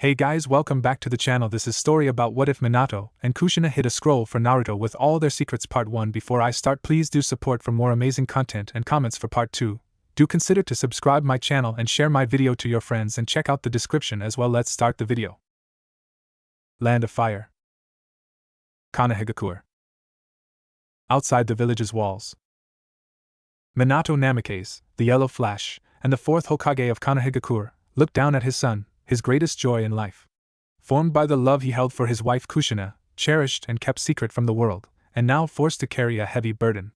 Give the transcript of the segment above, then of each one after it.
Hey guys, welcome back to the channel. This is story about what if Minato and Kushina hid a scroll for Naruto with all their secrets part 1. Before I start, please do support for more amazing content and comments for part 2. Do consider to subscribe my channel and share my video to your friends and check out the description as well. Let's start the video. Land of Fire. Konohagakure. Outside the village's walls. Minato Namikaze, the Yellow Flash, and the fourth Hokage of Konohagakure, looked down at his son, his greatest joy in life. Formed by the love he held for his wife Kushina, cherished and kept secret from the world, and now forced to carry a heavy burden.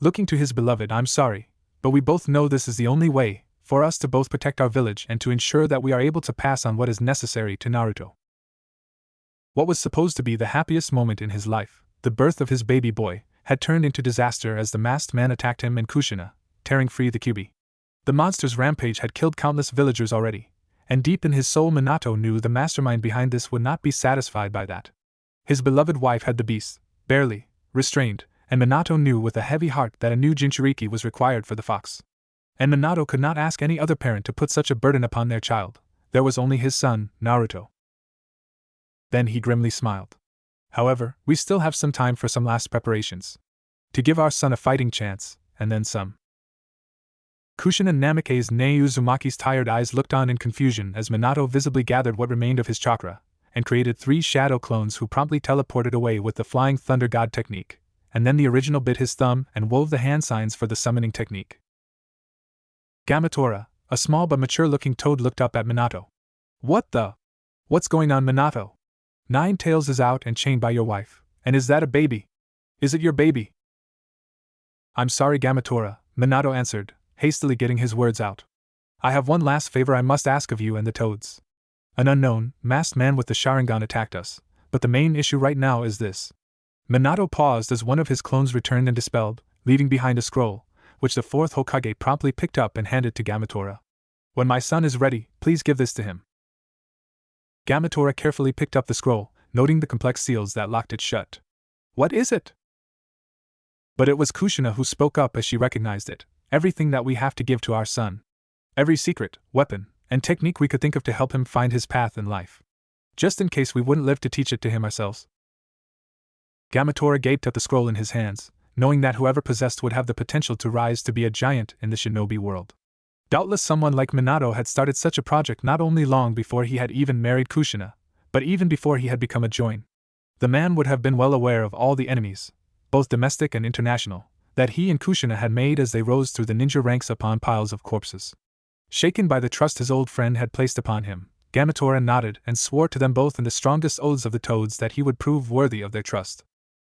Looking to his beloved, I'm sorry, but we both know this is the only way for us to both protect our village and to ensure that we are able to pass on what is necessary to Naruto. What was supposed to be the happiest moment in his life, the birth of his baby boy, had turned into disaster as the masked man attacked him and Kushina, tearing free the Kyuubi. The monster's rampage had killed countless villagers already, and deep in his soul Minato knew the mastermind behind this would not be satisfied by that. His beloved wife had the beast, barely, restrained, and Minato knew with a heavy heart that a new Jinchuriki was required for the fox. And Minato could not ask any other parent to put such a burden upon their child. There was only his son, Naruto. Then he grimly smiled. However, we still have some time for some last preparations. To give our son a fighting chance, and then some. Kushina Namikaze ne Uzumaki's tired eyes looked on in confusion as Minato visibly gathered what remained of his chakra, and created 3 shadow clones who promptly teleported away with the Flying Thunder God technique, and then the original bit his thumb and wove the hand signs for the summoning technique. Gamabunta, a small but mature-looking toad, looked up at Minato. What's going on, Minato? 9 Tails is out and chained by your wife, and is that a baby? Is it your baby? I'm sorry, Gamabunta, Minato answered, hastily getting his words out. I have one last favor I must ask of you and the toads. An unknown, masked man with the Sharingan attacked us, but the main issue right now is this. Minato paused as one of his clones returned and dispelled, leaving behind a scroll, which the fourth Hokage promptly picked up and handed to Gamabunta. When my son is ready, please give this to him. Gamabunta carefully picked up the scroll, noting the complex seals that locked it shut. What is it? But it was Kushina who spoke up as she recognized it. Everything that we have to give to our son. Every secret, weapon, and technique we could think of to help him find his path in life. Just in case we wouldn't live to teach it to him ourselves. Gamabunta gaped at the scroll in his hands, knowing that whoever possessed would have the potential to rise to be a giant in the shinobi world. Doubtless someone like Minato had started such a project not only long before he had even married Kushina, but even before he had become a join. The man would have been well aware of all the enemies, both domestic and international, that he and Kushina had made as they rose through the ninja ranks upon piles of corpses. Shaken by the trust his old friend had placed upon him, Gamabunta nodded and swore to them both in the strongest oaths of the toads that he would prove worthy of their trust.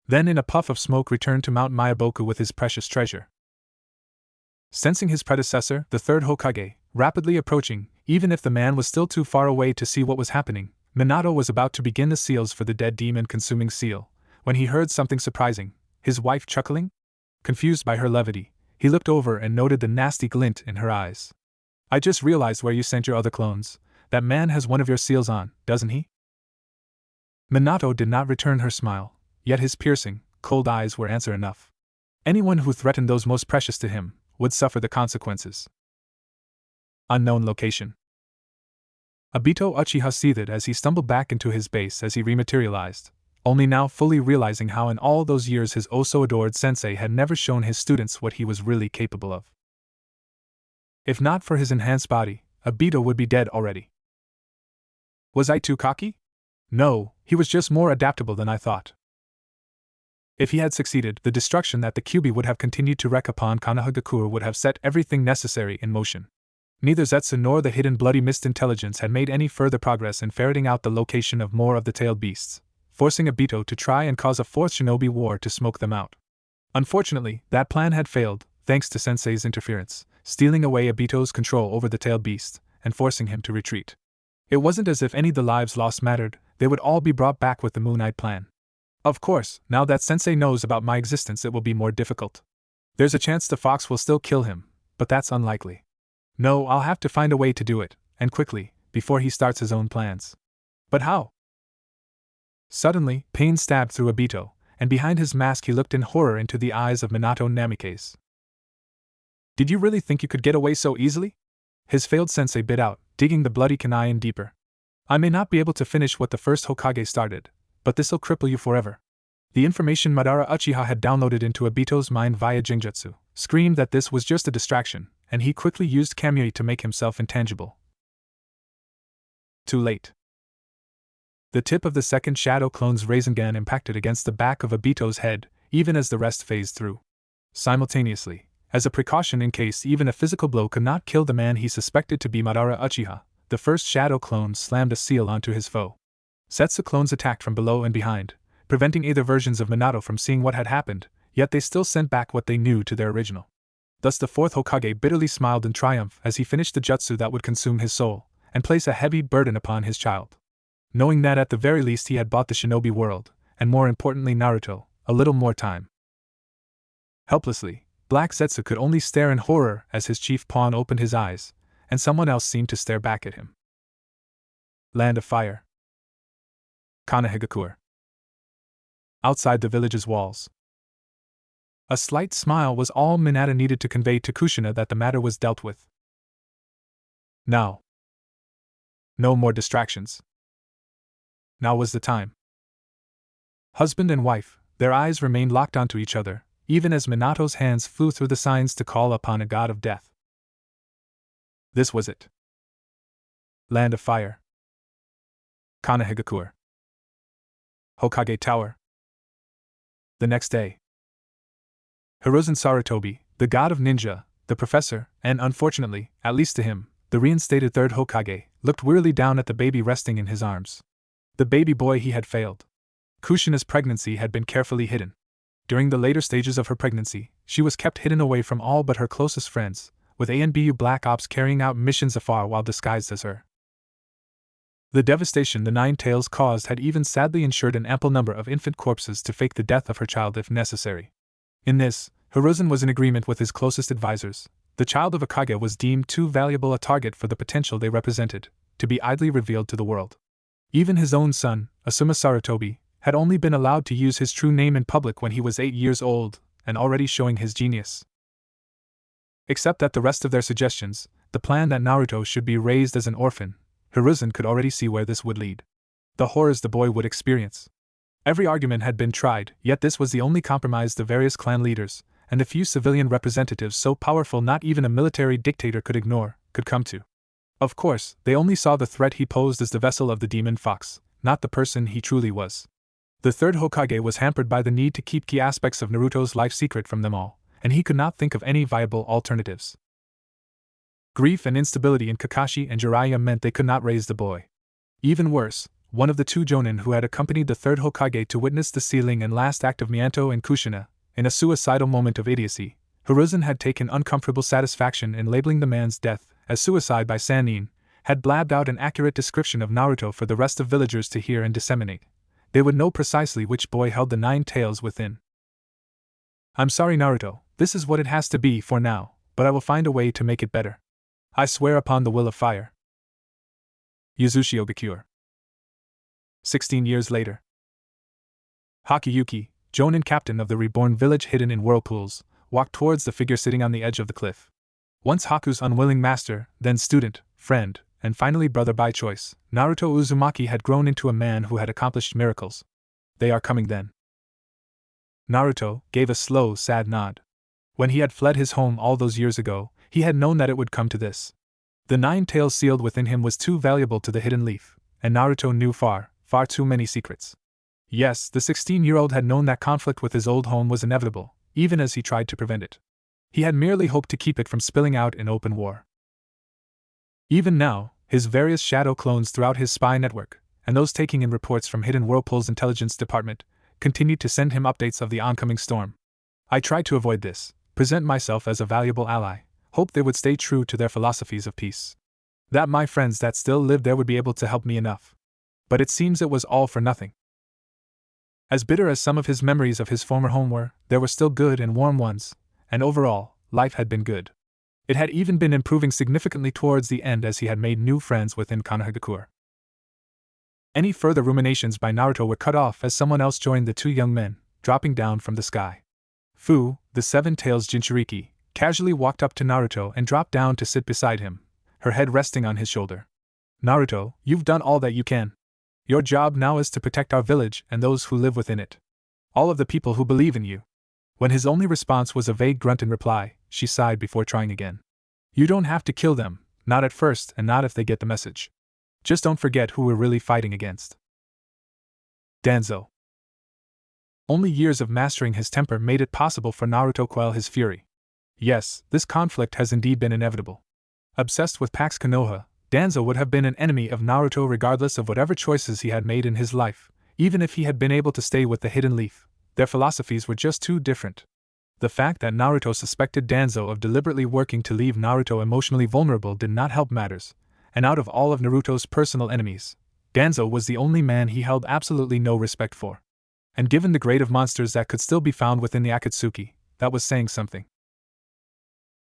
Then in a puff of smoke returned to Mount Myaboku with his precious treasure. Sensing his predecessor, the third Hokage, rapidly approaching, even if the man was still too far away to see what was happening, Minato was about to begin the seals for the dead demon-consuming seal, when he heard something surprising, his wife chuckling? Confused by her levity, he looked over and noted the nasty glint in her eyes. I just realized where you sent your other clones. That man has one of your seals on, doesn't he? Minato did not return her smile, yet his piercing, cold eyes were answer enough. Anyone who threatened those most precious to him would suffer the consequences. Unknown location. Obito Uchiha seethed as he stumbled back into his base as he rematerialized, only now fully realizing how in all those years his oh-so-adored sensei had never shown his students what he was really capable of. If not for his enhanced body, Obito would be dead already. Was I too cocky? No, he was just more adaptable than I thought. If he had succeeded, the destruction that the Kyuubi would have continued to wreak upon Konohagakure would have set everything necessary in motion. Neither Zetsu nor the hidden bloody mist intelligence had made any further progress in ferreting out the location of more of the tailed beasts, forcing Obito to try and cause a fourth shinobi war to smoke them out. Unfortunately, that plan had failed, thanks to Sensei's interference, stealing away Obito's control over the tailed beast, and forcing him to retreat. It wasn't as if any of the lives lost mattered, they would all be brought back with the Moonlight plan. Of course, now that Sensei knows about my existence it will be more difficult. There's a chance the fox will still kill him, but that's unlikely. No, I'll have to find a way to do it, and quickly, before he starts his own plans. But how? Suddenly, pain stabbed through Obito, and behind his mask he looked in horror into the eyes of Minato Namikaze. Did you really think you could get away so easily? His failed sensei bit out, digging the bloody kunai in deeper. I may not be able to finish what the first Hokage started, but this'll cripple you forever. The information Madara Uchiha had downloaded into Obito's mind via Jinjutsu screamed that this was just a distraction, and he quickly used Kamui to make himself intangible. Too late. The tip of the second Shadow Clone's Rasengan impacted against the back of Obito's head, even as the rest phased through. Simultaneously, as a precaution in case even a physical blow could not kill the man he suspected to be Madara Uchiha, the first Shadow Clone slammed a seal onto his foe. Setsu clones attacked from below and behind, preventing either versions of Minato from seeing what had happened, yet they still sent back what they knew to their original. Thus the fourth Hokage bitterly smiled in triumph as he finished the jutsu that would consume his soul, and place a heavy burden upon his child. Knowing that at the very least he had bought the shinobi world, and more importantly Naruto, a little more time. Helplessly, Black Zetsu could only stare in horror as his chief pawn opened his eyes, and someone else seemed to stare back at him. Land of Fire. Konohagakure. Outside the village's walls. A slight smile was all Minato needed to convey to Kushina that the matter was dealt with. Now. No more distractions. Now was the time. Husband and wife, their eyes remained locked onto each other, even as Minato's hands flew through the signs to call upon a god of death. This was it. Land of Fire. Konohagakure. Hokage Tower. The next day. Hiruzen Sarutobi, the god of ninja, the professor, and unfortunately, at least to him, the reinstated third Hokage, looked wearily down at the baby resting in his arms. The baby boy he had failed. Kushina's pregnancy had been carefully hidden. During the later stages of her pregnancy, she was kept hidden away from all but her closest friends, with ANBU Black Ops carrying out missions afar while disguised as her. The devastation the Nine Tails caused had even sadly ensured an ample number of infant corpses to fake the death of her child if necessary. In this, Hiruzen was in agreement with his closest advisors. The child of a Kage was deemed too valuable a target for the potential they represented, to be idly revealed to the world. Even his own son, Asuma Sarutobi, had only been allowed to use his true name in public when he was 8 years old, and already showing his genius. Except that the rest of their suggestions, the plan that Naruto should be raised as an orphan, Hiruzen could already see where this would lead. The horrors the boy would experience. Every argument had been tried, yet this was the only compromise the various clan leaders, and the few civilian representatives so powerful not even a military dictator could ignore, could come to. Of course, they only saw the threat he posed as the vessel of the demon fox, not the person he truly was. The third Hokage was hampered by the need to keep key aspects of Naruto's life secret from them all, and he could not think of any viable alternatives. Grief and instability in Kakashi and Jiraiya meant they could not raise the boy. Even worse, one of the two Jonin who had accompanied the third Hokage to witness the sealing and last act of Minato and Kushina, in a suicidal moment of idiocy, Hiruzen had taken uncomfortable satisfaction in labeling the man's death as suicide by Sannin, had blabbed out an accurate description of Naruto for the rest of villagers to hear and disseminate. They would know precisely which boy held the 9 tails within. I'm sorry, Naruto, this is what it has to be for now, but I will find a way to make it better. I swear upon the will of fire. Yuzushi Ogakure. 16 years later. Hakuyuki, Jonin captain of the reborn village hidden in whirlpools, walked towards the figure sitting on the edge of the cliff. Once Haku's unwilling master, then student, friend, and finally brother by choice, Naruto Uzumaki had grown into a man who had accomplished miracles. They are coming then. Naruto gave a slow, sad nod. When he had fled his home all those years ago, he had known that it would come to this. The 9 tails sealed within him was too valuable to the hidden leaf, and Naruto knew far too many secrets. Yes, the 16-year-old had known that conflict with his old home was inevitable, even as he tried to prevent it. He had merely hoped to keep it from spilling out in open war. Even now, his various shadow clones throughout his spy network, and those taking in reports from Hidden Whirlpool's intelligence department, continued to send him updates of the oncoming storm. I tried to avoid this, present myself as a valuable ally, hoped they would stay true to their philosophies of peace. That my friends that still lived there would be able to help me enough. But it seems it was all for nothing. As bitter as some of his memories of his former home were, there were still good and warm ones, and overall, life had been good. It had even been improving significantly towards the end as he had made new friends within Konohagakure. Any further ruminations by Naruto were cut off as someone else joined the two young men, dropping down from the sky. Fu, the 7 tails Jinchuriki, casually walked up to Naruto and dropped down to sit beside him, her head resting on his shoulder. Naruto, you've done all that you can. Your job now is to protect our village and those who live within it. All of the people who believe in you. When his only response was a vague grunt in reply, she sighed before trying again. You don't have to kill them, not at first and not if they get the message. Just don't forget who we're really fighting against. Danzo. Only years of mastering his temper made it possible for Naruto quell his fury. Yes, this conflict has indeed been inevitable. Obsessed with Pax Konoha, Danzo would have been an enemy of Naruto regardless of whatever choices he had made in his life, even if he had been able to stay with the Hidden Leaf. Their philosophies were just too different. The fact that Naruto suspected Danzo of deliberately working to leave Naruto emotionally vulnerable did not help matters, and out of all of Naruto's personal enemies, Danzo was the only man he held absolutely no respect for. And given the grade of monsters that could still be found within the Akatsuki, that was saying something.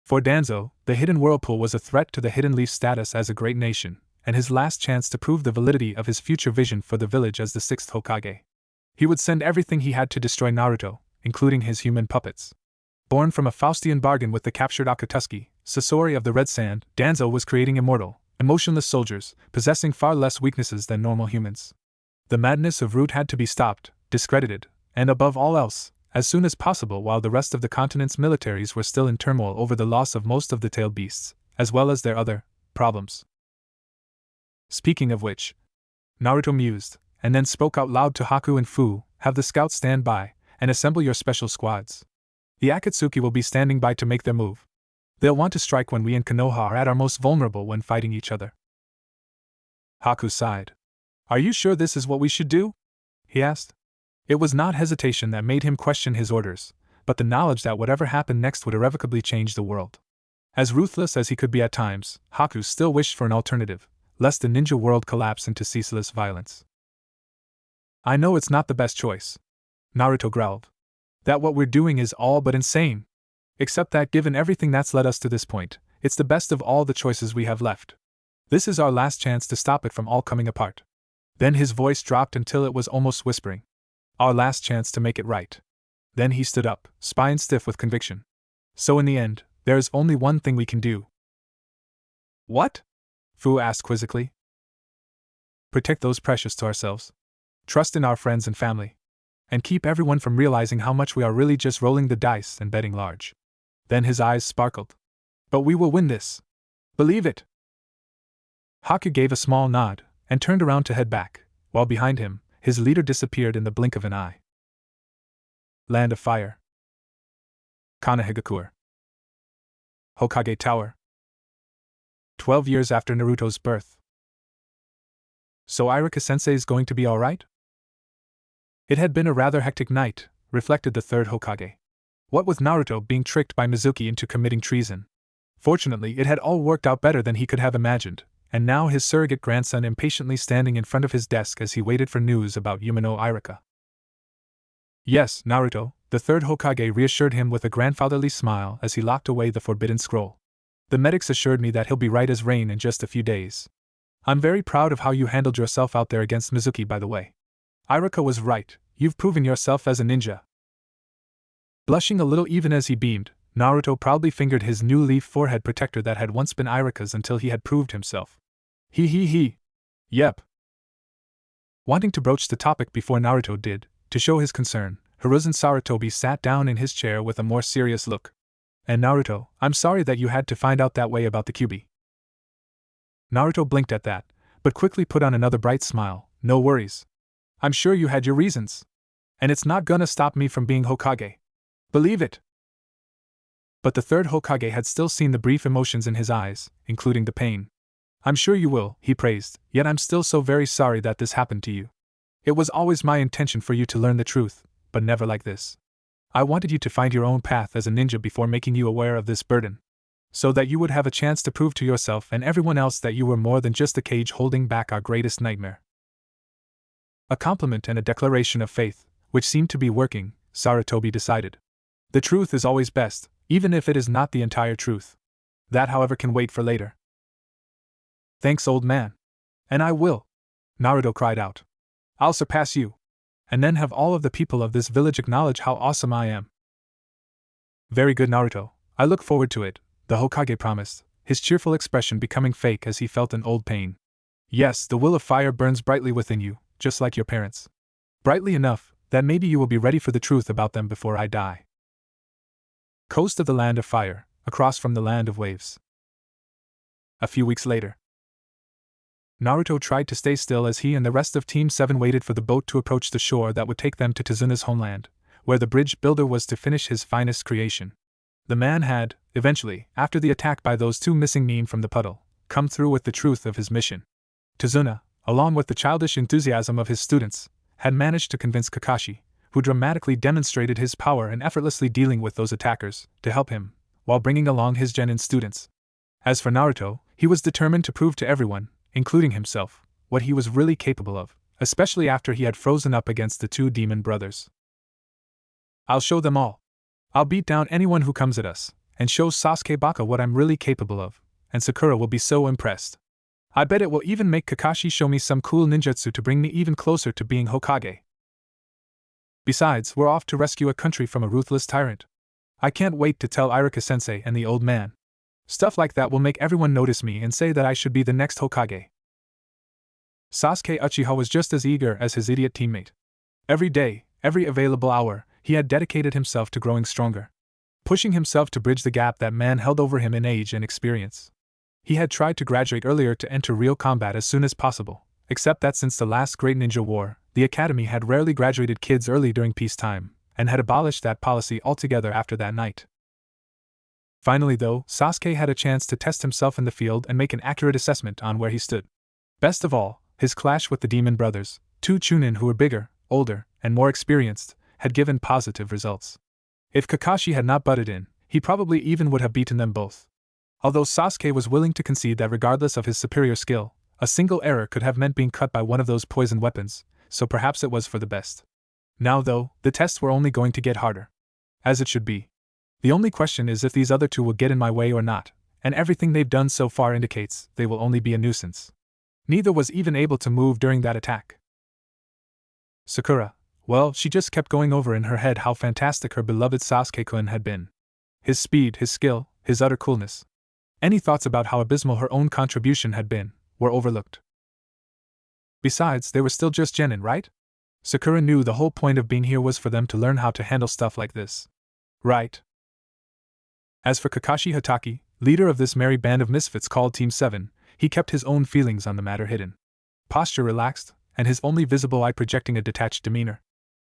For Danzo, the Hidden Whirlpool was a threat to the Hidden Leaf's status as a great nation, and his last chance to prove the validity of his future vision for the village as the sixth Hokage. He would send everything he had to destroy Naruto, including his human puppets. Born from a Faustian bargain with the captured Akatsuki, Sasori of the Red Sand, Danzo was creating immortal, emotionless soldiers, possessing far less weaknesses than normal humans. The madness of Root had to be stopped, discredited, and above all else, as soon as possible while the rest of the continent's militaries were still in turmoil over the loss of most of the tailed beasts, as well as their other problems. Speaking of which, Naruto mused, and then spoke out loud to Haku and Fu, have the scouts stand by, and assemble your special squads. The Akatsuki will be standing by to make their move. They'll want to strike when we in Konoha are at our most vulnerable when fighting each other. Haku sighed. Are you sure this is what we should do? He asked. It was not hesitation that made him question his orders, but the knowledge that whatever happened next would irrevocably change the world. As ruthless as he could be at times, Haku still wished for an alternative, lest the ninja world collapse into ceaseless violence. I know it's not the best choice, Naruto growled. That what we're doing is all but insane. Except that given everything that's led us to this point, it's the best of all the choices we have left. This is our last chance to stop it from all coming apart. Then his voice dropped until it was almost whispering. Our last chance to make it right. Then he stood up, spine stiff with conviction. So in the end, there is only one thing we can do. What? Fu asked quizzically. Protect those precious to ourselves. Trust in our friends and family. And keep everyone from realizing how much we are really just rolling the dice and betting large. Then his eyes sparkled. But we will win this. Believe it. Haku gave a small nod, and turned around to head back, while behind him, his leader disappeared in the blink of an eye. Land of Fire. Konohagakure. Hokage Tower. 12 years after Naruto's birth. So Iruka-sensei's going to be alright? It had been a rather hectic night, reflected the third Hokage. What with Naruto being tricked by Mizuki into committing treason. Fortunately, it had all worked out better than he could have imagined, and now his surrogate grandson impatiently standing in front of his desk as he waited for news about Yumino Iruka. Yes, Naruto, the third Hokage reassured him with a grandfatherly smile as he locked away the forbidden scroll. The medics assured me that he'll be right as rain in just a few days. I'm very proud of how you handled yourself out there against Mizuki, by the way. Iruka was right, you've proven yourself as a ninja. Blushing a little even as he beamed, Naruto proudly fingered his new leaf forehead protector that had once been Iruka's until he had proved himself. He. Yep. Wanting to broach the topic before Naruto did, to show his concern, Hiruzen Sarutobi sat down in his chair with a more serious look. And Naruto, I'm sorry that you had to find out that way about the Kyuubi. Naruto blinked at that, but quickly put on another bright smile. No worries. I'm sure you had your reasons. And it's not gonna stop me from being Hokage. Believe it. But the third Hokage had still seen the brief emotions in his eyes, including the pain. I'm sure you will, he praised, yet I'm still so very sorry that this happened to you. It was always my intention for you to learn the truth, but never like this. I wanted you to find your own path as a ninja before making you aware of this burden. So that you would have a chance to prove to yourself and everyone else that you were more than just a cage holding back our greatest nightmare. A compliment and a declaration of faith, which seemed to be working, Sarutobi decided. The truth is always best, even if it is not the entire truth. That, however, can wait for later. Thanks, old man. And I will. Naruto cried out. I'll surpass you. And then have all of the people of this village acknowledge how awesome I am. Very good, Naruto. I look forward to it, the Hokage promised, his cheerful expression becoming fake as he felt an old pain. Yes, the will of fire burns brightly within you, just like your parents. Brightly enough that maybe you will be ready for the truth about them before I die. Coast of the Land of Fire, across from the Land of Waves. A few weeks later, Naruto tried to stay still as he and the rest of Team 7 waited for the boat to approach the shore that would take them to Tizuna's homeland, where the bridge builder was to finish his finest creation. The man had, eventually, after the attack by those two missing men from the puddle, come through with the truth of his mission. Tizuna, along with the childish enthusiasm of his students, had managed to convince Kakashi, who dramatically demonstrated his power in effortlessly dealing with those attackers, to help him, while bringing along his genin students. As for Naruto, he was determined to prove to everyone, including himself, what he was really capable of, especially after he had frozen up against the two demon brothers. I'll show them all. I'll beat down anyone who comes at us, and show Sasuke Baka what I'm really capable of, and Sakura will be so impressed. I bet it will even make Kakashi show me some cool ninjutsu to bring me even closer to being Hokage. Besides, we're off to rescue a country from a ruthless tyrant. I can't wait to tell Iruka-sensei and the old man. Stuff like that will make everyone notice me and say that I should be the next Hokage. Sasuke Uchiha was just as eager as his idiot teammate. Every day, every available hour, he had dedicated himself to growing stronger, pushing himself to bridge the gap that man held over him in age and experience. He had tried to graduate earlier to enter real combat as soon as possible, except that since the last Great Ninja War, the Academy had rarely graduated kids early during peacetime, and had abolished that policy altogether after that night. Finally, though, Sasuke had a chance to test himself in the field and make an accurate assessment on where he stood. Best of all, his clash with the Demon Brothers, two Chunin who were bigger, older, and more experienced, had given positive results. If Kakashi had not butted in, he probably even would have beaten them both. Although Sasuke was willing to concede that regardless of his superior skill, a single error could have meant being cut by one of those poison weapons, so perhaps it was for the best. Now, though, the tests were only going to get harder. As it should be. The only question is if these other two will get in my way or not, and everything they've done so far indicates they will only be a nuisance. Neither was even able to move during that attack. Sakura, well, she just kept going over in her head how fantastic her beloved Sasuke-kun had been. His speed, his skill, his utter coolness. Any thoughts about how abysmal her own contribution had been were overlooked. Besides, they were still just genin, right? Sakura knew the whole point of being here was for them to learn how to handle stuff like this. Right. As for Kakashi Hatake, leader of this merry band of misfits called Team 7, he kept his own feelings on the matter hidden. Posture relaxed, and his only visible eye projecting a detached demeanor.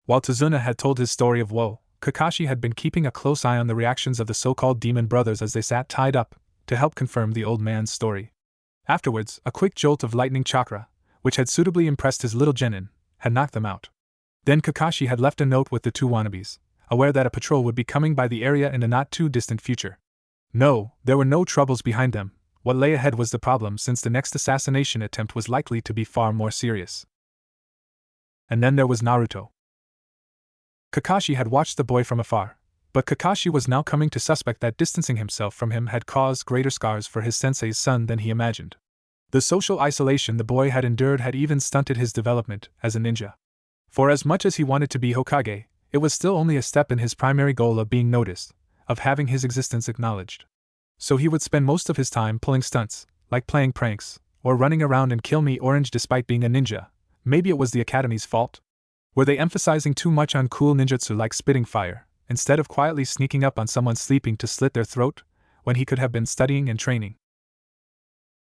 While Tizuna had told his story of woe, Kakashi had been keeping a close eye on the reactions of the so-called demon brothers as they sat tied up, to help confirm the old man's story. Afterwards, a quick jolt of lightning chakra, which had suitably impressed his little genin, had knocked them out. Then Kakashi had left a note with the two wannabes, aware that a patrol would be coming by the area in the not-too-distant future. No, there were no troubles behind them. What lay ahead was the problem, since the next assassination attempt was likely to be far more serious. And then there was Naruto. Kakashi had watched the boy from afar, but Kakashi was now coming to suspect that distancing himself from him had caused greater scars for his sensei's son than he imagined. The social isolation the boy had endured had even stunted his development as a ninja. For as much as he wanted to be Hokage, it was still only a step in his primary goal of being noticed, of having his existence acknowledged. So he would spend most of his time pulling stunts, like playing pranks, or running around and kill me orange despite being a ninja. Maybe it was the Academy's fault? Were they emphasizing too much on cool ninjutsu like spitting fire, instead of quietly sneaking up on someone sleeping to slit their throat, when he could have been studying and training?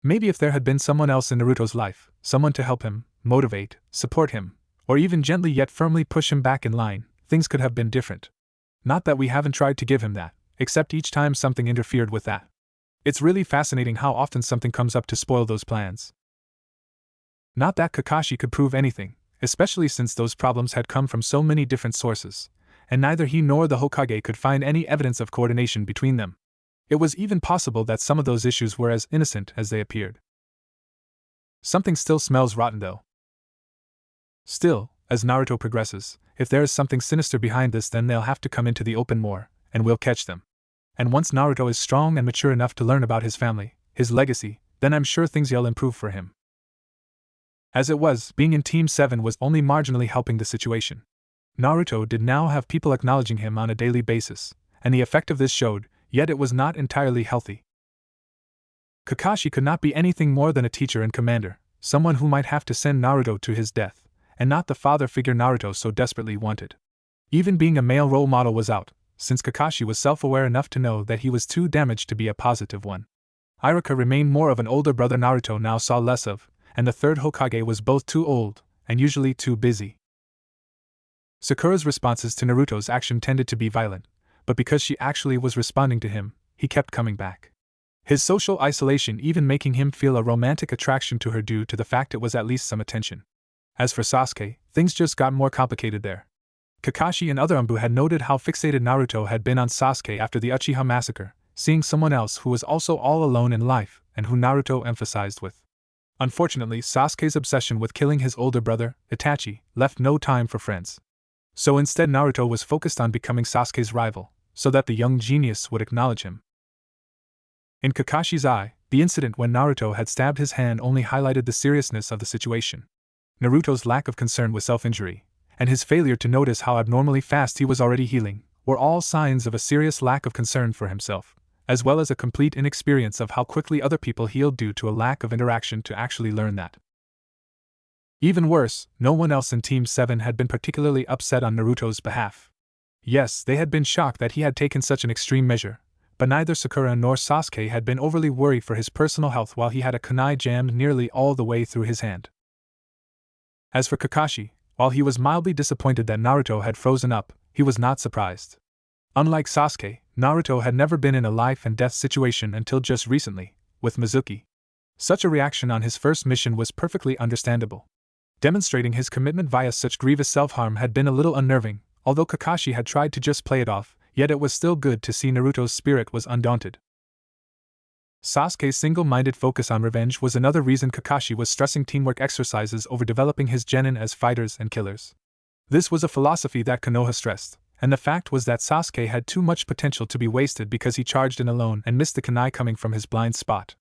Maybe if there had been someone else in Naruto's life, someone to help him, motivate, support him, or even gently yet firmly push him back in line, things could have been different. Not that we haven't tried to give him that, except each time something interfered with that. It's really fascinating how often something comes up to spoil those plans. Not that Kakashi could prove anything, especially since those problems had come from so many different sources, and neither he nor the Hokage could find any evidence of coordination between them. It was even possible that some of those issues were as innocent as they appeared. Something still smells rotten, though. Still, as Naruto progresses, if there is something sinister behind this, then they'll have to come into the open more, and we'll catch them. And once Naruto is strong and mature enough to learn about his family, his legacy, then I'm sure things will improve for him. As it was, being in Team 7 was only marginally helping the situation. Naruto did now have people acknowledging him on a daily basis, and the effect of this showed, yet it was not entirely healthy. Kakashi could not be anything more than a teacher and commander, someone who might have to send Naruto to his death, and not the father figure Naruto so desperately wanted. Even being a male role model was out, since Kakashi was self-aware enough to know that he was too damaged to be a positive one. Iruka remained more of an older brother Naruto now saw less of, and the third Hokage was both too old, and usually too busy. Sakura's responses to Naruto's action tended to be violent, but because she actually was responding to him, he kept coming back. His social isolation even making him feel a romantic attraction to her due to the fact it was at least some attention. As for Sasuke, things just got more complicated there. Kakashi and other Anbu had noted how fixated Naruto had been on Sasuke after the Uchiha massacre, seeing someone else who was also all alone in life and who Naruto emphasized with. Unfortunately, Sasuke's obsession with killing his older brother, Itachi, left no time for friends. So instead Naruto was focused on becoming Sasuke's rival, so that the young genius would acknowledge him. In Kakashi's eye, the incident when Naruto had stabbed his hand only highlighted the seriousness of the situation. Naruto's lack of concern with self-injury, and his failure to notice how abnormally fast he was already healing, were all signs of a serious lack of concern for himself, as well as a complete inexperience of how quickly other people healed due to a lack of interaction to actually learn that. Even worse, no one else in Team 7 had been particularly upset on Naruto's behalf. Yes, they had been shocked that he had taken such an extreme measure, but neither Sakura nor Sasuke had been overly worried for his personal health while he had a kunai jammed nearly all the way through his hand. As for Kakashi, while he was mildly disappointed that Naruto had frozen up, he was not surprised. Unlike Sasuke, Naruto had never been in a life-and-death situation until just recently, with Mizuki. Such a reaction on his first mission was perfectly understandable. Demonstrating his commitment via such grievous self-harm had been a little unnerving, although Kakashi had tried to just play it off, yet it was still good to see Naruto's spirit was undaunted. Sasuke's single-minded focus on revenge was another reason Kakashi was stressing teamwork exercises over developing his genin as fighters and killers. This was a philosophy that Konoha stressed, and the fact was that Sasuke had too much potential to be wasted because he charged in alone and missed the kunai coming from his blind spot.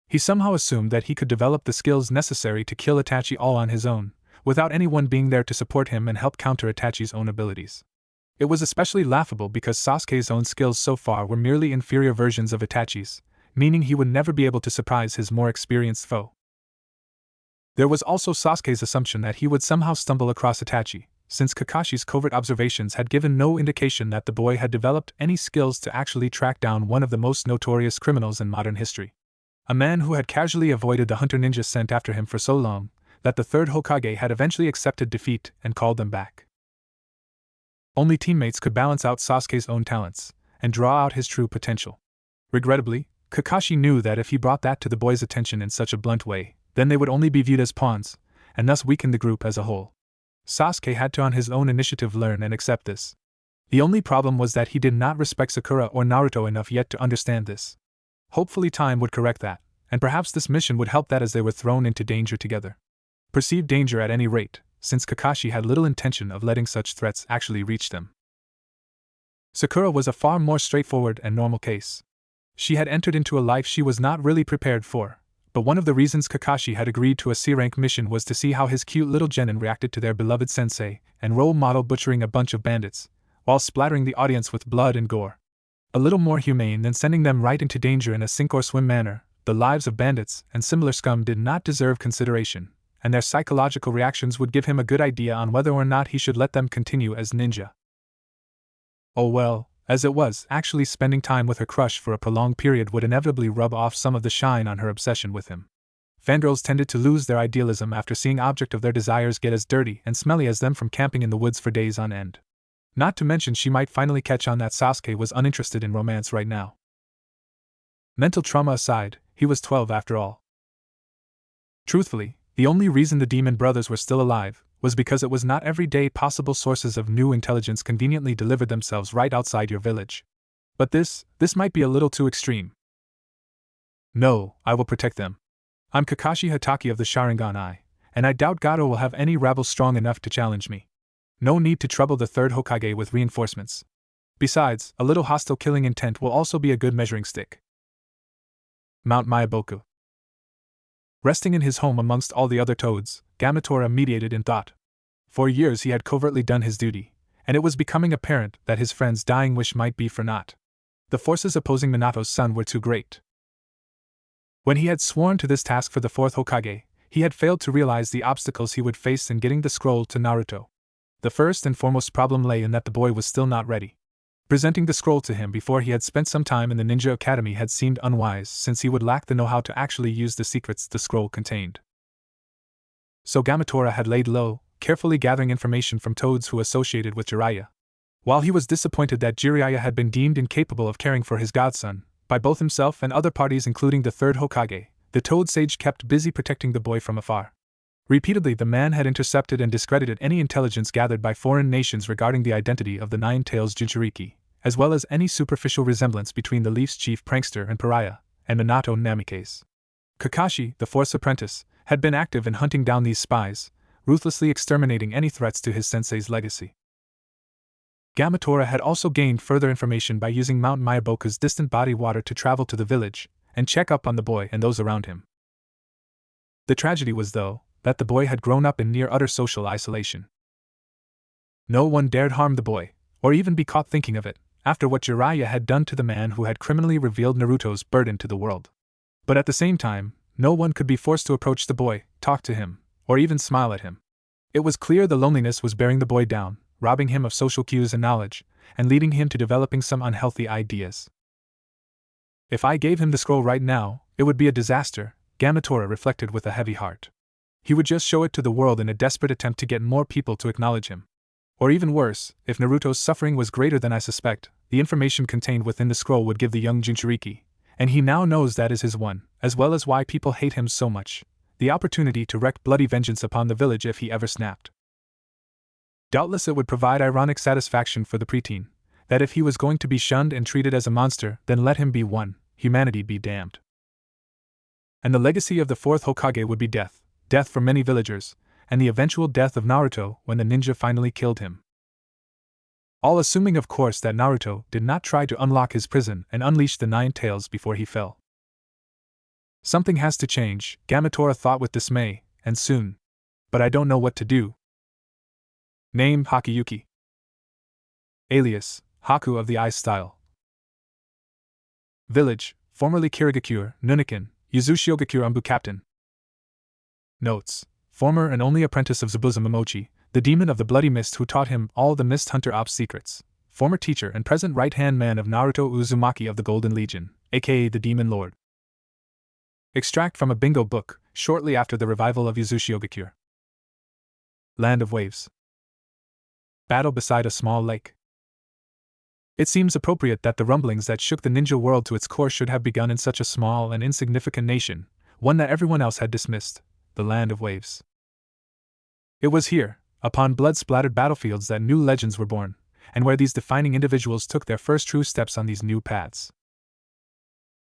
He somehow assumed that he could develop the skills necessary to kill Itachi all on his own, without anyone being there to support him and help counter Itachi's own abilities. It was especially laughable because Sasuke's own skills so far were merely inferior versions of Itachi's, meaning he would never be able to surprise his more experienced foe. There was also Sasuke's assumption that he would somehow stumble across Itachi, since Kakashi's covert observations had given no indication that the boy had developed any skills to actually track down one of the most notorious criminals in modern history. A man who had casually avoided the hunter ninjas sent after him for so long, that the third Hokage had eventually accepted defeat and called them back. Only teammates could balance out Sasuke's own talents, and draw out his true potential. Regrettably, Kakashi knew that if he brought that to the boys' attention in such a blunt way, then they would only be viewed as pawns, and thus weaken the group as a whole. Sasuke had to on his own initiative learn and accept this. The only problem was that he did not respect Sakura or Naruto enough yet to understand this. Hopefully time would correct that, and perhaps this mission would help that as they were thrown into danger together. Perceived danger at any rate, since Kakashi had little intention of letting such threats actually reach them. Sakura was a far more straightforward and normal case. She had entered into a life she was not really prepared for, but one of the reasons Kakashi had agreed to a C-rank mission was to see how his cute little genin reacted to their beloved sensei and role model butchering a bunch of bandits, while splattering the audience with blood and gore. A little more humane than sending them right into danger in a sink-or-swim manner, the lives of bandits and similar scum did not deserve consideration, and their psychological reactions would give him a good idea on whether or not he should let them continue as ninja. Oh well, as it was, actually spending time with her crush for a prolonged period would inevitably rub off some of the shine on her obsession with him. Fangirls tended to lose their idealism after seeing object of their desires get as dirty and smelly as them from camping in the woods for days on end. Not to mention she might finally catch on that Sasuke was uninterested in romance right now. Mental trauma aside, he was 12 after all. Truthfully, the only reason the demon brothers were still alive was because it was not every day possible sources of new intelligence conveniently delivered themselves right outside your village. But this might be a little too extreme. No, I will protect them. I'm Kakashi Hatake of the Sharingan Eye, and I doubt Gato will have any rabble strong enough to challenge me. No need to trouble the third Hokage with reinforcements. Besides, a little hostile killing intent will also be a good measuring stick. Mount Myaboku. Resting in his home amongst all the other toads, Gamatora mediated in thought. For years he had covertly done his duty, and it was becoming apparent that his friend's dying wish might be for naught. The forces opposing Minato's son were too great. When he had sworn to this task for the fourth Hokage, he had failed to realize the obstacles he would face in getting the scroll to Naruto. The first and foremost problem lay in that the boy was still not ready. Presenting the scroll to him before he had spent some time in the ninja academy had seemed unwise, since he would lack the know-how to actually use the secrets the scroll contained. So Gamabunta had laid low, carefully gathering information from toads who associated with Jiraiya. While he was disappointed that Jiraiya had been deemed incapable of caring for his godson, by both himself and other parties including the third Hokage, the toad sage kept busy protecting the boy from afar. Repeatedly the man had intercepted and discredited any intelligence gathered by foreign nations regarding the identity of the Nine-Tails Jinchuriki, as well as any superficial resemblance between the Leaf's chief prankster and pariah, and Minato Namikaze. Kakashi, the fourth apprentice, had been active in hunting down these spies, ruthlessly exterminating any threats to his sensei's legacy. Gamabunta had also gained further information by using Mount Myaboka's distant body water to travel to the village and check up on the boy and those around him. The tragedy was, though, that the boy had grown up in near utter social isolation. No one dared harm the boy, or even be caught thinking of it, after what Jiraiya had done to the man who had criminally revealed Naruto's burden to the world. But at the same time, no one could be forced to approach the boy, talk to him, or even smile at him. It was clear the loneliness was bearing the boy down, robbing him of social cues and knowledge, and leading him to developing some unhealthy ideas. If I gave him the scroll right now, it would be a disaster, Gamabunta reflected with a heavy heart. He would just show it to the world in a desperate attempt to get more people to acknowledge him. Or even worse, if Naruto's suffering was greater than I suspect, the information contained within the scroll would give the young Jinchuriki, and he now knows that is his one, as well as why people hate him so much, the opportunity to wreak bloody vengeance upon the village if he ever snapped. Doubtless it would provide ironic satisfaction for the preteen, that if he was going to be shunned and treated as a monster, then let him be one, humanity be damned. And the legacy of the fourth Hokage would be death. Death for many villagers, and the eventual death of Naruto when the ninja finally killed him. All assuming, of course, that Naruto did not try to unlock his prison and unleash the Nine Tails before he fell. Something has to change, Gamabunta thought with dismay, and soon. But I don't know what to do. Name: Hakuyuki. Alias: Haku of the Ice Style. Village: formerly Kirigakure, Nunikin, Yuzushiogakure Umbu Captain. Notes: former and only apprentice of Zabuza Momochi, the demon of the bloody mist who taught him all the Mist Hunter Ops secrets. Former teacher and present right-hand man of Naruto Uzumaki of the Golden Legion, aka the Demon Lord. Extract from a bingo book, shortly after the revival of Yuzushiogakure. Land of Waves. Battle beside a small lake. It seems appropriate that the rumblings that shook the ninja world to its core should have begun in such a small and insignificant nation, one that everyone else had dismissed. The Land of Waves. It was here, upon blood-splattered battlefields, that new legends were born, and where these defining individuals took their first true steps on these new paths.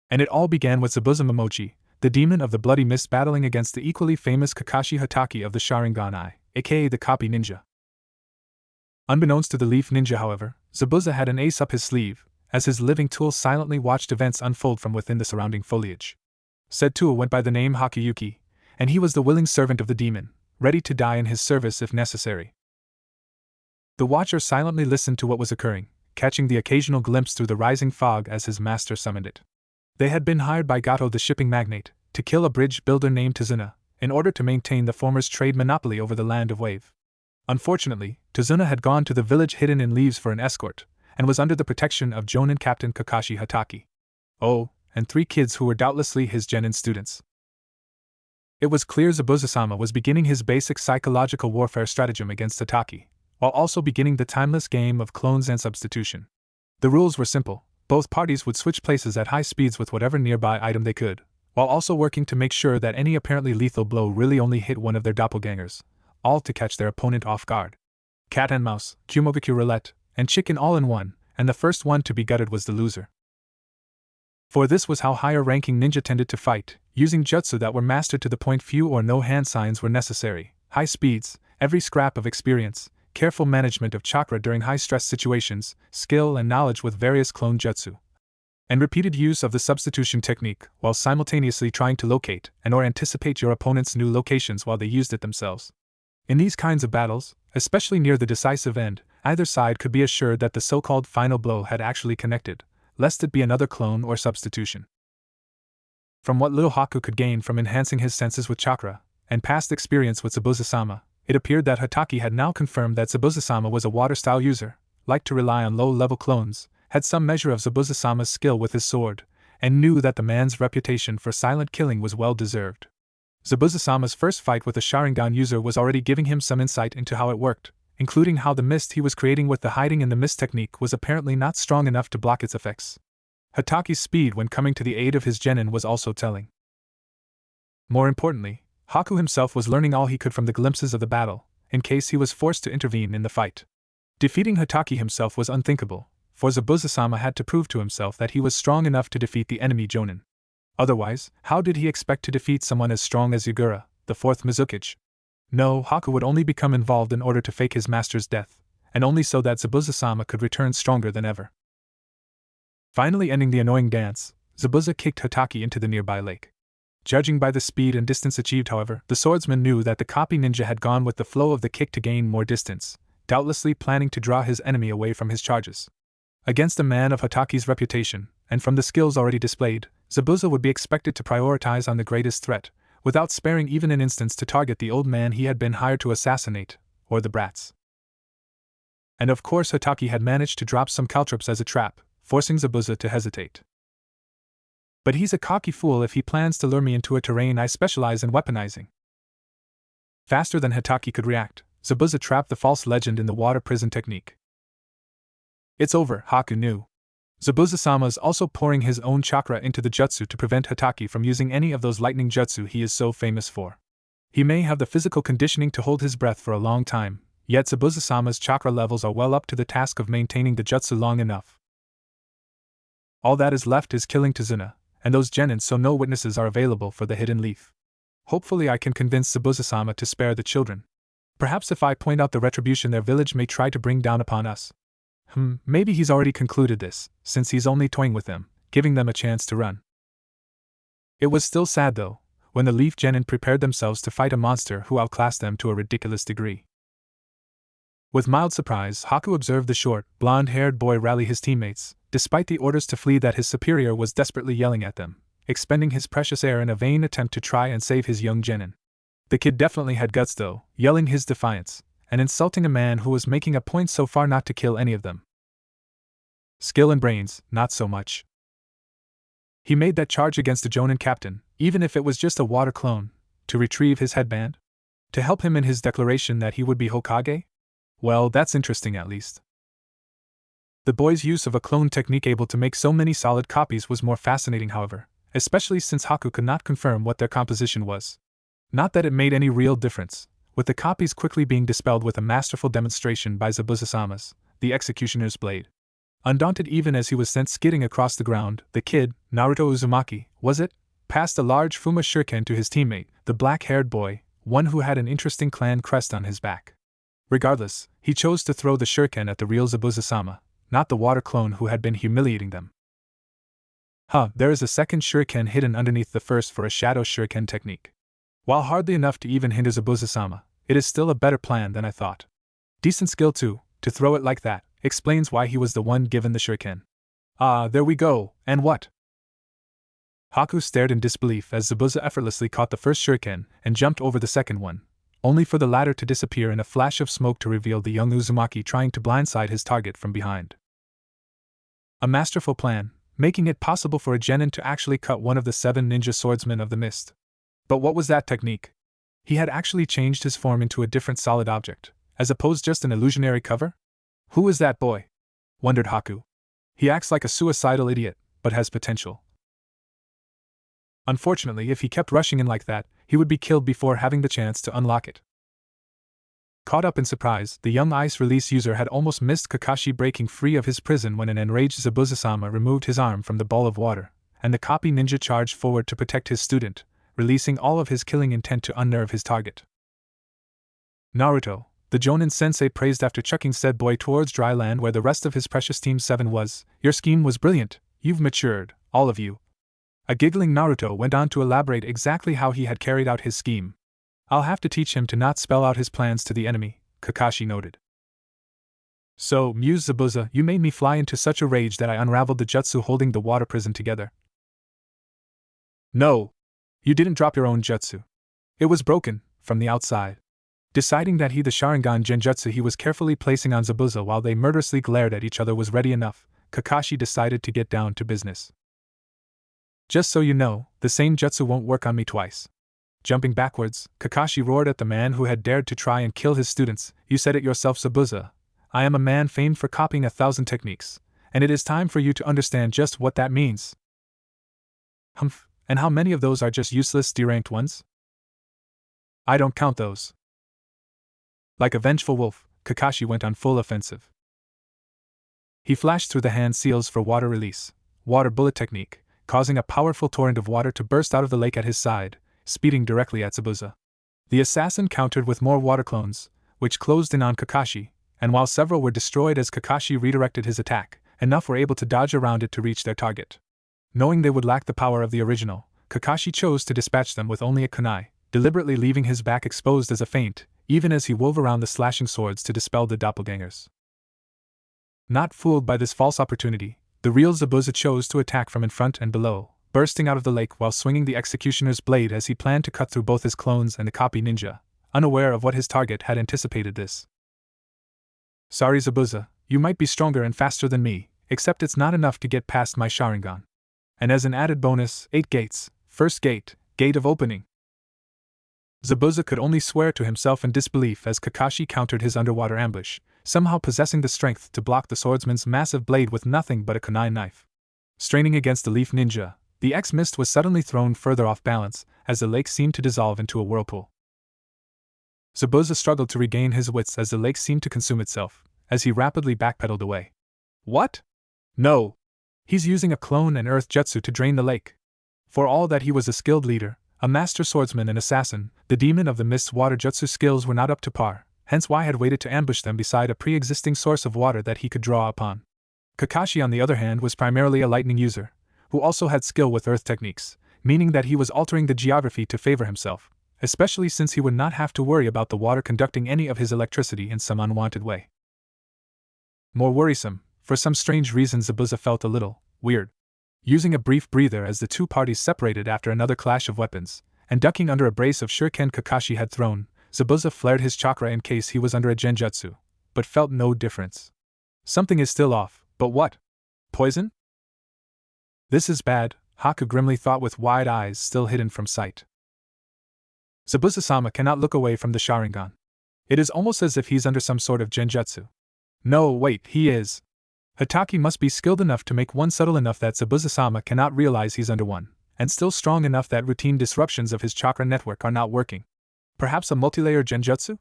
And it all began with Zabuza Momochi, the demon of the bloody mist, battling against the equally famous Kakashi Hatake of the Sharingan Eye, aka the Copy Ninja. Unbeknownst to the Leaf Ninja, however, Zabuza had an ace up his sleeve, as his living tool silently watched events unfold from within the surrounding foliage. Said tool went by the name Hakuyuki, and he was the willing servant of the demon, ready to die in his service if necessary. The Watcher silently listened to what was occurring, catching the occasional glimpse through the rising fog as his master summoned it. They had been hired by Gato the shipping magnate, to kill a bridge builder named Tazuna, in order to maintain the former's trade monopoly over the Land of Wave. Unfortunately, Tazuna had gone to the village hidden in leaves for an escort, and was under the protection of Jonin Captain Kakashi Hatake. Oh, and 3 kids who were doubtlessly his genin students. It was clear Zabuza-sama was beginning his basic psychological warfare stratagem against Hatake, while also beginning the timeless game of clones and substitution. The rules were simple: both parties would switch places at high speeds with whatever nearby item they could, while also working to make sure that any apparently lethal blow really only hit one of their doppelgangers, all to catch their opponent off guard. Cat and mouse, Kumogaku roulette, and chicken all in one, and the first one to be gutted was the loser. For this was how higher-ranking ninja tended to fight, using jutsu that were mastered to the point few or no hand signs were necessary, high speeds, every scrap of experience, careful management of chakra during high-stress situations, skill and knowledge with various clone jutsu, and repeated use of the substitution technique while simultaneously trying to locate and/or anticipate your opponent's new locations while they used it themselves. In these kinds of battles, especially near the decisive end, either side could be assured that the so-called final blow had actually connected, lest it be another clone or substitution. From what little Haku could gain from enhancing his senses with chakra, and past experience with Zabuza-sama, it appeared that Hataki had now confirmed that Zabuza-sama was a water-style user, liked to rely on low-level clones, had some measure of Zabuza-sama's skill with his sword, and knew that the man's reputation for silent killing was well-deserved. Zabuza-sama's first fight with a Sharingan user was already giving him some insight into how it worked, including how the mist he was creating with the hiding in the mist technique was apparently not strong enough to block its effects. Hataki's speed when coming to the aid of his genin was also telling. More importantly, Haku himself was learning all he could from the glimpses of the battle, in case he was forced to intervene in the fight. Defeating Hataki himself was unthinkable, for Zabuza-sama had to prove to himself that he was strong enough to defeat the enemy Jonin. Otherwise, how did he expect to defeat someone as strong as Yagura, the fourth Mizukage? No, Haku would only become involved in order to fake his master's death, and only so that Zabuza-sama could return stronger than ever. Finally ending the annoying dance, Zabuza kicked Hataki into the nearby lake. Judging by the speed and distance achieved, however, the swordsman knew that the copy ninja had gone with the flow of the kick to gain more distance, doubtlessly planning to draw his enemy away from his charges. Against a man of Hataki's reputation, and from the skills already displayed, Zabuza would be expected to prioritize on the greatest threat, without sparing even an instance to target the old man he had been hired to assassinate, or the brats. And of course Hataki had managed to drop some caltrops as a trap, forcing Zabuza to hesitate. But he's a cocky fool if he plans to lure me into a terrain I specialize in weaponizing. Faster than Hataki could react, Zabuza trapped the false legend in the water prison technique. It's over, Haku knew. Zabuza-sama is also pouring his own chakra into the jutsu to prevent Hataki from using any of those lightning jutsu he is so famous for. He may have the physical conditioning to hold his breath for a long time, yet Zabuza-sama's chakra levels are well up to the task of maintaining the jutsu long enough. All that is left is killing Tazuna, and those genin, so no witnesses are available for the hidden leaf. Hopefully I can convince Zabuza-sama to spare the children. Perhaps if I point out the retribution their village may try to bring down upon us. Maybe he's already concluded this, since he's only toying with them, giving them a chance to run. It was still sad though, when the leaf genin prepared themselves to fight a monster who outclassed them to a ridiculous degree. With mild surprise, Haku observed the short, blonde-haired boy rally his teammates, despite the orders to flee that his superior was desperately yelling at them, expending his precious air in a vain attempt to try and save his young genin. The kid definitely had guts though, yelling his defiance, and insulting a man who was making a point so far not to kill any of them. Skill and brains, not so much. He made that charge against the Jonin captain, even if it was just a water clone, to retrieve his headband? To help him in his declaration that he would be Hokage? Well, that's interesting at least. The boy's use of a clone technique able to make so many solid copies was more fascinating, however, especially since Haku could not confirm what their composition was. Not that it made any real difference, with the copies quickly being dispelled with a masterful demonstration by Zabuza-sama's, the executioner's blade. Undaunted even as he was sent skidding across the ground, the kid, Naruto Uzumaki, was it? Passed a large Fuma shuriken to his teammate, the black-haired boy, one who had an interesting clan crest on his back. Regardless, he chose to throw the shuriken at the real Zabuza-sama, not the water clone who had been humiliating them. There is a second shuriken hidden underneath the first for a shadow shuriken technique. While hardly enough to even hinder Zabuza-sama, it is still a better plan than I thought. Decent skill too, to throw it like that, explains why he was the one given the shuriken. There we go, and what? Haku stared in disbelief as Zabuza effortlessly caught the first shuriken and jumped over the second one, only for the latter to disappear in a flash of smoke to reveal the young Uzumaki trying to blindside his target from behind. A masterful plan, making it possible for a genin to actually cut one of the 7 ninja swordsmen of the mist. But what was that technique? He had actually changed his form into a different solid object, as opposed just an illusionary cover? Who is that boy? Wondered Haku. He acts like a suicidal idiot, but has potential. Unfortunately, if he kept rushing in like that, he would be killed before having the chance to unlock it. Caught up in surprise, the young ice release user had almost missed Kakashi breaking free of his prison when an enraged Zabuza-sama removed his arm from the ball of water, and the copy ninja charged forward to protect his student, releasing all of his killing intent to unnerve his target. Naruto, the Jonin sensei praised after chucking said boy towards dry land where the rest of his precious Team 7 was, "Your scheme was brilliant, you've matured, all of you." A giggling Naruto went on to elaborate exactly how he had carried out his scheme. "I'll have to teach him to not spell out his plans to the enemy," Kakashi noted. "So," mused Zabuza, "you made me fly into such a rage that I unraveled the jutsu holding the water prison together." "No! You didn't drop your own jutsu. It was broken, from the outside. Deciding that the Sharingan genjutsu he was carefully placing on Zabuza while they murderously glared at each other was ready enough, Kakashi decided to get down to business. Just so you know, the same jutsu won't work on me twice. Jumping backwards, Kakashi roared at the man who had dared to try and kill his students. You said it yourself, Zabuza. I am a man famed for copying 1,000 techniques, and it is time for you to understand just what that means. Humph, and how many of those are just useless deranked ones? I don't count those. Like a vengeful wolf, Kakashi went on full offensive. He flashed through the hand seals for water release, water bullet technique, causing a powerful torrent of water to burst out of the lake at his side, speeding directly at Zabuza. The assassin countered with more water clones, which closed in on Kakashi, and while several were destroyed as Kakashi redirected his attack, enough were able to dodge around it to reach their target. Knowing they would lack the power of the original, Kakashi chose to dispatch them with only a kunai, deliberately leaving his back exposed as a feint, even as he wove around the slashing swords to dispel the doppelgangers. Not fooled by this false opportunity, the real Zabuza chose to attack from in front and below, bursting out of the lake while swinging the executioner's blade as he planned to cut through both his clones and the copy ninja, unaware of what his target had anticipated this. Sorry, Zabuza, you might be stronger and faster than me, except it's not enough to get past my Sharingan. And as an added bonus, 8 gates, first gate, gate of opening. Zabuza could only swear to himself in disbelief as Kakashi countered his underwater ambush, somehow possessing the strength to block the swordsman's massive blade with nothing but a kunai knife. Straining against the leaf ninja, the ex-mist was suddenly thrown further off balance, as the lake seemed to dissolve into a whirlpool. Zabuza struggled to regain his wits as the lake seemed to consume itself, as he rapidly backpedaled away. What? No! He's using a clone and earth jutsu to drain the lake. For all that he was a skilled leader, a master swordsman and assassin, the demon of the mist's water jutsu skills were not up to par, hence why he had waited to ambush them beside a pre-existing source of water that he could draw upon. Kakashi, on the other hand, was primarily a lightning user, who also had skill with earth techniques, meaning that he was altering the geography to favor himself, especially since he would not have to worry about the water conducting any of his electricity in some unwanted way. More worrisome, for some strange reason Zabuza felt a little weird. Using a brief breather as the two parties separated after another clash of weapons, and ducking under a brace of shuriken Kakashi had thrown, Zabuza flared his chakra in case he was under a genjutsu, but felt no difference. Something is still off, but what? Poison? This is bad, Haku grimly thought with wide eyes still hidden from sight. Zabuza-sama cannot look away from the Sharingan. It is almost as if he's under some sort of genjutsu. No, wait, he is. Hatake must be skilled enough to make one subtle enough that Zabuza-sama cannot realize he's under one, and still strong enough that routine disruptions of his chakra network are not working. Perhaps a multilayer genjutsu?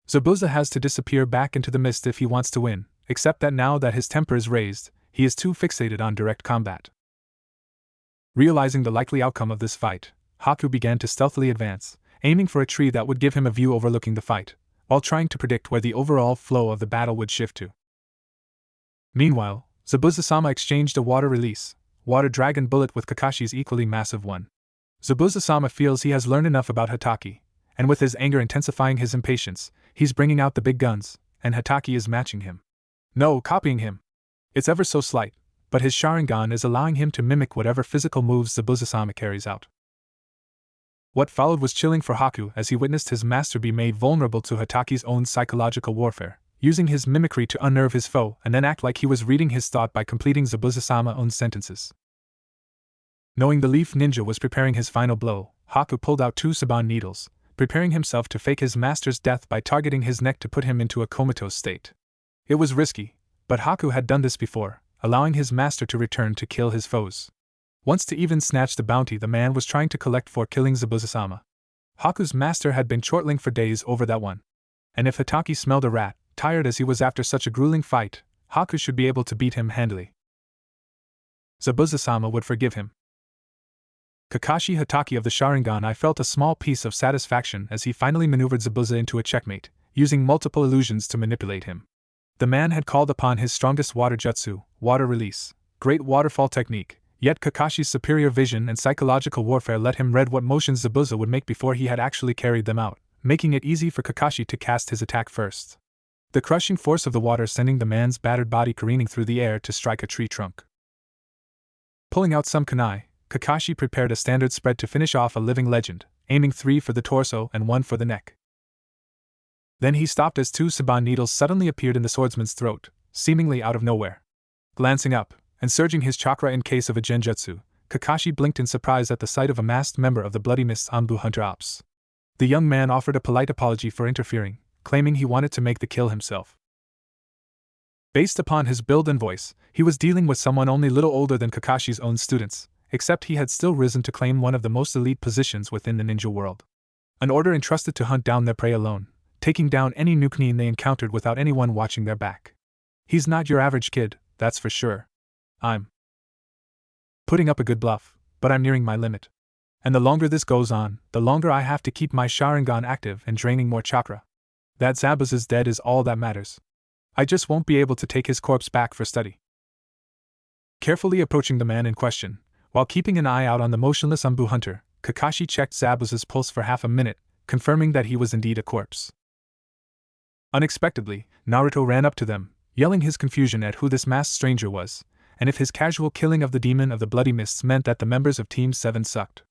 Zabuza has to disappear back into the mist if he wants to win, except that now that his temper is raised, he is too fixated on direct combat. Realizing the likely outcome of this fight, Haku began to stealthily advance, aiming for a tree that would give him a view overlooking the fight, while trying to predict where the overall flow of the battle would shift to. Meanwhile, Zabuza-sama exchanged a water release, water dragon bullet with Kakashi's equally massive one. Zabuza-sama feels he has learned enough about Hatake, and with his anger intensifying his impatience, he's bringing out the big guns, and Hatake is matching him. No, copying him. It's ever so slight, but his Sharingan is allowing him to mimic whatever physical moves Zabuza-sama carries out. What followed was chilling for Haku as he witnessed his master be made vulnerable to Hatake's own psychological warfare, using his mimicry to unnerve his foe and then act like he was reading his thought by completing Zabuza-sama's own sentences. Knowing the leaf ninja was preparing his final blow, Haku pulled out 2 Saban needles, preparing himself to fake his master's death by targeting his neck to put him into a comatose state. It was risky, but Haku had done this before, allowing his master to return to kill his foes. Once to even snatch the bounty the man was trying to collect for killing Zabuza-sama. Haku's master had been chortling for days over that one. And if Hatake smelled a rat, tired as he was after such a grueling fight, Haku should be able to beat him handily. Zabuza-sama would forgive him. Kakashi Hatake of the Sharingan. I felt a small piece of satisfaction as he finally maneuvered Zabuza into a checkmate, using multiple illusions to manipulate him. The man had called upon his strongest water jutsu, water release, great waterfall technique, yet Kakashi's superior vision and psychological warfare let him read what motions Zabuza would make before he had actually carried them out, making it easy for Kakashi to cast his attack first. The crushing force of the water sending the man's battered body careening through the air to strike a tree trunk. Pulling out some kunai, Kakashi prepared a standard spread to finish off a living legend, aiming 3 for the torso and 1 for the neck. Then he stopped as 2 Saban needles suddenly appeared in the swordsman's throat, seemingly out of nowhere. Glancing up, and surging his chakra in case of a genjutsu, Kakashi blinked in surprise at the sight of a masked member of the Bloody Mist's Anbu Hunter Ops. The young man offered a polite apology for interfering, claiming he wanted to make the kill himself. Based upon his build and voice, he was dealing with someone only little older than Kakashi's own students, except he had still risen to claim one of the most elite positions within the ninja world. An order entrusted to hunt down their prey alone, taking down any nukenin they encountered without anyone watching their back. He's not your average kid, that's for sure. I'm putting up a good bluff, but I'm nearing my limit. And the longer this goes on, the longer I have to keep my Sharingan active and draining more chakra. That Zabuza's dead is all that matters. I just won't be able to take his corpse back for study. Carefully approaching the man in question, while keeping an eye out on the motionless Anbu hunter, Kakashi checked Zabuza's pulse for half a minute, confirming that he was indeed a corpse. Unexpectedly, Naruto ran up to them, yelling his confusion at who this masked stranger was, and if his casual killing of the demon of the Bloody Mists meant that the members of Team 7 sucked.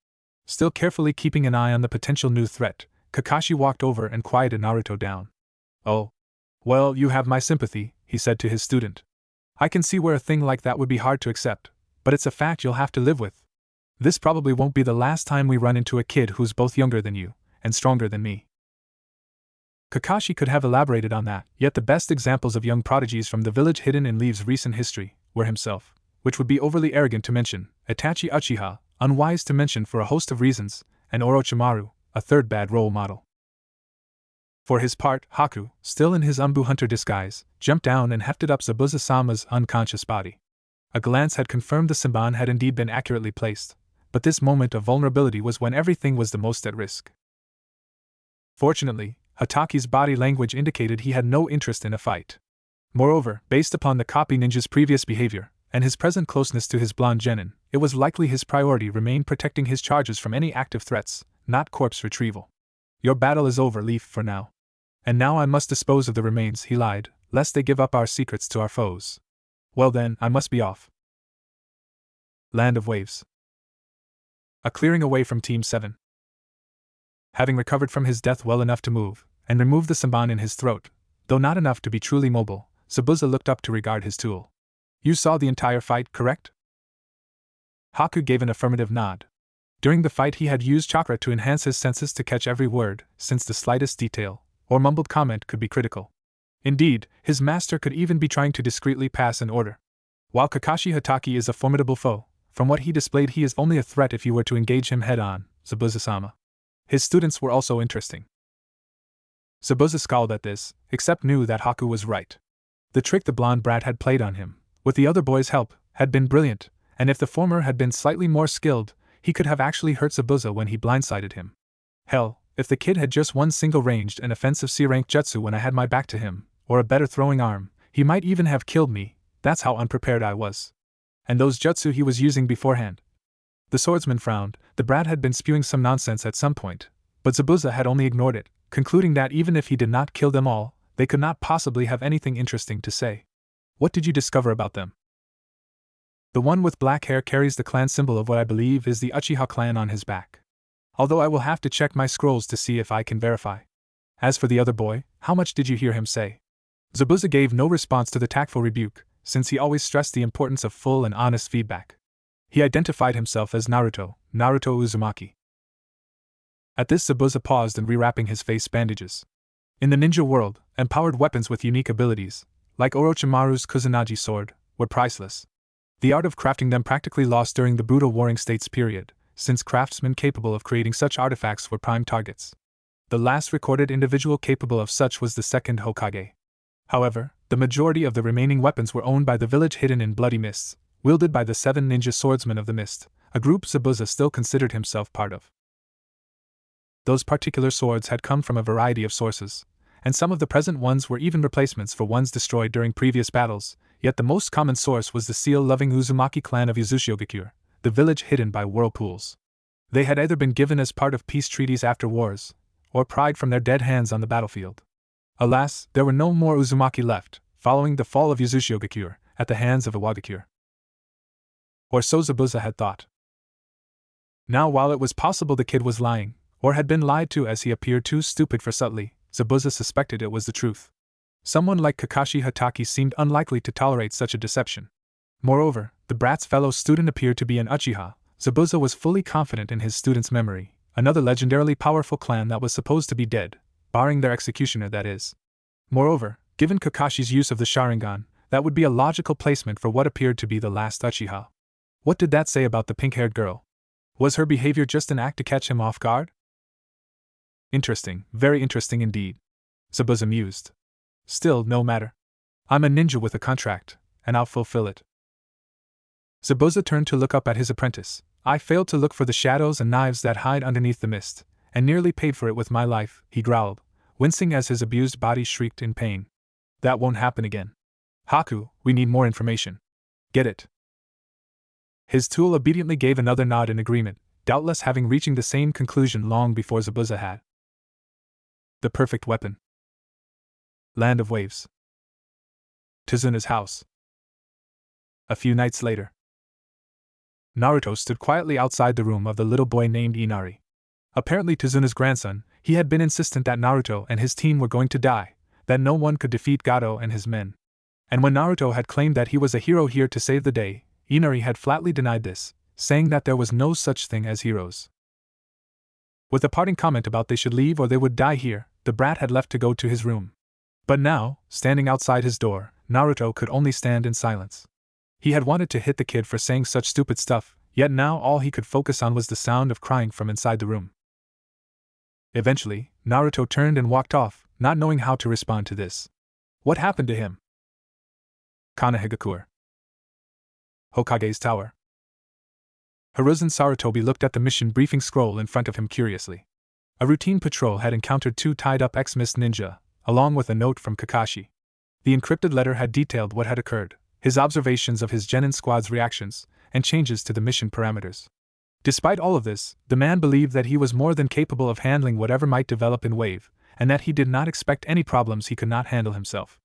Still carefully keeping an eye on the potential new threat, Kakashi walked over and quieted Naruto down. "Oh. Well, you have my sympathy," he said to his student. "I can see where a thing like that would be hard to accept, but it's a fact you'll have to live with. This probably won't be the last time we run into a kid who's both younger than you, and stronger than me." Kakashi could have elaborated on that, yet the best examples of young prodigies from the village hidden in Leaves' recent history were himself, which would be overly arrogant to mention, Itachi Uchiha, unwise to mention for a host of reasons, and Orochimaru, a third bad role model. For his part, Haku, still in his Anbu hunter disguise, jumped down and hefted up Zabuza-sama's unconscious body. A glance had confirmed the Saban had indeed been accurately placed, but this moment of vulnerability was when everything was the most at risk. Fortunately, Hataki's body language indicated he had no interest in a fight. Moreover, based upon the copy ninja's previous behavior, and his present closeness to his blonde genin, it was likely his priority remained protecting his charges from any active threats, not corpse retrieval. "Your battle is over, Leaf, for now. And now I must dispose of the remains," he lied, "lest they give up our secrets to our foes. Well then, I must be off." Land of Waves. A clearing away from Team 7. Having recovered from his death well enough to move, and removed the Saban in his throat, though not enough to be truly mobile, Zabuza looked up to regard his tool. "You saw the entire fight, correct?" Haku gave an affirmative nod. During the fight he had used chakra to enhance his senses to catch every word, since the slightest detail, or mumbled comment could be critical. Indeed, his master could even be trying to discreetly pass an order. While Kakashi Hatake is a formidable foe, from what he displayed he is only a threat if you were to engage him head-on, Zabuza-sama. His students were also interesting. Zabuza scowled at this, except knew that Haku was right. The trick the blonde brat had played on him, with the other boy's help, had been brilliant, and if the former had been slightly more skilled, he could have actually hurt Zabuza when he blindsided him. Hell, if the kid had just one single ranged and offensive C-rank jutsu when I had my back to him, or a better throwing arm, he might even have killed me, that's how unprepared I was. And those jutsu he was using beforehand. The swordsman frowned. The brat had been spewing some nonsense at some point, but Zabuza had only ignored it, concluding that even if he did not kill them all, they could not possibly have anything interesting to say. "What did you discover about them?" "The one with black hair carries the clan symbol of what I believe is the Uchiha clan on his back. Although I will have to check my scrolls to see if I can verify. As for the other boy, how much did you hear him say?" Zabuza gave no response to the tactful rebuke, since he always stressed the importance of full and honest feedback. He identified himself as Naruto Uzumaki. At this Zabuza paused and rewrapping his face bandages. In the ninja world, empowered weapons with unique abilities, like Orochimaru's Kusanagi sword, were priceless. The art of crafting them practically lost during the brutal Warring States period, since craftsmen capable of creating such artifacts were prime targets. The last recorded individual capable of such was the second Hokage. However, the majority of the remaining weapons were owned by the village hidden in Bloody Mists, wielded by the 7 ninja swordsmen of the Mist, a group Zabuza still considered himself part of. Those particular swords had come from a variety of sources, and some of the present ones were even replacements for ones destroyed during previous battles, yet the most common source was the seal-loving Uzumaki clan of Yuzushiogakure, the village hidden by whirlpools. They had either been given as part of peace treaties after wars, or pried from their dead hands on the battlefield. Alas, there were no more Uzumaki left, following the fall of Yuzushiogakure, at the hands of Iwagakure. Or so Zabuza had thought. Now while it was possible the kid was lying, or had been lied to as he appeared too stupid for subtly, Zabuza suspected it was the truth. Someone like Kakashi Hatake seemed unlikely to tolerate such a deception. Moreover, the brat's fellow student appeared to be an Uchiha. Zabuza was fully confident in his student's memory, another legendarily powerful clan that was supposed to be dead, barring their executioner, that is. Moreover, given Kakashi's use of the Sharingan, that would be a logical placement for what appeared to be the last Uchiha. What did that say about the pink-haired girl? Was her behavior just an act to catch him off guard? Interesting, very interesting indeed, Zabuza mused. Still, no matter. I'm a ninja with a contract, and I'll fulfill it. Zabuza turned to look up at his apprentice. I failed to look for the shadows and knives that hide underneath the mist, and nearly paid for it with my life, he growled, wincing as his abused body shrieked in pain. That won't happen again. Haku, we need more information. Get it. His tool obediently gave another nod in agreement, doubtless having reaching the same conclusion long before Zabuza had. The perfect weapon. Land of Waves. Tizuna's house. A few nights later. Naruto stood quietly outside the room of the little boy named Inari. Apparently Tizuna's grandson, he had been insistent that Naruto and his team were going to die, that no one could defeat Gato and his men. And when Naruto had claimed that he was a hero here to save the day, Inari had flatly denied this, saying that there was no such thing as heroes. With a parting comment about they should leave or they would die here, the brat had left to go to his room. But now, standing outside his door, Naruto could only stand in silence. He had wanted to hit the kid for saying such stupid stuff, yet now all he could focus on was the sound of crying from inside the room. Eventually, Naruto turned and walked off, not knowing how to respond to this. What happened to him? Kanehigakure. Hokage's Tower. Hiruzen Sarutobi looked at the mission briefing scroll in front of him curiously. A routine patrol had encountered 2 tied-up ex-mist ninja, along with a note from Kakashi. The encrypted letter had detailed what had occurred, his observations of his genin squad's reactions, and changes to the mission parameters. Despite all of this, the man believed that he was more than capable of handling whatever might develop in Wave, and that he did not expect any problems he could not handle himself.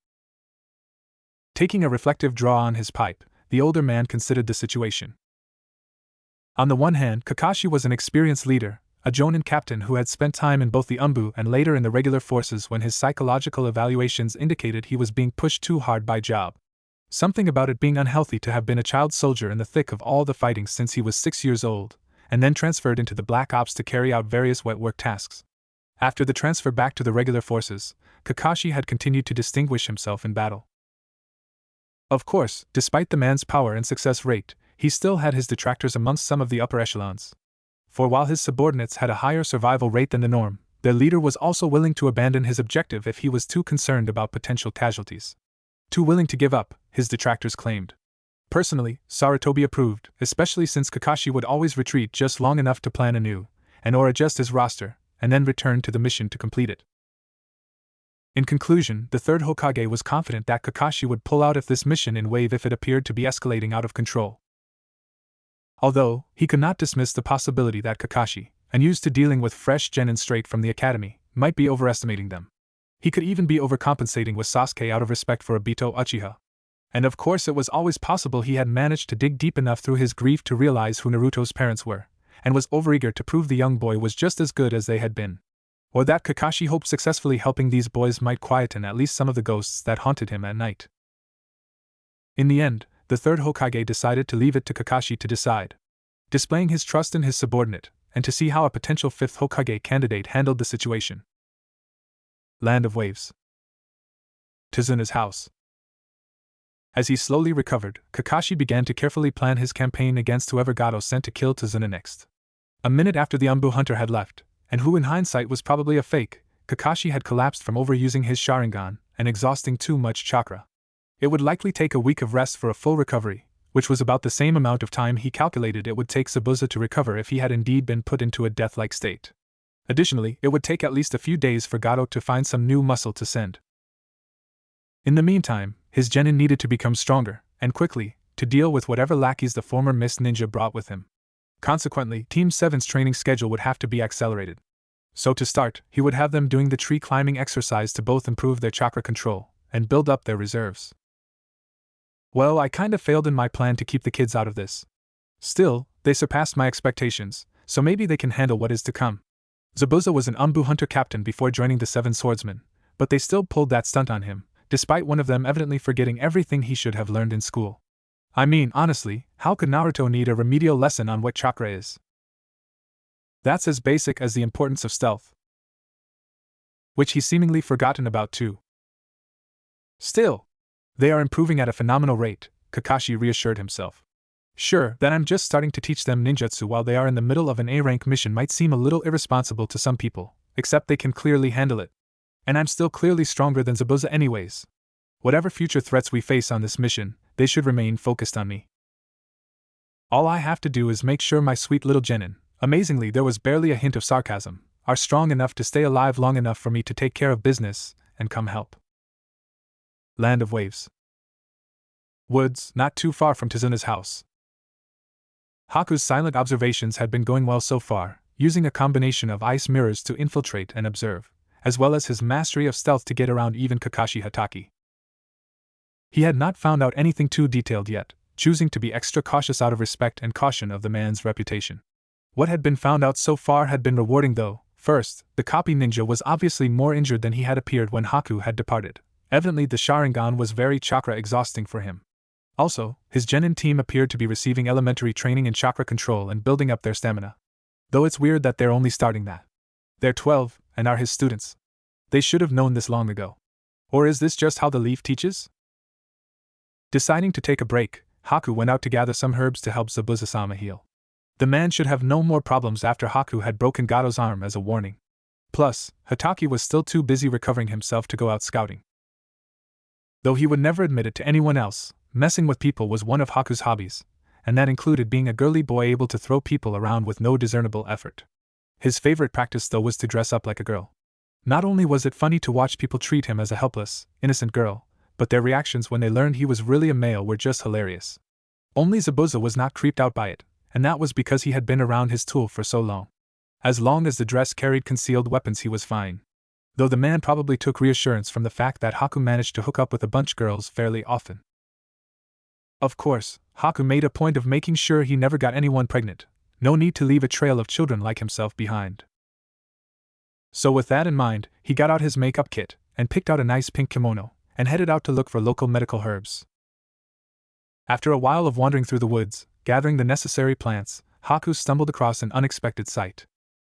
Taking a reflective draw on his pipe, the older man considered the situation. On the one hand, Kakashi was an experienced leader, a Jonin captain who had spent time in both the Umbu and later in the regular forces when his psychological evaluations indicated he was being pushed too hard by job. Something about it being unhealthy to have been a child soldier in the thick of all the fighting since he was 6 years old, and then transferred into the Black Ops to carry out various wet work tasks. After the transfer back to the regular forces, Kakashi had continued to distinguish himself in battle. Of course, despite the man's power and success rate, he still had his detractors amongst some of the upper echelons. For while his subordinates had a higher survival rate than the norm, their leader was also willing to abandon his objective if he was too concerned about potential casualties. Too willing to give up, his detractors claimed. Personally, Sarutobi approved, especially since Kakashi would always retreat just long enough to plan anew, and/or adjust his roster, and then return to the mission to complete it. In conclusion, the third Hokage was confident that Kakashi would pull out of this mission in Wave if it appeared to be escalating out of control. Although, he could not dismiss the possibility that Kakashi, unused to dealing with fresh genin straight from the academy, might be overestimating them. He could even be overcompensating with Sasuke out of respect for Obito Uchiha. And of course it was always possible he had managed to dig deep enough through his grief to realize who Naruto's parents were, and was overeager to prove the young boy was just as good as they had been. Or that Kakashi hoped successfully helping these boys might quieten at least some of the ghosts that haunted him at night. In the end, the third Hokage decided to leave it to Kakashi to decide, displaying his trust in his subordinate, and to see how a potential fifth Hokage candidate handled the situation. Land of Waves. Tizuna's house. As he slowly recovered, Kakashi began to carefully plan his campaign against whoever Gato sent to kill Tizuna next. A minute after the Umbu hunter had left, and who in hindsight was probably a fake, Kakashi had collapsed from overusing his Sharingan and exhausting too much chakra. It would likely take a week of rest for a full recovery, which was about the same amount of time he calculated it would take Zabuza to recover if he had indeed been put into a death-like state. Additionally, it would take at least a few days for Gato to find some new muscle to send. In the meantime, his genin needed to become stronger, and quickly, to deal with whatever lackeys the former Mist Ninja brought with him. Consequently, Team 7's training schedule would have to be accelerated. So to start, he would have them doing the tree climbing exercise to both improve their chakra control and build up their reserves. Well, I kinda failed in my plan to keep the kids out of this. Still, they surpassed my expectations, so maybe they can handle what is to come. Zabuza was an Umbu hunter captain before joining the Seven Swordsmen, but they still pulled that stunt on him, despite one of them evidently forgetting everything he should have learned in school. I mean, honestly, how could Naruto need a remedial lesson on what chakra is? That's as basic as the importance of stealth, which he's seemingly forgotten about too. Still, they are improving at a phenomenal rate, Kakashi reassured himself. Sure, that I'm just starting to teach them ninjutsu while they are in the middle of an A-rank mission might seem a little irresponsible to some people, except they can clearly handle it. And I'm still clearly stronger than Zabuza anyways. Whatever future threats we face on this mission, they should remain focused on me. All I have to do is make sure my sweet little genin, amazingly there was barely a hint of sarcasm, are strong enough to stay alive long enough for me to take care of business and come help. Land of Waves. Woods, not too far from Tizuna's house. Haku's silent observations had been going well so far, using a combination of ice mirrors to infiltrate and observe, as well as his mastery of stealth to get around even Kakashi Hatake. He had not found out anything too detailed yet, choosing to be extra cautious out of respect and caution of the man's reputation. What had been found out so far had been rewarding though. First, the copy ninja was obviously more injured than he had appeared when Haku had departed. Evidently the Sharingan was very chakra exhausting for him. Also, his genin team appeared to be receiving elementary training in chakra control and building up their stamina. Though it's weird that they're only starting that. They're 12, and are his students. They should have known this long ago. Or is this just how the leaf teaches? Deciding to take a break, Haku went out to gather some herbs to help Zabuza-sama heal. The man should have no more problems after Haku had broken Gato's arm as a warning. Plus, Hatake was still too busy recovering himself to go out scouting. Though he would never admit it to anyone else, messing with people was one of Haku's hobbies, and that included being a girly boy able to throw people around with no discernible effort. His favorite practice though was to dress up like a girl. Not only was it funny to watch people treat him as a helpless, innocent girl, but their reactions when they learned he was really a male were just hilarious. Only Zabuza was not creeped out by it, and that was because he had been around his tool for so long. As long as the dress carried concealed weapons he was fine. Though the man probably took reassurance from the fact that Haku managed to hook up with a bunch of girls fairly often. Of course, Haku made a point of making sure he never got anyone pregnant. No need to leave a trail of children like himself behind. So with that in mind, he got out his makeup kit, and picked out a nice pink kimono, and headed out to look for local medical herbs. After a while of wandering through the woods, gathering the necessary plants, Haku stumbled across an unexpected sight.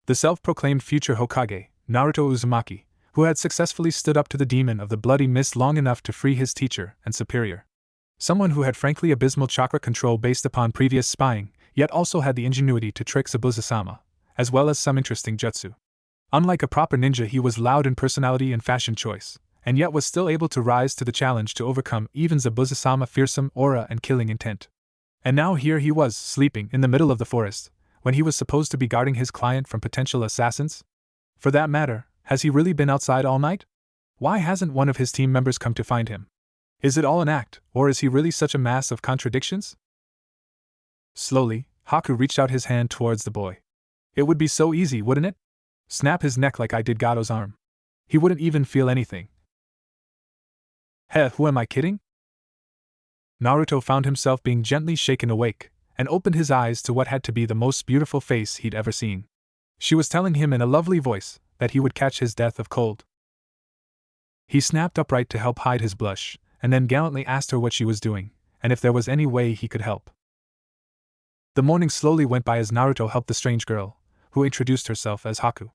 The self-proclaimed future Hokage, Naruto Uzumaki, who had successfully stood up to the demon of the bloody mist long enough to free his teacher and superior. Someone who had frankly abysmal chakra control based upon previous spying, yet also had the ingenuity to trick Zabuza-sama, as well as some interesting jutsu. Unlike a proper ninja, he was loud in personality and fashion choice, and yet was still able to rise to the challenge to overcome even Zabuza-sama's fearsome aura and killing intent. And now here he was, sleeping in the middle of the forest, when he was supposed to be guarding his client from potential assassins? For that matter, has he really been outside all night? Why hasn't one of his team members come to find him? Is it all an act, or is he really such a mass of contradictions? Slowly, Haku reached out his hand towards the boy. It would be so easy, wouldn't it? Snap his neck like I did Gato's arm. He wouldn't even feel anything. Heh, who am I kidding? Naruto found himself being gently shaken awake, and opened his eyes to what had to be the most beautiful face he'd ever seen. She was telling him in a lovely voice that he would catch his death of cold. He snapped upright to help hide his blush, and then gallantly asked her what she was doing, and if there was any way he could help. The morning slowly went by as Naruto helped the strange girl, who introduced herself as Haku.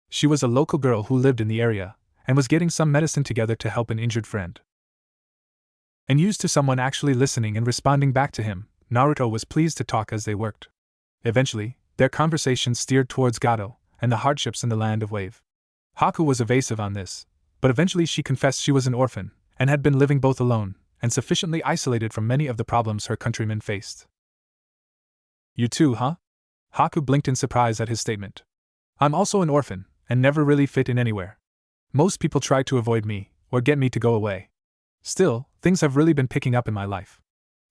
She was a local girl who lived in the area, and was getting some medicine together to help an injured friend. And used to someone actually listening and responding back to him, Naruto was pleased to talk as they worked. Eventually, their conversation steered towards Gato, and the hardships in the land of Wave. Haku was evasive on this, but eventually she confessed she was an orphan, and had been living both alone, and sufficiently isolated from many of the problems her countrymen faced. You too, huh? Haku blinked in surprise at his statement. I'm also an orphan, and never really fit in anywhere. Most people try to avoid me, or get me to go away. Still, things have really been picking up in my life.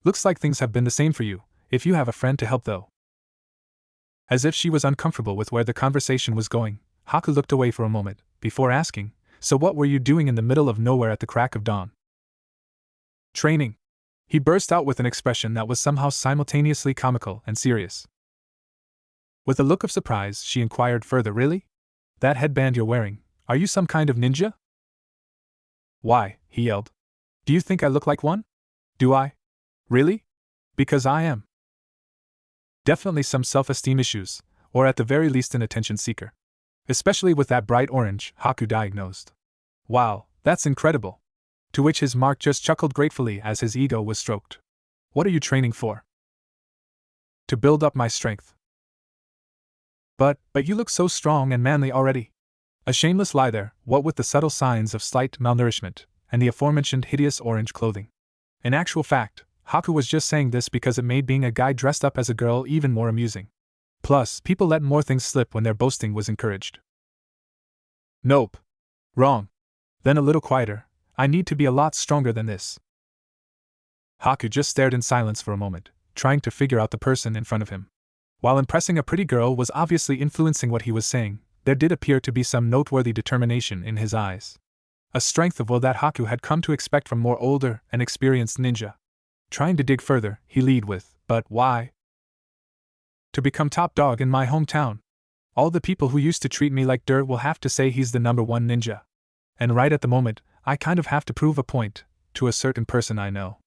Looks like things have been the same for you, if you have a friend to help though. As if she was uncomfortable with where the conversation was going, Haku looked away for a moment, before asking, so what were you doing in the middle of nowhere at the crack of dawn? Training. He burst out with an expression that was somehow simultaneously comical and serious. With a look of surprise, she inquired further, really? That headband you're wearing, are you some kind of ninja? Why, he yelled. Do you think I look like one? Do I? Really? Because I am. Definitely some self-esteem issues, or at the very least an attention seeker. Especially with that bright orange, Haku diagnosed. Wow, that's incredible. To which his mark just chuckled gratefully as his ego was stroked. What are you training for? To build up my strength. But you look so strong and manly already. A shameless lie there, what with the subtle signs of slight malnourishment, and the aforementioned hideous orange clothing. In actual fact, Haku was just saying this because it made being a guy dressed up as a girl even more amusing. Plus, people let more things slip when their boasting was encouraged. Nope. Wrong. Then a little quieter, I need to be a lot stronger than this. Haku just stared in silence for a moment, trying to figure out the person in front of him. While impressing a pretty girl was obviously influencing what he was saying, there did appear to be some noteworthy determination in his eyes. A strength of will that Haku had come to expect from more older and experienced ninja. Trying to dig further, he lead with, but why? To become top dog in my hometown. All the people who used to treat me like dirt will have to say he's the #1 ninja. And right at the moment, I kind of have to prove a point to a certain person I know.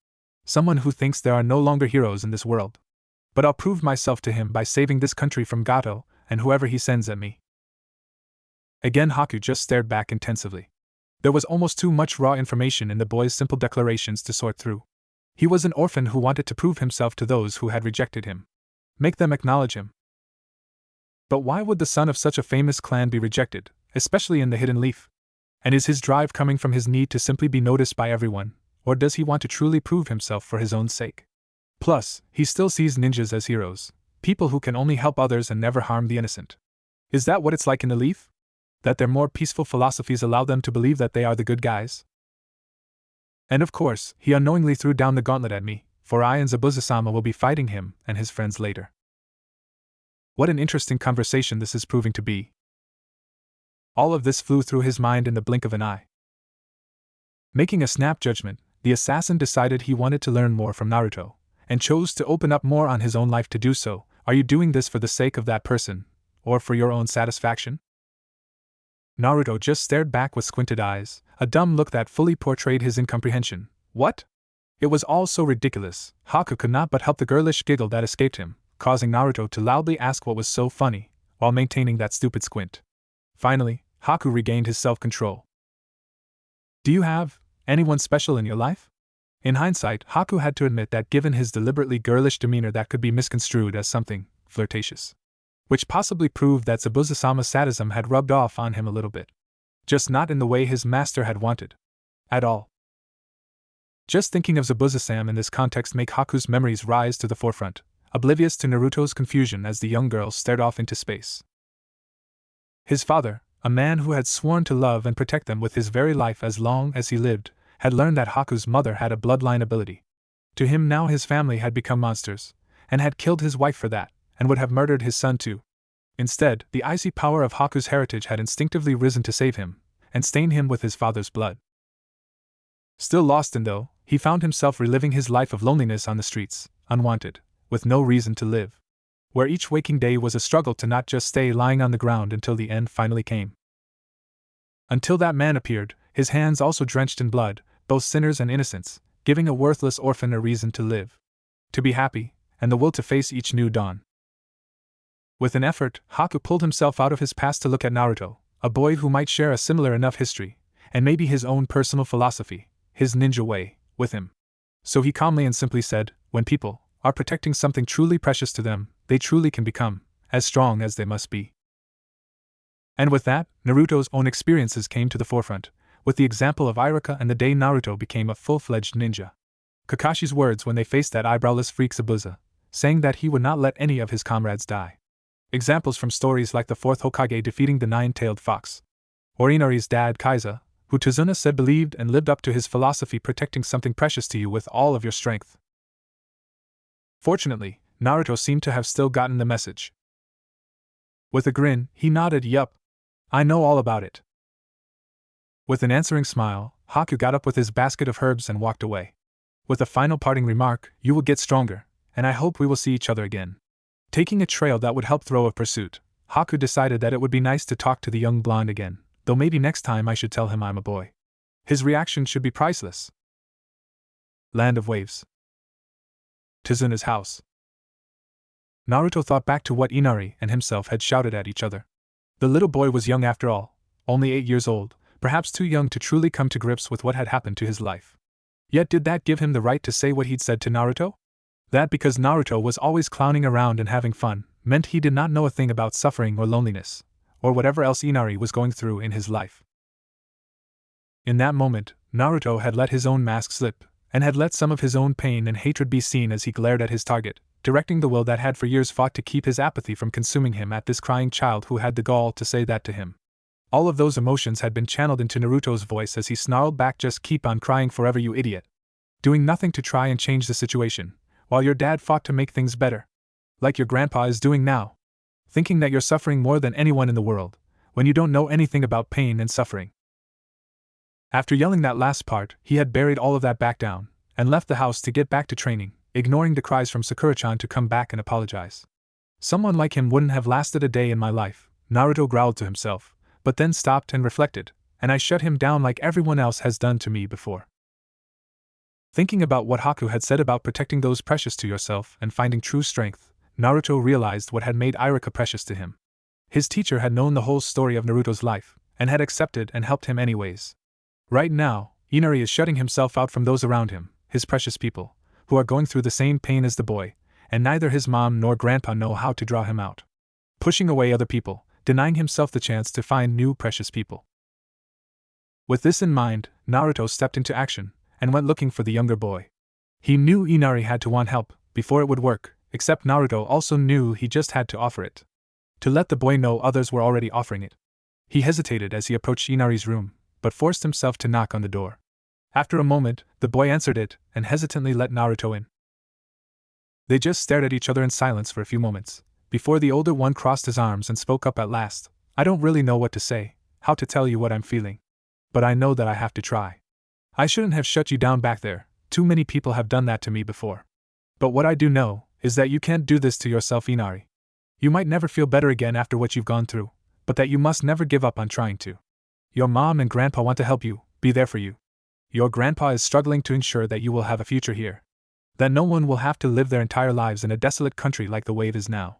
Someone who thinks there are no longer heroes in this world. But I'll prove myself to him by saving this country from Gato and whoever he sends at me. Again Haku just stared back intensively. There was almost too much raw information in the boy's simple declarations to sort through. He was an orphan who wanted to prove himself to those who had rejected him. Make them acknowledge him. But why would the son of such a famous clan be rejected, especially in the Hidden Leaf? And is his drive coming from his need to simply be noticed by everyone, or does he want to truly prove himself for his own sake? Plus, he still sees ninjas as heroes, people who can only help others and never harm the innocent. Is that what it's like in the Leaf? That their more peaceful philosophies allow them to believe that they are the good guys? And of course, he unknowingly threw down the gauntlet at me, for I and Zabuza-sama will be fighting him and his friends later. What an interesting conversation this is proving to be. All of this flew through his mind in the blink of an eye. Making a snap judgment, the assassin decided he wanted to learn more from Naruto, and chose to open up more on his own life to do so. Are you doing this for the sake of that person, or for your own satisfaction? Naruto just stared back with squinted eyes, a dumb look that fully portrayed his incomprehension. What? It was all so ridiculous. Haku could not but help the girlish giggle that escaped him, causing Naruto to loudly ask what was so funny, while maintaining that stupid squint. Finally, Haku regained his self-control. Do you have anyone special in your life? In hindsight, Haku had to admit that given his deliberately girlish demeanor that could be misconstrued as something flirtatious. Which possibly proved that Zabuza-sama's sadism had rubbed off on him a little bit. Just not in the way his master had wanted. At all. Just thinking of Zabuza-sama in this context make Haku's memories rise to the forefront, oblivious to Naruto's confusion as the young girl stared off into space. His father, a man who had sworn to love and protect them with his very life as long as he lived, had learned that Haku's mother had a bloodline ability. To him now his family had become monsters, and had killed his wife for that, and would have murdered his son too. Instead, the icy power of Haku's heritage had instinctively risen to save him, and stain him with his father's blood. Still lost in though, he found himself reliving his life of loneliness on the streets, unwanted, with no reason to live. Where each waking day was a struggle to not just stay lying on the ground until the end finally came. Until that man appeared, his hands also drenched in blood, both sinners and innocents, giving a worthless orphan a reason to live. To be happy, and the will to face each new dawn. With an effort, Haku pulled himself out of his past to look at Naruto, a boy who might share a similar enough history, and maybe his own personal philosophy, his ninja way, with him. So he calmly and simply said, when people are protecting something truly precious to them, they truly can become as strong as they must be. And with that, Naruto's own experiences came to the forefront, with the example of Iruka and the day Naruto became a full-fledged ninja. Kakashi's words when they faced that eyebrowless freak Zabuza, saying that he would not let any of his comrades die. Examples from stories like the 4th Hokage defeating the 9-tailed fox. Or Inari's dad Kaiza, who Tazuna said believed and lived up to his philosophy protecting something precious to you with all of your strength. Fortunately, Naruto seemed to have still gotten the message. With a grin, he nodded, yup. I know all about it. With an answering smile, Haku got up with his basket of herbs and walked away. With a final parting remark, you will get stronger, and I hope we will see each other again. Taking a trail that would help throw a pursuit, Haku decided that it would be nice to talk to the young blonde again, though maybe next time I should tell him I'm a boy. His reaction should be priceless. Land of Waves. Tizuna's house. Naruto thought back to what Inari and himself had shouted at each other. The little boy was young after all, only 8 years old, perhaps too young to truly come to grips with what had happened to his life. Yet did that give him the right to say what he'd said to Naruto? That because Naruto was always clowning around and having fun, meant he did not know a thing about suffering or loneliness, or whatever else Inari was going through in his life. In that moment, Naruto had let his own mask slip, and had let some of his own pain and hatred be seen as he glared at his target, directing the will that had for years fought to keep his apathy from consuming him at this crying child who had the gall to say that to him. All of those emotions had been channeled into Naruto's voice as he snarled back, "Just keep on crying forever, you idiot. Doing nothing to try and change the situation, while your dad fought to make things better. Like your grandpa is doing now. Thinking that you're suffering more than anyone in the world, when you don't know anything about pain and suffering." After yelling that last part, he had buried all of that back down, and left the house to get back to training, ignoring the cries from Sakura-chan to come back and apologize. Someone like him wouldn't have lasted a day in my life, Naruto growled to himself, but then stopped and reflected, and I shut him down like everyone else has done to me before. Thinking about what Haku had said about protecting those precious to yourself and finding true strength, Naruto realized what had made Iruka precious to him. His teacher had known the whole story of Naruto's life, and had accepted and helped him anyways. Right now, Inari is shutting himself out from those around him, his precious people, who are going through the same pain as the boy, and neither his mom nor grandpa know how to draw him out. Pushing away other people, denying himself the chance to find new precious people. With this in mind, Naruto stepped into action, and went looking for the younger boy. He knew Inari had to want help, before it would work, except Naruto also knew he just had to offer it. To let the boy know others were already offering it. He hesitated as he approached Inari's room, but forced himself to knock on the door. After a moment, the boy answered it, and hesitantly let Naruto in. They just stared at each other in silence for a few moments, before the older one crossed his arms and spoke up at last. "I don't really know what to say, how to tell you what I'm feeling. But I know that I have to try. I shouldn't have shut you down back there, too many people have done that to me before. But what I do know, is that you can't do this to yourself, Inari. You might never feel better again after what you've gone through, but that you must never give up on trying to. Your mom and grandpa want to help you, be there for you. Your grandpa is struggling to ensure that you will have a future here. That no one will have to live their entire lives in a desolate country like the way it is now.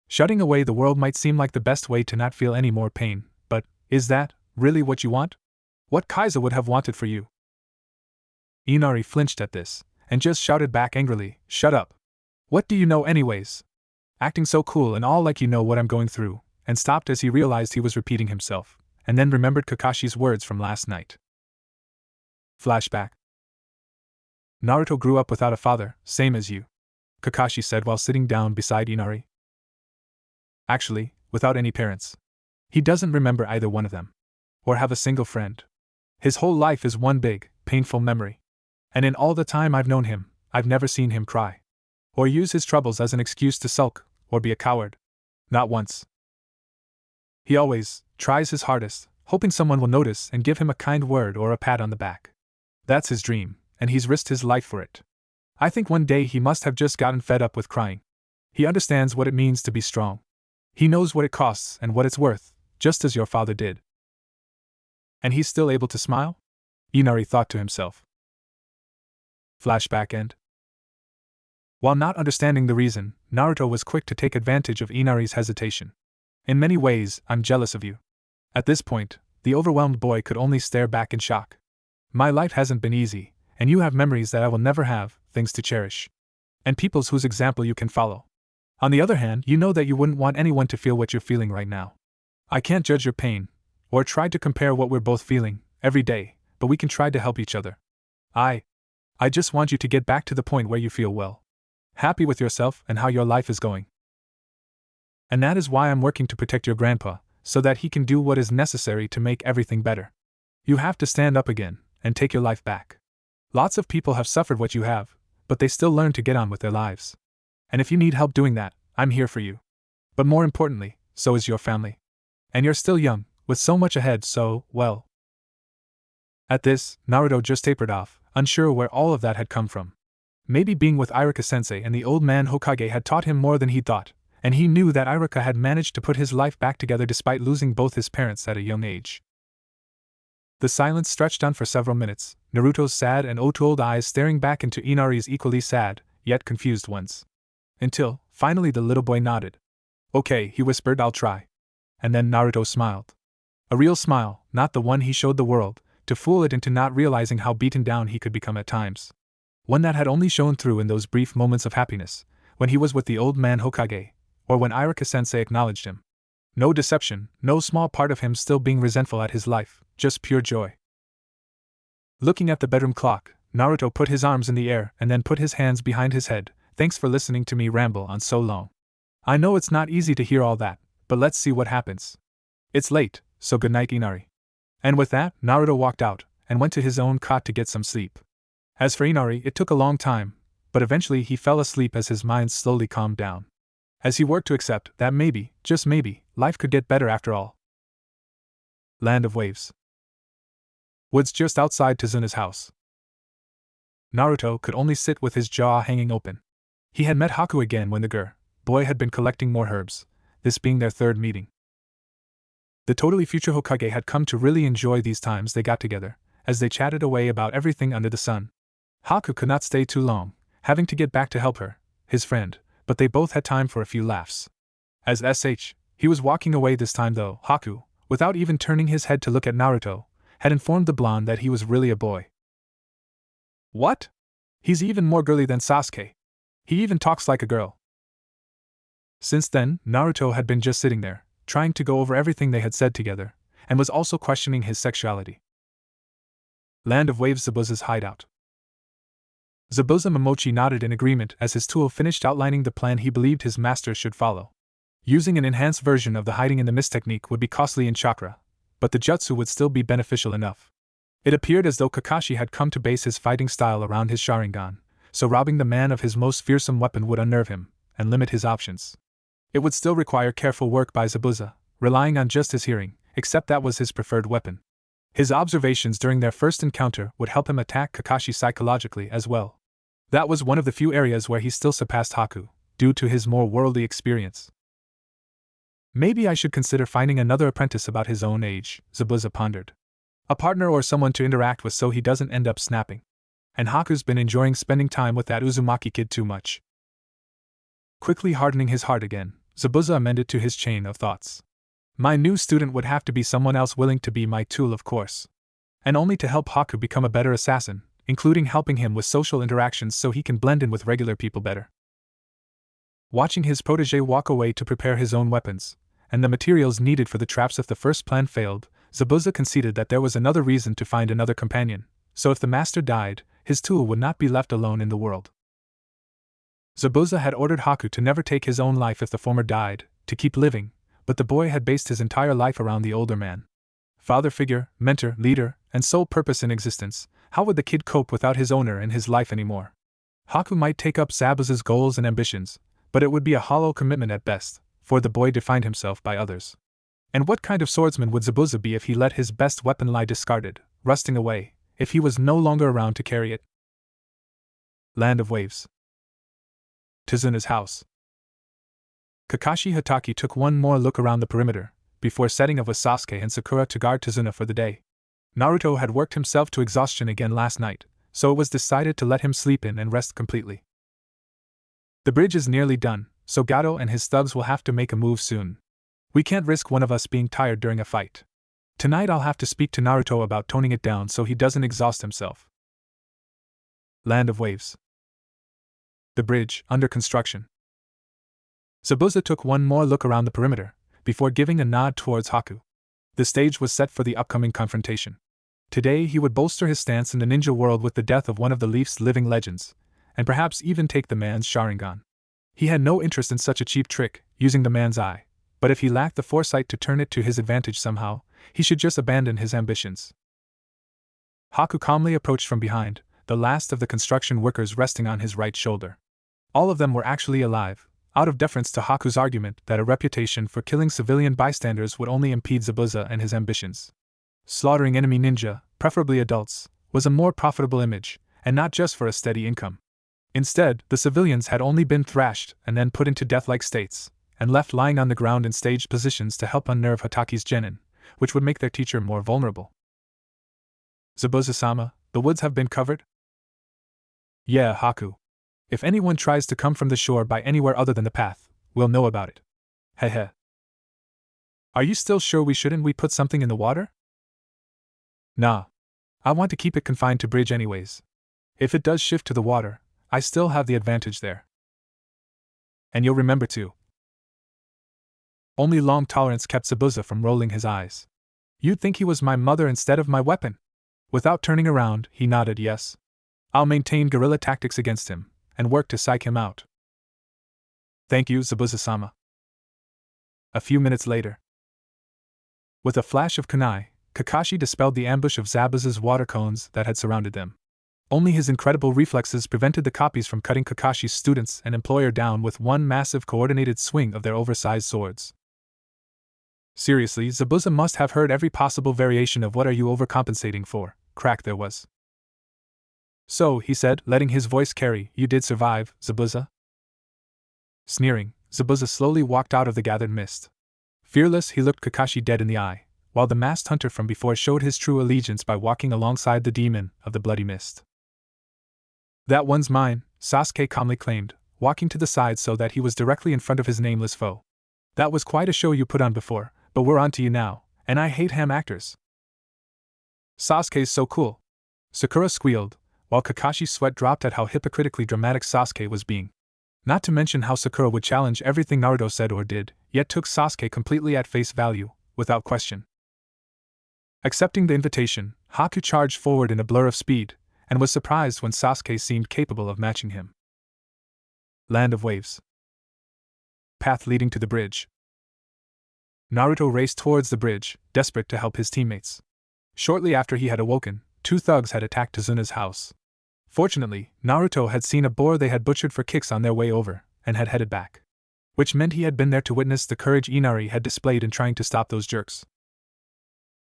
Shutting away the world might seem like the best way to not feel any more pain, but is that really what you want? What Kaiser would have wanted for you?" Inari flinched at this, and just shouted back angrily, "Shut up. What do you know anyways? Acting so cool and all like you know what I'm going through," and stopped as he realized he was repeating himself, and then remembered Kakashi's words from last night. Flashback. Naruto grew up without a father, same as you, Kakashi said while sitting down beside Inari. Actually, without any parents. He doesn't remember either one of them. Or have a single friend. His whole life is one big, painful memory. And in all the time I've known him, I've never seen him cry. Or use his troubles as an excuse to sulk, or be a coward. Not once. He always tries his hardest, hoping someone will notice and give him a kind word or a pat on the back. That's his dream, and he's risked his life for it. I think one day he must have just gotten fed up with crying. He understands what it means to be strong. He knows what it costs and what it's worth, just as your father did. And he's still able to smile? Inari thought to himself. Flashback end. While not understanding the reason, Naruto was quick to take advantage of Inari's hesitation. In many ways, I'm jealous of you. At this point, the overwhelmed boy could only stare back in shock. My life hasn't been easy, and you have memories that I will never have, things to cherish. And peoples whose example you can follow. On the other hand, you know that you wouldn't want anyone to feel what you're feeling right now. I can't judge your pain, or try to compare what we're both feeling, every day, but we can try to help each other. I just want you to get back to the point where you feel well. Happy with yourself and how your life is going. And that is why I'm working to protect your grandpa, so that he can do what is necessary to make everything better. You have to stand up again, and take your life back. Lots of people have suffered what you have, but they still learn to get on with their lives. And if you need help doing that, I'm here for you. But more importantly, so is your family. And you're still young, with so much ahead, so, well. At this, Naruto just tapered off, unsure where all of that had come from. Maybe being with Iruka-sensei and the old man Hokage had taught him more than he thought, and he knew that Iruka had managed to put his life back together despite losing both his parents at a young age. The silence stretched on for several minutes, Naruto's sad and old eyes staring back into Inari's equally sad, yet confused ones. Until, finally, the little boy nodded. "Okay," he whispered, "I'll try." And then Naruto smiled. A real smile, not the one he showed the world, to fool it into not realizing how beaten down he could become at times. One that had only shone through in those brief moments of happiness, when he was with the old man Hokage, or when Iruka-sensei acknowledged him. No deception, no small part of him still being resentful at his life, just pure joy. Looking at the bedroom clock, Naruto put his arms in the air and then put his hands behind his head. "Thanks for listening to me ramble on so long. I know it's not easy to hear all that, but let's see what happens. It's late, so good night, Inari." And with that, Naruto walked out and went to his own cot to get some sleep. As for Inari, it took a long time, but eventually he fell asleep as his mind slowly calmed down. As he worked to accept that maybe, just maybe, life could get better after all. Land of Waves. Woods just outside Tazuna's house. Naruto could only sit with his jaw hanging open. He had met Haku again when the boy had been collecting more herbs, this being their third meeting. The totally future Hokage had come to really enjoy these times they got together, as they chatted away about everything under the sun. Haku could not stay too long, having to get back to help her, his friend, but they both had time for a few laughs. As he was walking away this time though, Haku, without even turning his head to look at Naruto, had informed the blonde that he was really a boy. "What? He's even more girly than Sasuke. He even talks like a girl." Since then, Naruto had been just sitting there, trying to go over everything they had said together, and was also questioning his sexuality. Land of Waves. Zabuza's hideout. Zabuza Momochi nodded in agreement as his tool finished outlining the plan he believed his master should follow. Using an enhanced version of the hiding in the mist technique would be costly in chakra, but the jutsu would still be beneficial enough. It appeared as though Kakashi had come to base his fighting style around his Sharingan, so robbing the man of his most fearsome weapon would unnerve him, and limit his options. It would still require careful work by Zabuza, relying on just his hearing, except that was his preferred weapon. His observations during their first encounter would help him attack Kakashi psychologically as well. That was one of the few areas where he still surpassed Haku, due to his more worldly experience. Maybe I should consider finding another apprentice about his own age, Zabuza pondered. A partner or someone to interact with so he doesn't end up snapping. And Haku's been enjoying spending time with that Uzumaki kid too much. Quickly hardening his heart again, Zabuza amended to his chain of thoughts. My new student would have to be someone else willing to be my tool, of course. And only to help Haku become a better assassin, including helping him with social interactions so he can blend in with regular people better. Watching his protege walk away to prepare his own weapons, and the materials needed for the traps if the first plan failed, Zabuza conceded that there was another reason to find another companion, so if the master died, his tool would not be left alone in the world. Zabuza had ordered Haku to never take his own life if the former died, to keep living, but the boy had based his entire life around the older man. Father figure, mentor, leader, and sole purpose in existence, how would the kid cope without his owner in his life anymore? Haku might take up Zabuza's goals and ambitions, but it would be a hollow commitment at best, for the boy defined himself by others. And what kind of swordsman would Zabuza be if he let his best weapon lie discarded, rusting away, if he was no longer around to carry it? Land of Waves. Tazuna's house. Kakashi Hatake took one more look around the perimeter, before setting off with Sasuke and Sakura to guard Tazuna for the day. Naruto had worked himself to exhaustion again last night, so it was decided to let him sleep in and rest completely. The bridge is nearly done, so Gato and his thugs will have to make a move soon. We can't risk one of us being tired during a fight. Tonight I'll have to speak to Naruto about toning it down so he doesn't exhaust himself. Land of Waves. The bridge, under construction. Zabuza took one more look around the perimeter, before giving a nod towards Haku. The stage was set for the upcoming confrontation. Today he would bolster his stance in the ninja world with the death of one of the Leaf's living legends, and perhaps even take the man's Sharingan. He had no interest in such a cheap trick, using the man's eye, but if he lacked the foresight to turn it to his advantage somehow, he should just abandon his ambitions. Haku calmly approached from behind, the last of the construction workers resting on his right shoulder. All of them were actually alive, out of deference to Haku's argument that a reputation for killing civilian bystanders would only impede Zabuza and his ambitions. Slaughtering enemy ninja, preferably adults, was a more profitable image, and not just for a steady income. Instead, the civilians had only been thrashed and then put into death-like states, and left lying on the ground in staged positions to help unnerve Hataki's genin, which would make their teacher more vulnerable. Zabuza-sama, the woods have been covered? Yeah, Haku. If anyone tries to come from the shore by anywhere other than the path, we'll know about it. Hehe. Are you still sure we put something in the water? Nah. I want to keep it confined to bridge anyways. If it does shift to the water, I still have the advantage there. And you'll remember too. Only long tolerance kept Zabuza from rolling his eyes. You'd think he was my mother instead of my weapon. Without turning around, he nodded yes. I'll maintain guerrilla tactics against him, and work to psych him out. Thank you, Zabuza-sama. A few minutes later. With a flash of kunai, Kakashi dispelled the ambush of Zabuza's water cones that had surrounded them. Only his incredible reflexes prevented the copies from cutting Kakashi's students and employer down with one massive coordinated swing of their oversized swords. Seriously, Zabuza must have heard every possible variation of "what are you overcompensating for" crack there was. So, he said, letting his voice carry, you did survive, Zabuza? Sneering, Zabuza slowly walked out of the gathered mist. Fearless, he looked Kakashi dead in the eye, while the masked hunter from before showed his true allegiance by walking alongside the demon of the bloody mist. That one's mine, Sasuke calmly claimed, walking to the side so that he was directly in front of his nameless foe. That was quite a show you put on before, but we're on to you now, and I hate ham actors. Sasuke's so cool. Sakura squealed, while Kakashi's sweat dropped at how hypocritically dramatic Sasuke was being. Not to mention how Sakura would challenge everything Naruto said or did, yet took Sasuke completely at face value, without question. Accepting the invitation, Haku charged forward in a blur of speed, and was surprised when Sasuke seemed capable of matching him. Land of Waves. Path leading to the bridge. Naruto raced towards the bridge, desperate to help his teammates. Shortly after he had awoken, 2 thugs had attacked Tazuna's house. Fortunately, Naruto had seen a boar they had butchered for kicks on their way over, and had headed back. Which meant he had been there to witness the courage Inari had displayed in trying to stop those jerks.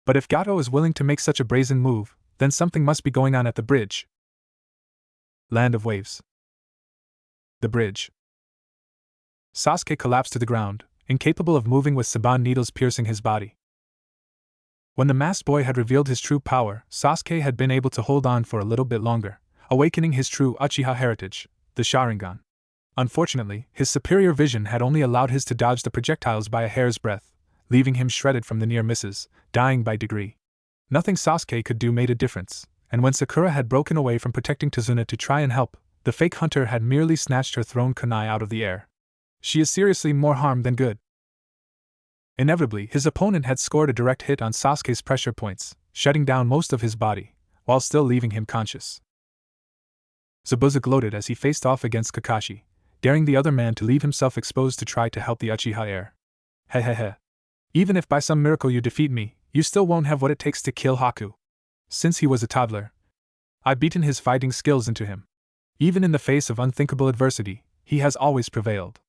But if Gato is willing to make such a brazen move, then something must be going on at the bridge. Land of Waves. The bridge. Sasuke collapsed to the ground, incapable of moving with Saban needles piercing his body. When the masked boy had revealed his true power, Sasuke had been able to hold on for a little bit longer, awakening his true Uchiha heritage, the Sharingan. Unfortunately, his superior vision had only allowed his to dodge the projectiles by a hair's breadth, leaving him shredded from the near misses, dying by degree. Nothing Sasuke could do made a difference, and when Sakura had broken away from protecting Tazuna to try and help, the fake hunter had merely snatched her thrown kunai out of the air. She is seriously more harm than good. Inevitably, his opponent had scored a direct hit on Sasuke's pressure points, shutting down most of his body, while still leaving him conscious. Zabuza gloated as he faced off against Kakashi, daring the other man to leave himself exposed to try to help the Uchiha heir. Hehehe. Even if by some miracle you defeat me, you still won't have what it takes to kill Haku. Since he was a toddler, I've beaten his fighting skills into him. Even in the face of unthinkable adversity, he has always prevailed.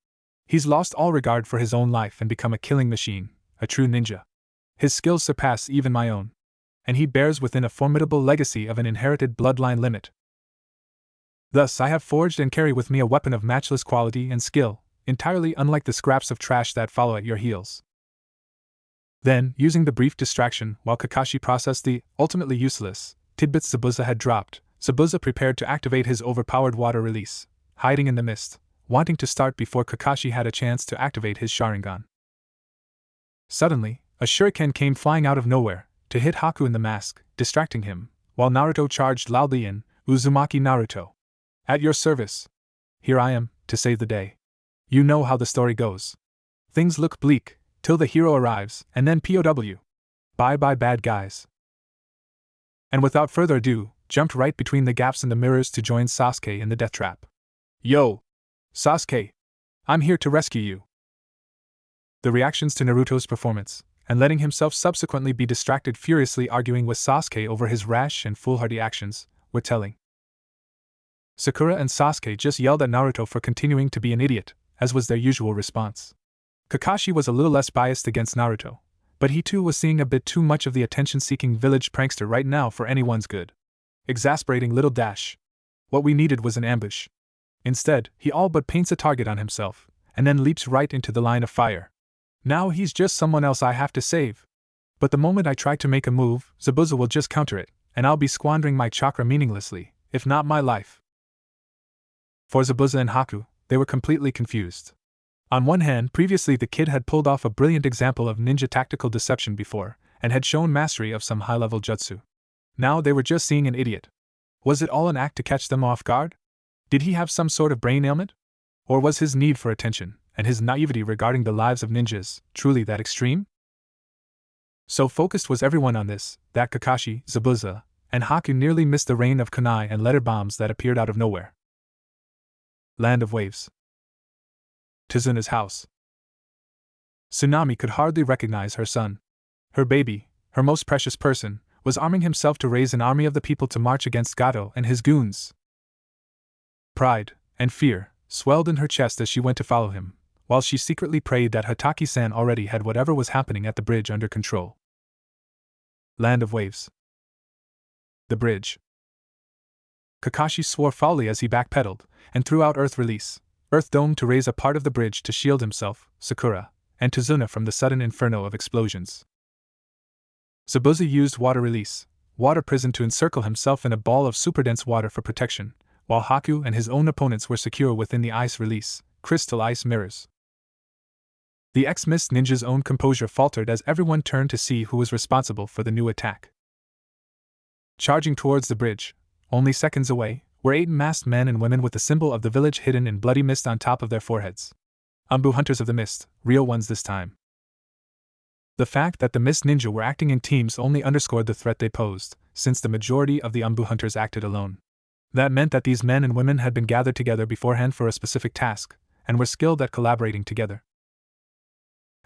He's lost all regard for his own life and become a killing machine, a true ninja. His skills surpass even my own. And he bears within a formidable legacy of an inherited bloodline limit. Thus I have forged and carry with me a weapon of matchless quality and skill, entirely unlike the scraps of trash that follow at your heels. Then, using the brief distraction while Kakashi processed the, ultimately useless, tidbits Zabuza had dropped, Zabuza prepared to activate his overpowered water release, hiding in the mist, wanting to start before Kakashi had a chance to activate his Sharingan. Suddenly, a shuriken came flying out of nowhere, to hit Haku in the mask, distracting him, while Naruto charged loudly in, Uzumaki Naruto. At your service. Here I am, to save the day. You know how the story goes. Things look bleak, till the hero arrives, and then POW. Bye-bye bad guys. And without further ado, jumped right between the gaps in the mirrors to join Sasuke in the death trap. Yo! Sasuke! I'm here to rescue you. The reactions to Naruto's performance, and letting himself subsequently be distracted furiously arguing with Sasuke over his rash and foolhardy actions, were telling. Sakura and Sasuke just yelled at Naruto for continuing to be an idiot, as was their usual response. Kakashi was a little less biased against Naruto, but he too was seeing a bit too much of the attention-seeking village prankster right now for anyone's good. Exasperating little dash. What we needed was an ambush. Instead, he all but paints a target on himself, and then leaps right into the line of fire. Now he's just someone else I have to save. But the moment I try to make a move, Zabuza will just counter it, and I'll be squandering my chakra meaninglessly, if not my life. For Zabuza and Haku, they were completely confused. On one hand, previously the kid had pulled off a brilliant example of ninja tactical deception before, and had shown mastery of some high-level jutsu. Now they were just seeing an idiot. Was it all an act to catch them off guard? Did he have some sort of brain ailment? Or was his need for attention, and his naivety regarding the lives of ninjas, truly that extreme? So focused was everyone on this, that Kakashi, Zabuza, and Haku nearly missed the rain of kunai and letter bombs that appeared out of nowhere. Land of Waves. Tizuna's house. Tsunami could hardly recognize her son. Her baby, her most precious person, was arming himself to raise an army of the people to march against Gato and his goons. Pride and fear swelled in her chest as she went to follow him, while she secretly prayed that Hataki-san already had whatever was happening at the bridge under control. Land of Waves. The bridge. Kakashi swore foully as he backpedaled, and threw out Earth Release, Earth Dome to raise a part of the bridge to shield himself, Sakura, and Tizuna from the sudden inferno of explosions. Zabuza used Water Release, Water Prison to encircle himself in a ball of superdense water for protection, while Haku and his own opponents were secure within the Ice Release, Crystal Ice Mirrors. The ex-Mist Ninja's own composure faltered as everyone turned to see who was responsible for the new attack. Charging towards the bridge, only seconds away, were 8 masked men and women with the symbol of the village hidden in bloody mist on top of their foreheads. Anbu Hunters of the Mist, real ones this time. The fact that the Mist Ninja were acting in teams only underscored the threat they posed, since the majority of the Anbu Hunters acted alone. That meant that these men and women had been gathered together beforehand for a specific task, and were skilled at collaborating together.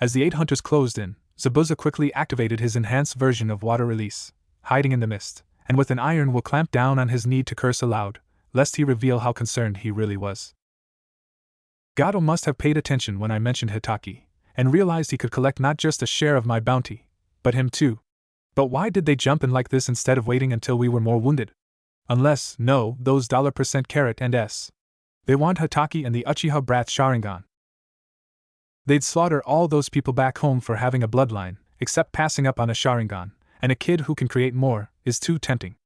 As the 8 hunters closed in, Zabuza quickly activated his enhanced version of Water Release, hiding in the mist, and with an iron will clamp down on his need to curse aloud, lest he reveal how concerned he really was. Gato must have paid attention when I mentioned Hitaki, and realized he could collect not just a share of my bounty, but him too. But why did they jump in like this instead of waiting until we were more wounded? Unless, no, those $% carat and S. They want Hitaki and the Uchiha Brat Sharingan. They'd slaughter all those people back home for having a bloodline, except passing up on a Sharingan, and a kid who can create more, is too tempting.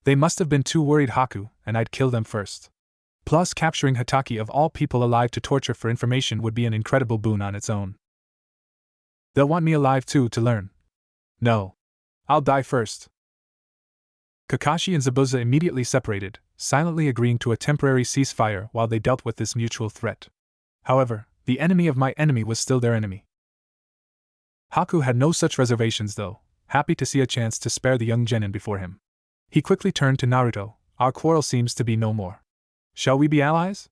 They must have been too worried Haku, and I'd kill them first. Plus capturing Hitaki of all people alive to torture for information would be an incredible boon on its own. They'll want me alive too to learn. No. I'll die first. Kakashi and Zabuza immediately separated, silently agreeing to a temporary ceasefire while they dealt with this mutual threat. However, the enemy of my enemy was still their enemy. Haku had no such reservations though, happy to see a chance to spare the young genin before him. He quickly turned to Naruto. Our quarrel seems to be no more. Shall we be allies?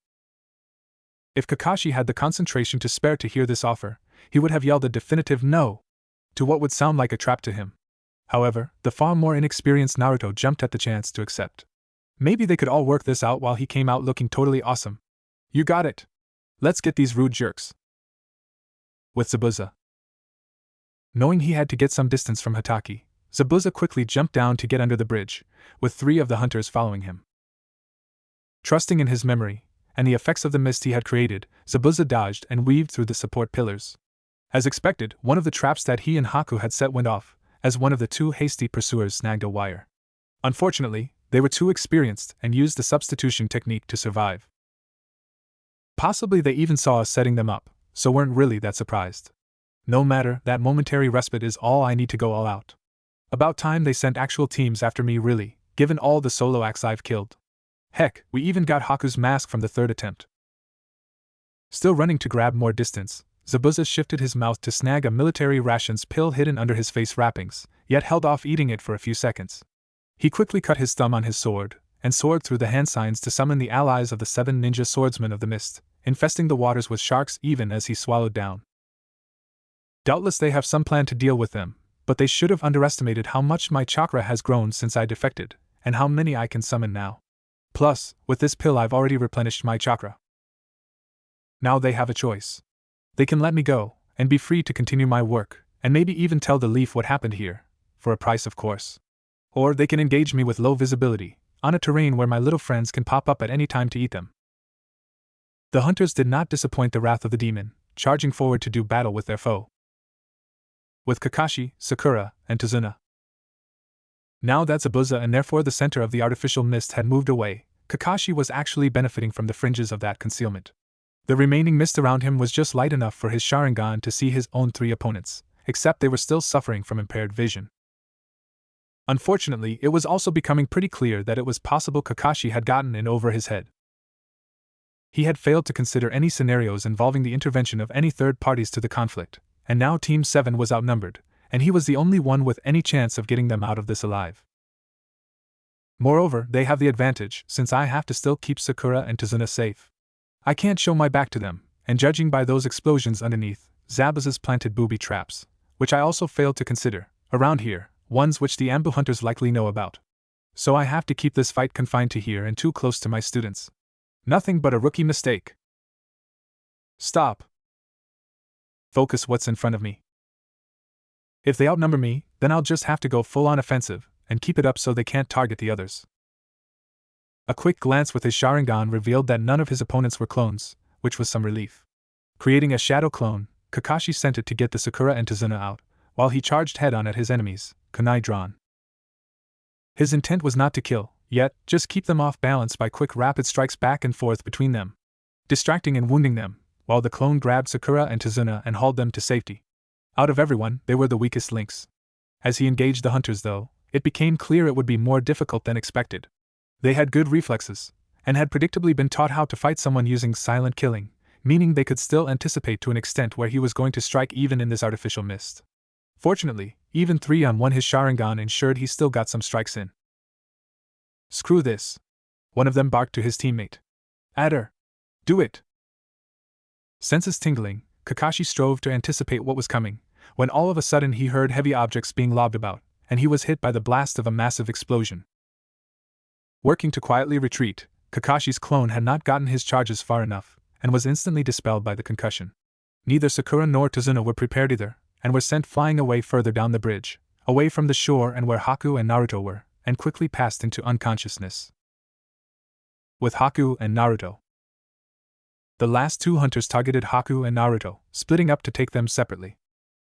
If Kakashi had the concentration to spare to hear this offer, he would have yelled a definitive no to what would sound like a trap to him. However, the far more inexperienced Naruto jumped at the chance to accept. Maybe they could all work this out while he came out looking totally awesome. You got it. Let's get these rude jerks. With Zabuza. Knowing he had to get some distance from Hitaki, Zabuza quickly jumped down to get under the bridge, with 3 of the hunters following him. Trusting in his memory, and the effects of the mist he had created, Zabuza dodged and weaved through the support pillars. As expected, one of the traps that he and Haku had set went off, as one of the 2 hasty pursuers snagged a wire. Unfortunately, they were too experienced and used the substitution technique to survive. Possibly they even saw us setting them up, so weren't really that surprised. No matter, that momentary respite is all I need to go all out. About time they sent actual teams after me really, given all the solo acts I've killed. Heck, we even got Haku's mask from the 3rd attempt. Still running to grab more distance, Zabuza shifted his mouth to snag a military rations pill hidden under his face wrappings, yet held off eating it for a few seconds. He quickly cut his thumb on his sword, and soared through the hand signs to summon the allies of the 7 ninja swordsmen of the mist, infesting the waters with sharks even as he swallowed down. Doubtless they have some plan to deal with them, but they should have underestimated how much my chakra has grown since I defected, and how many I can summon now. Plus, with this pill I've already replenished my chakra. Now they have a choice. They can let me go, and be free to continue my work, and maybe even tell the Leaf what happened here, for a price of course. Or they can engage me with low visibility, on a terrain where my little friends can pop up at any time to eat them. The hunters did not disappoint the wrath of the demon, charging forward to do battle with their foe. With Kakashi, Sakura, and Tazuna. Now that Zabuza and therefore the center of the artificial mist had moved away, Kakashi was actually benefiting from the fringes of that concealment. The remaining mist around him was just light enough for his Sharingan to see his own 3 opponents, except they were still suffering from impaired vision. Unfortunately, it was also becoming pretty clear that it was possible Kakashi had gotten in over his head. He had failed to consider any scenarios involving the intervention of any third parties to the conflict, and now Team 7 was outnumbered, and he was the only one with any chance of getting them out of this alive. Moreover, they have the advantage, since I have to still keep Sakura and Tazuna safe. I can't show my back to them, and judging by those explosions underneath, Zabuza's planted booby traps, which I also failed to consider, around here, ones which the ambu hunters likely know about. So I have to keep this fight confined to here and too close to my students. Nothing but a rookie mistake. Stop. Focus what's in front of me. If they outnumber me, then I'll just have to go full-on offensive, and keep it up so they can't target the others. A quick glance with his Sharingan revealed that none of his opponents were clones, which was some relief. Creating a shadow clone, Kakashi sent it to get the Sakura and Tazuna out, while he charged head-on at his enemies, kunai drawn. His intent was not to kill, yet just keep them off balance by quick rapid strikes back and forth between them, distracting and wounding them, while the clone grabbed Sakura and Tazuna and hauled them to safety. Out of everyone, they were the weakest links. As he engaged the hunters though, it became clear it would be more difficult than expected. They had good reflexes, and had predictably been taught how to fight someone using silent killing, meaning they could still anticipate to an extent where he was going to strike even in this artificial mist. Fortunately, even 3-on-1 his Sharingan ensured he still got some strikes in. Screw this. One of them barked to his teammate. Adder! Do it! Senses tingling, Kakashi strove to anticipate what was coming, when all of a sudden he heard heavy objects being lobbed about, and he was hit by the blast of a massive explosion. Working to quietly retreat, Kakashi's clone had not gotten his charges far enough, and was instantly dispelled by the concussion. Neither Sakura nor Tazuna were prepared either, and were sent flying away further down the bridge, away from the shore and where Haku and Naruto were, and quickly passed into unconsciousness. With Haku and Naruto. The last 2 hunters targeted Haku and Naruto, splitting up to take them separately.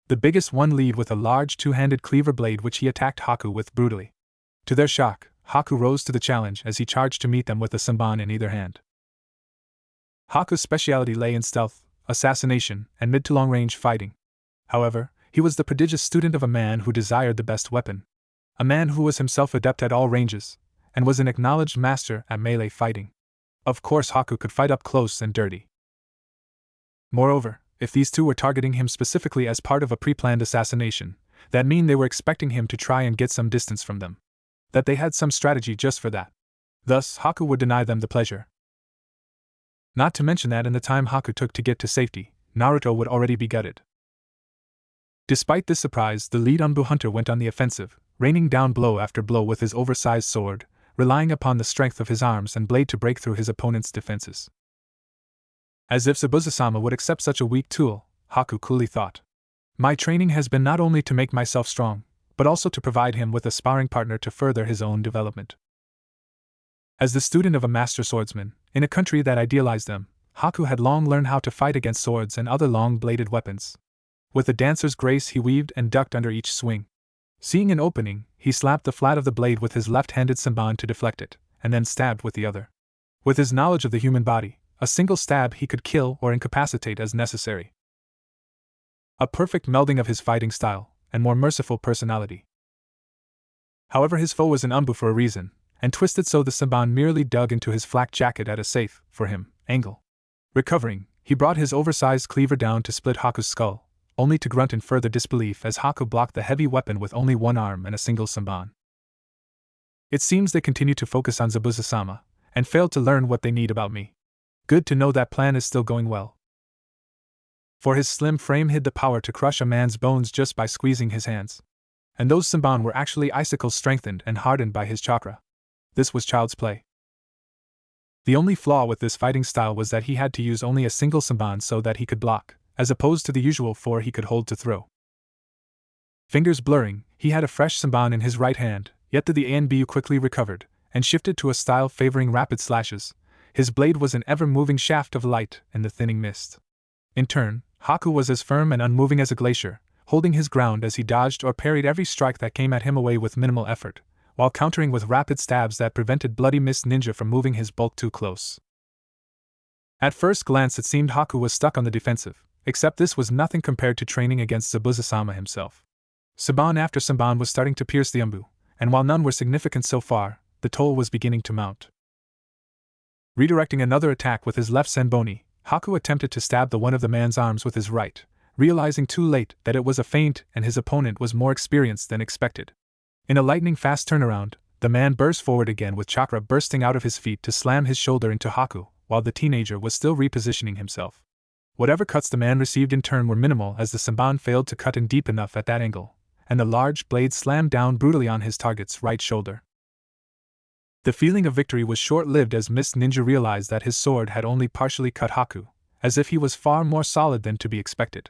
The biggest one lead with a large 2-handed cleaver blade which he attacked Haku with brutally. To their shock, Haku rose to the challenge as he charged to meet them with a Senbon in either hand. Haku's specialty lay in stealth, assassination, and mid to long range fighting. However, he was the prodigious student of a man who desired the best weapon. A man who was himself adept at all ranges, and was an acknowledged master at melee fighting. Of course Haku could fight up close and dirty. Moreover, if these 2 were targeting him specifically as part of a pre-planned assassination, that meant they were expecting him to try and get some distance from them. That they had some strategy just for that. Thus, Haku would deny them the pleasure. Not to mention that in the time Haku took to get to safety, Naruto would already be gutted. Despite this surprise, the lead Anbu hunter went on the offensive, raining down blow after blow with his oversized sword, relying upon the strength of his arms and blade to break through his opponent's defenses. As if Zabuza-sama would accept such a weak tool, Haku coolly thought. My training has been not only to make myself strong, but also to provide him with a sparring partner to further his own development. As the student of a master swordsman, in a country that idealized them, Haku had long learned how to fight against swords and other long-bladed weapons. With a dancer's grace he weaved and ducked under each swing. Seeing an opening, he slapped the flat of the blade with his left-handed Senbon to deflect it, and then stabbed with the other. With his knowledge of the human body, a single stab he could kill or incapacitate as necessary. A perfect melding of his fighting style, and more merciful personality. However, his foe was an Anbu for a reason, and twisted so the Senbon merely dug into his flak jacket at a safe, for him, angle. Recovering, he brought his oversized cleaver down to split Haku's skull, only to grunt in further disbelief as Haku blocked the heavy weapon with only one arm and a single Senbon. It seems they continue to focus on Zabuza-sama, and failed to learn what they need about me. Good to know that plan is still going well. For his slim frame hid the power to crush a man's bones just by squeezing his hands. And those Senbon were actually icicles strengthened and hardened by his chakra. This was child's play. The only flaw with this fighting style was that he had to use only a single Senbon so that he could block, as opposed to the usual 4 he could hold to throw. Fingers blurring, he had a fresh Senbon in his right hand, yet the ANBU quickly recovered, and shifted to a style favoring rapid slashes, His blade was an ever-moving shaft of light in the thinning mist. In turn, Haku was as firm and unmoving as a glacier, holding his ground as he dodged or parried every strike that came at him away with minimal effort, while countering with rapid stabs that prevented Bloody Mist Ninja from moving his bulk too close. At first glance it seemed Haku was stuck on the defensive, except this was nothing compared to training against Zabuza-sama himself. Saban after Saban was starting to pierce the umbu, and while none were significant so far, the toll was beginning to mount. Redirecting another attack with his left senboni, Haku attempted to stab the one of the man's arms with his right, realizing too late that it was a feint and his opponent was more experienced than expected. In a lightning-fast turnaround, the man burst forward again with chakra bursting out of his feet to slam his shoulder into Haku, while the teenager was still repositioning himself. Whatever cuts the man received in turn were minimal as the senbon failed to cut in deep enough at that angle, and the large blade slammed down brutally on his target's right shoulder. The feeling of victory was short-lived as Mist Ninja realized that his sword had only partially cut Haku, as if he was far more solid than to be expected.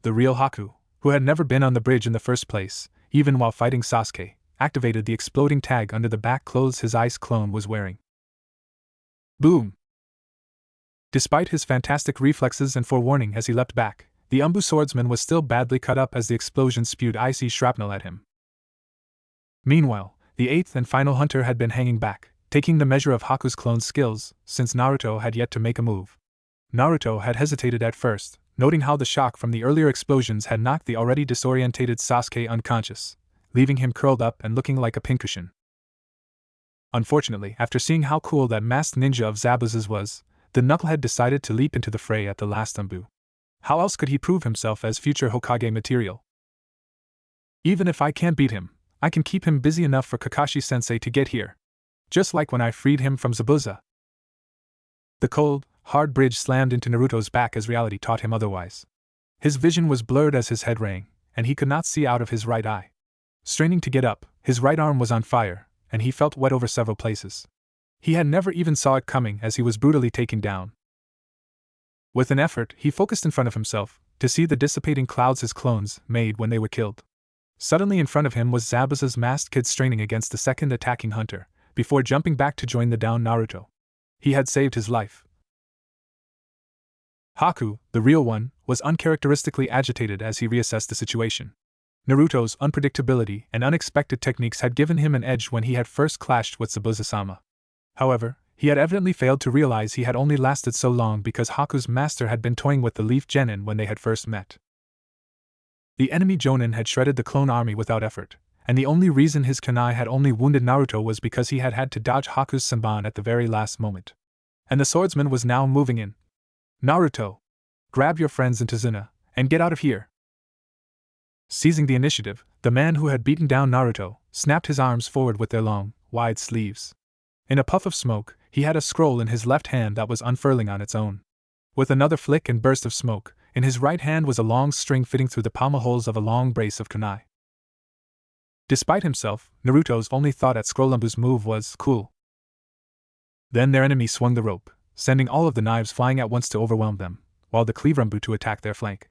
The real Haku, who had never been on the bridge in the first place, even while fighting Sasuke, activated the exploding tag under the back clothes his ice clone was wearing. Boom! Despite his fantastic reflexes and forewarning as he leapt back, the Umbu swordsman was still badly cut up as the explosion spewed icy shrapnel at him. Meanwhile, the eighth and final hunter had been hanging back, taking the measure of Haku's clone's skills, since Naruto had yet to make a move. Naruto had hesitated at first, noting how the shock from the earlier explosions had knocked the already disorientated Sasuke unconscious, leaving him curled up and looking like a pincushion. Unfortunately, after seeing how cool that masked ninja of Zabuza's was, the knucklehead decided to leap into the fray at the last umbu. How else could he prove himself as future Hokage material? Even if I can't beat him, I can keep him busy enough for Kakashi-sensei to get here. Just like when I freed him from Zabuza. The cold, hard bridge slammed into Naruto's back as reality taught him otherwise. His vision was blurred as his head rang, and he could not see out of his right eye. Straining to get up, his right arm was on fire, and he felt wet over several places. He had never even saw it coming as he was brutally taken down. With an effort, he focused in front of himself, to see the dissipating clouds his clones made when they were killed. Suddenly in front of him was Zabuza's masked kid straining against the second attacking hunter, before jumping back to join the downed Naruto. He had saved his life. Haku, the real one, was uncharacteristically agitated as he reassessed the situation. Naruto's unpredictability and unexpected techniques had given him an edge when he had first clashed with Zabuza-sama. However, he had evidently failed to realize he had only lasted so long because Haku's master had been toying with the Leaf Genin when they had first met. The enemy Jonin had shredded the clone army without effort, and the only reason his kunai had only wounded Naruto was because he had had to dodge Haku's senbon at the very last moment. And the swordsman was now moving in. Naruto! Grab your friends into Zuna, and get out of here! Seizing the initiative, the man who had beaten down Naruto snapped his arms forward with their long, wide sleeves. In a puff of smoke, he had a scroll in his left hand that was unfurling on its own. With another flick and burst of smoke, in his right hand was a long string fitting through the pommel holes of a long brace of kunai. Despite himself, Naruto's only thought at Scrollumbu's move was, cool. Then their enemy swung the rope, sending all of the knives flying at once to overwhelm them, while the Cleaverumbu to attack their flank.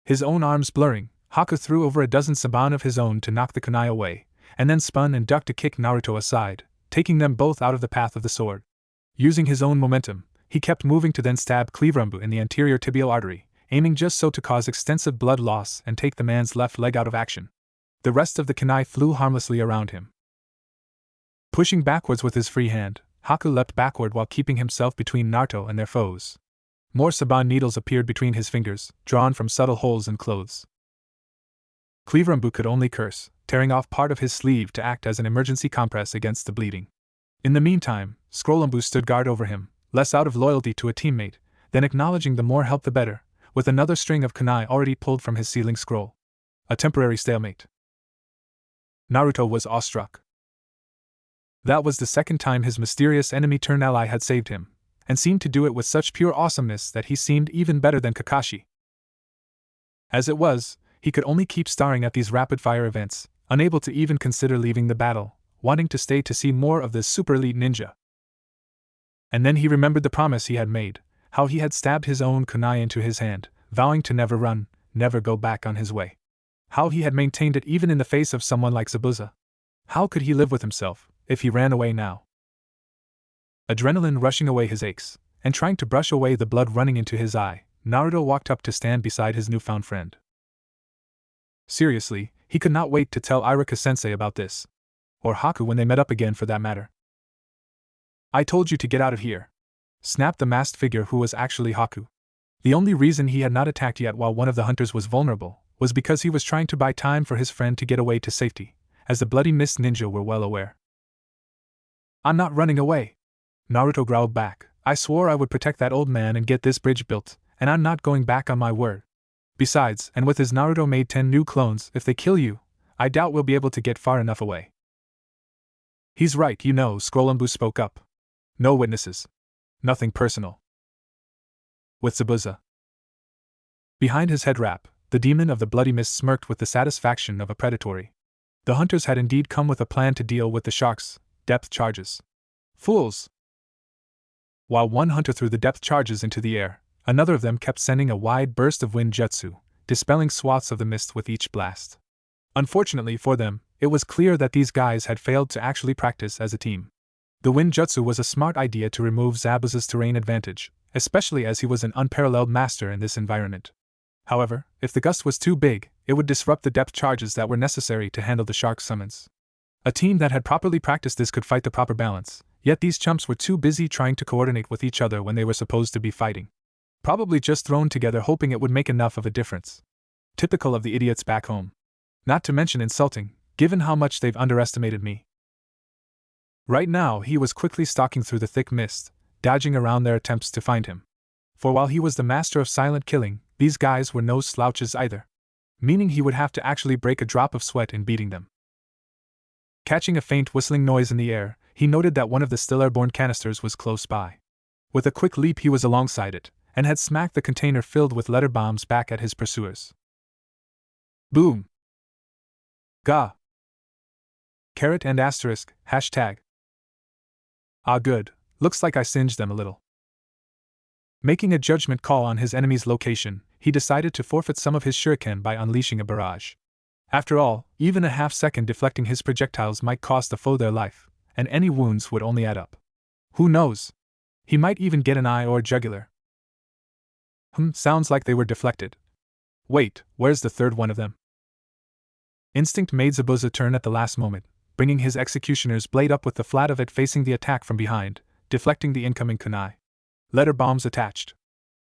His own arms blurring, Haku threw over a dozen senbon of his own to knock the kunai away, and then spun and ducked to kick Naruto aside, taking them both out of the path of the sword. Using his own momentum, he kept moving to then stab Cleaverumbu in the anterior tibial artery, aiming just so to cause extensive blood loss and take the man's left leg out of action. The rest of the kunai flew harmlessly around him. Pushing backwards with his free hand, Haku leapt backward while keeping himself between Naruto and their foes. More senbon needles appeared between his fingers, drawn from subtle holes in clothes. Cleaverumbu could only curse, tearing off part of his sleeve to act as an emergency compress against the bleeding. In the meantime, Scrollumbu stood guard over him, less out of loyalty to a teammate, than acknowledging the more help the better, with another string of kunai already pulled from his sealing scroll. A temporary stalemate. Naruto was awestruck. That was the second time his mysterious enemy-turned-ally had saved him, and seemed to do it with such pure awesomeness that he seemed even better than Kakashi. As it was, he could only keep staring at these rapid-fire events, unable to even consider leaving the battle, wanting to stay to see more of this super-elite ninja. And then he remembered the promise he had made, how he had stabbed his own kunai into his hand, vowing to never run, never go back on his way. How he had maintained it even in the face of someone like Zabuza. How could he live with himself, if he ran away now? Adrenaline rushing away his aches, and trying to brush away the blood running into his eye, Naruto walked up to stand beside his newfound friend. Seriously, he could not wait to tell Iruka-sensei about this. Or Haku when they met up again for that matter. I told you to get out of here, snapped the masked figure who was actually Haku. The only reason he had not attacked yet while one of the hunters was vulnerable was because he was trying to buy time for his friend to get away to safety, as the Bloody Mist ninja were well aware. I'm not running away, Naruto growled back. I swore I would protect that old man and get this bridge built, and I'm not going back on my word. Besides, and with his Naruto made 10 new clones, if they kill you, I doubt we'll be able to get far enough away. He's right, you know, Scrollambu spoke up. No witnesses. Nothing personal. With Zabuza behind his head wrap, the demon of the Bloody Mist smirked with the satisfaction of a predatory. The hunters had indeed come with a plan to deal with the shark's depth charges. Fools! While one hunter threw the depth charges into the air, another of them kept sending a wide burst of wind jutsu, dispelling swaths of the mist with each blast. Unfortunately for them, it was clear that these guys had failed to actually practice as a team. The wind jutsu was a smart idea to remove Zabuza's terrain advantage, especially as he was an unparalleled master in this environment. However, if the gust was too big, it would disrupt the depth charges that were necessary to handle the shark summons. A team that had properly practiced this could fight the proper balance, yet these chumps were too busy trying to coordinate with each other when they were supposed to be fighting. Probably just thrown together hoping it would make enough of a difference. Typical of the idiots back home. Not to mention insulting, given how much they've underestimated me. Right now he was quickly stalking through the thick mist, dodging around their attempts to find him. For while he was the master of silent killing, these guys were no slouches either. Meaning he would have to actually break a drop of sweat in beating them. Catching a faint whistling noise in the air, he noted that one of the still airborne canisters was close by. With a quick leap he was alongside it, and had smacked the container filled with letter bombs back at his pursuers. Boom! Ga! Carrot and asterisk, hashtag. Ah good, looks like I singed them a little. Making a judgment call on his enemy's location, he decided to forfeit some of his shuriken by unleashing a barrage. After all, even a half-second deflecting his projectiles might cost the foe their life, and any wounds would only add up. Who knows? He might even get an eye or jugular. Sounds like they were deflected. Wait, where's the third one of them? Instinct made Zabuza turn at the last moment, bringing his executioner's blade up with the flat of it facing the attack from behind, deflecting the incoming kunai. Letter bombs attached.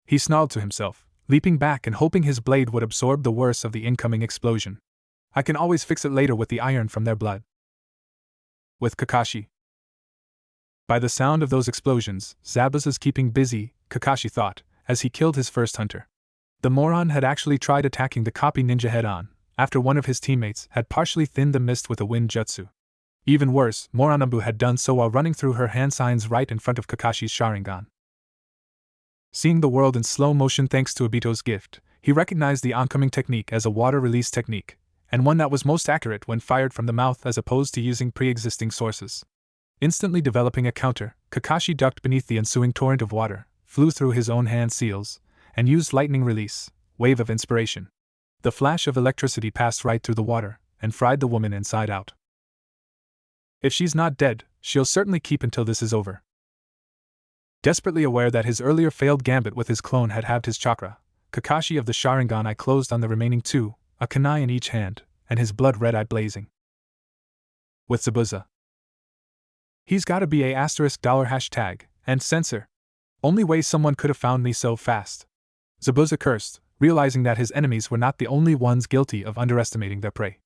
He snarled to himself, leaping back and hoping his blade would absorb the worst of the incoming explosion. I can always fix it later with the iron from their blood. With Kakashi. By the sound of those explosions, Zabuza's keeping busy, Kakashi thought, as he killed his first hunter. The moron had actually tried attacking the copy ninja head-on, after one of his teammates had partially thinned the mist with a wind jutsu. Even worse, Moranambu had done so while running through her hand signs right in front of Kakashi's Sharingan. Seeing the world in slow motion thanks to Obito's gift, he recognized the oncoming technique as a water release technique, and one that was most accurate when fired from the mouth as opposed to using pre-existing sources. Instantly developing a counter, Kakashi ducked beneath the ensuing torrent of water, flew through his own hand seals, and used lightning release, wave of inspiration. The flash of electricity passed right through the water, and fried the woman inside out. If she's not dead, she'll certainly keep until this is over. Desperately aware that his earlier failed gambit with his clone had halved his chakra, Kakashi of the Sharingan eye closed on the remaining two, a kunai in each hand, and his blood-red eye blazing. With Zabuza. He's gotta be a $hashtag, and censor. Only way someone could have found me so fast. Zabuza cursed, realizing that his enemies were not the only ones guilty of underestimating their prey.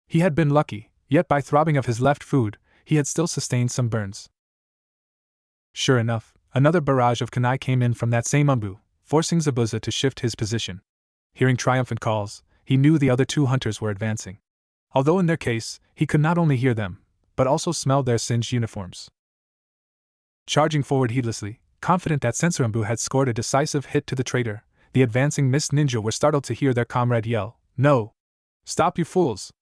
He had been lucky, yet by throbbing of his left food, he had still sustained some burns. Sure enough, another barrage of kunai came in from that same umbu, forcing Zabuza to shift his position. Hearing triumphant calls, he knew the other two hunters were advancing. Although in their case, he could not only hear them, but also smell their singed uniforms. Charging forward heedlessly, confident that Sensorambu had scored a decisive hit to the traitor, the advancing mist ninja were startled to hear their comrade yell, "No! Stop, you fools!"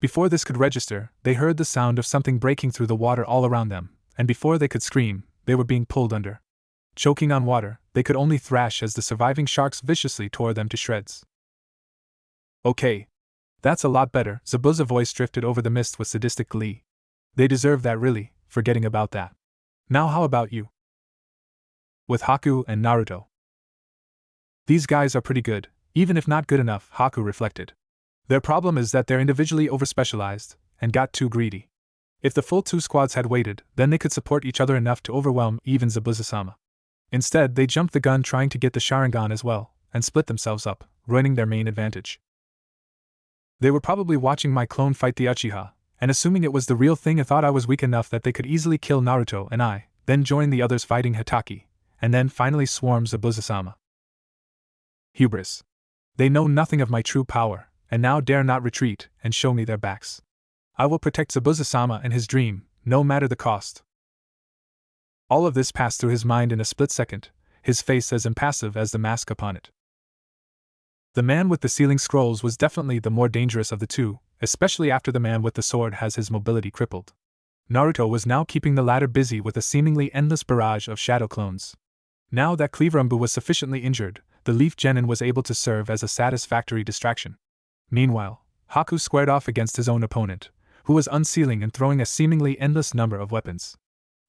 Before this could register, they heard the sound of something breaking through the water all around them, and before they could scream, they were being pulled under. Choking on water, they could only thrash as the surviving sharks viciously tore them to shreds. Okay. That's a lot better, Zabuza's voice drifted over the mist with sadistic glee. They deserve that really, forgetting about that. Now how about you? With Haku and Naruto. These guys are pretty good, even if not good enough, Haku reflected. Their problem is that they're individually overspecialized, and got too greedy. If the full two squads had waited, then they could support each other enough to overwhelm even Zabuza-sama. Instead, they jumped the gun trying to get the Sharingan as well, and split themselves up, ruining their main advantage. They were probably watching my clone fight the Uchiha, and assuming it was the real thing, and thought I was weak enough that they could easily kill Naruto and I, then join the others fighting Hitaki, and then finally swarm Zabuza-sama. Hubris. They know nothing of my true power, and now dare not retreat and show me their backs. I will protect Zabuza-sama and his dream, no matter the cost. All of this passed through his mind in a split second, his face as impassive as the mask upon it. The man with the sealing scrolls was definitely the more dangerous of the two, especially after the man with the sword has his mobility crippled. Naruto was now keeping the latter busy with a seemingly endless barrage of shadow clones. Now that Cleaverumbu was sufficiently injured, the Leaf Genin was able to serve as a satisfactory distraction. Meanwhile, Haku squared off against his own opponent, who was unsealing and throwing a seemingly endless number of weapons.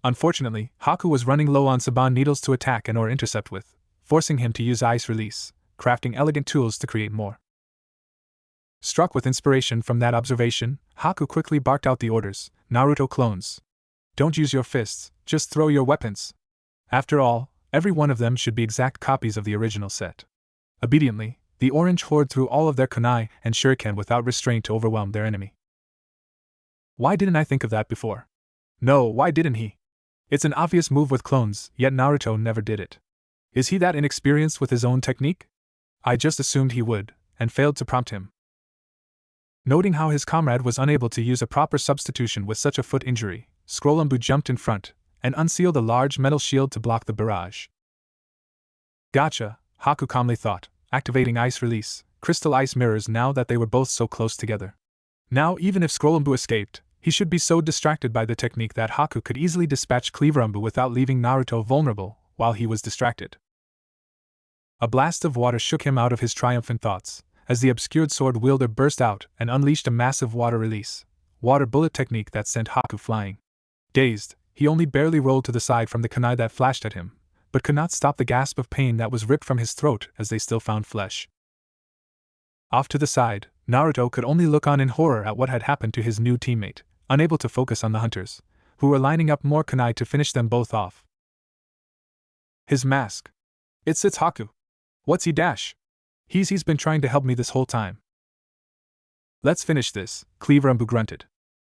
Unfortunately, Haku was running low on Saban needles to attack and or intercept with, forcing him to use ice release, crafting elegant tools to create more. Struck with inspiration from that observation, Haku quickly barked out the orders, "Naruto clones. Don't use your fists, just throw your weapons. After all, every one of them should be exact copies of the original set." Obediently, the Orange Horde threw all of their kunai and shuriken without restraint to overwhelm their enemy. Why didn't I think of that before? No, why didn't he? It's an obvious move with clones, yet Naruto never did it. Is he that inexperienced with his own technique? I just assumed he would, and failed to prompt him. Noting how his comrade was unable to use a proper substitution with such a foot injury, Scrolumbu jumped in front, and unsealed a large metal shield to block the barrage. Gotcha, Haku calmly thought, activating ice release, crystal ice mirrors now that they were both so close together. Now even if Scrolumbu escaped, he should be so distracted by the technique that Haku could easily dispatch Cleaverumbu without leaving Naruto vulnerable while he was distracted. A blast of water shook him out of his triumphant thoughts, as the obscured sword wielder burst out and unleashed a massive water release, water bullet technique that sent Haku flying. Dazed, he only barely rolled to the side from the kunai that flashed at him, but could not stop the gasp of pain that was ripped from his throat as they still found flesh. Off to the side, Naruto could only look on in horror at what had happened to his new teammate, unable to focus on the hunters, who were lining up more kunai to finish them both off. His mask. It's Haku. What's he dash? He's been trying to help me this whole time. Let's finish this, Cleaverumbu grunted.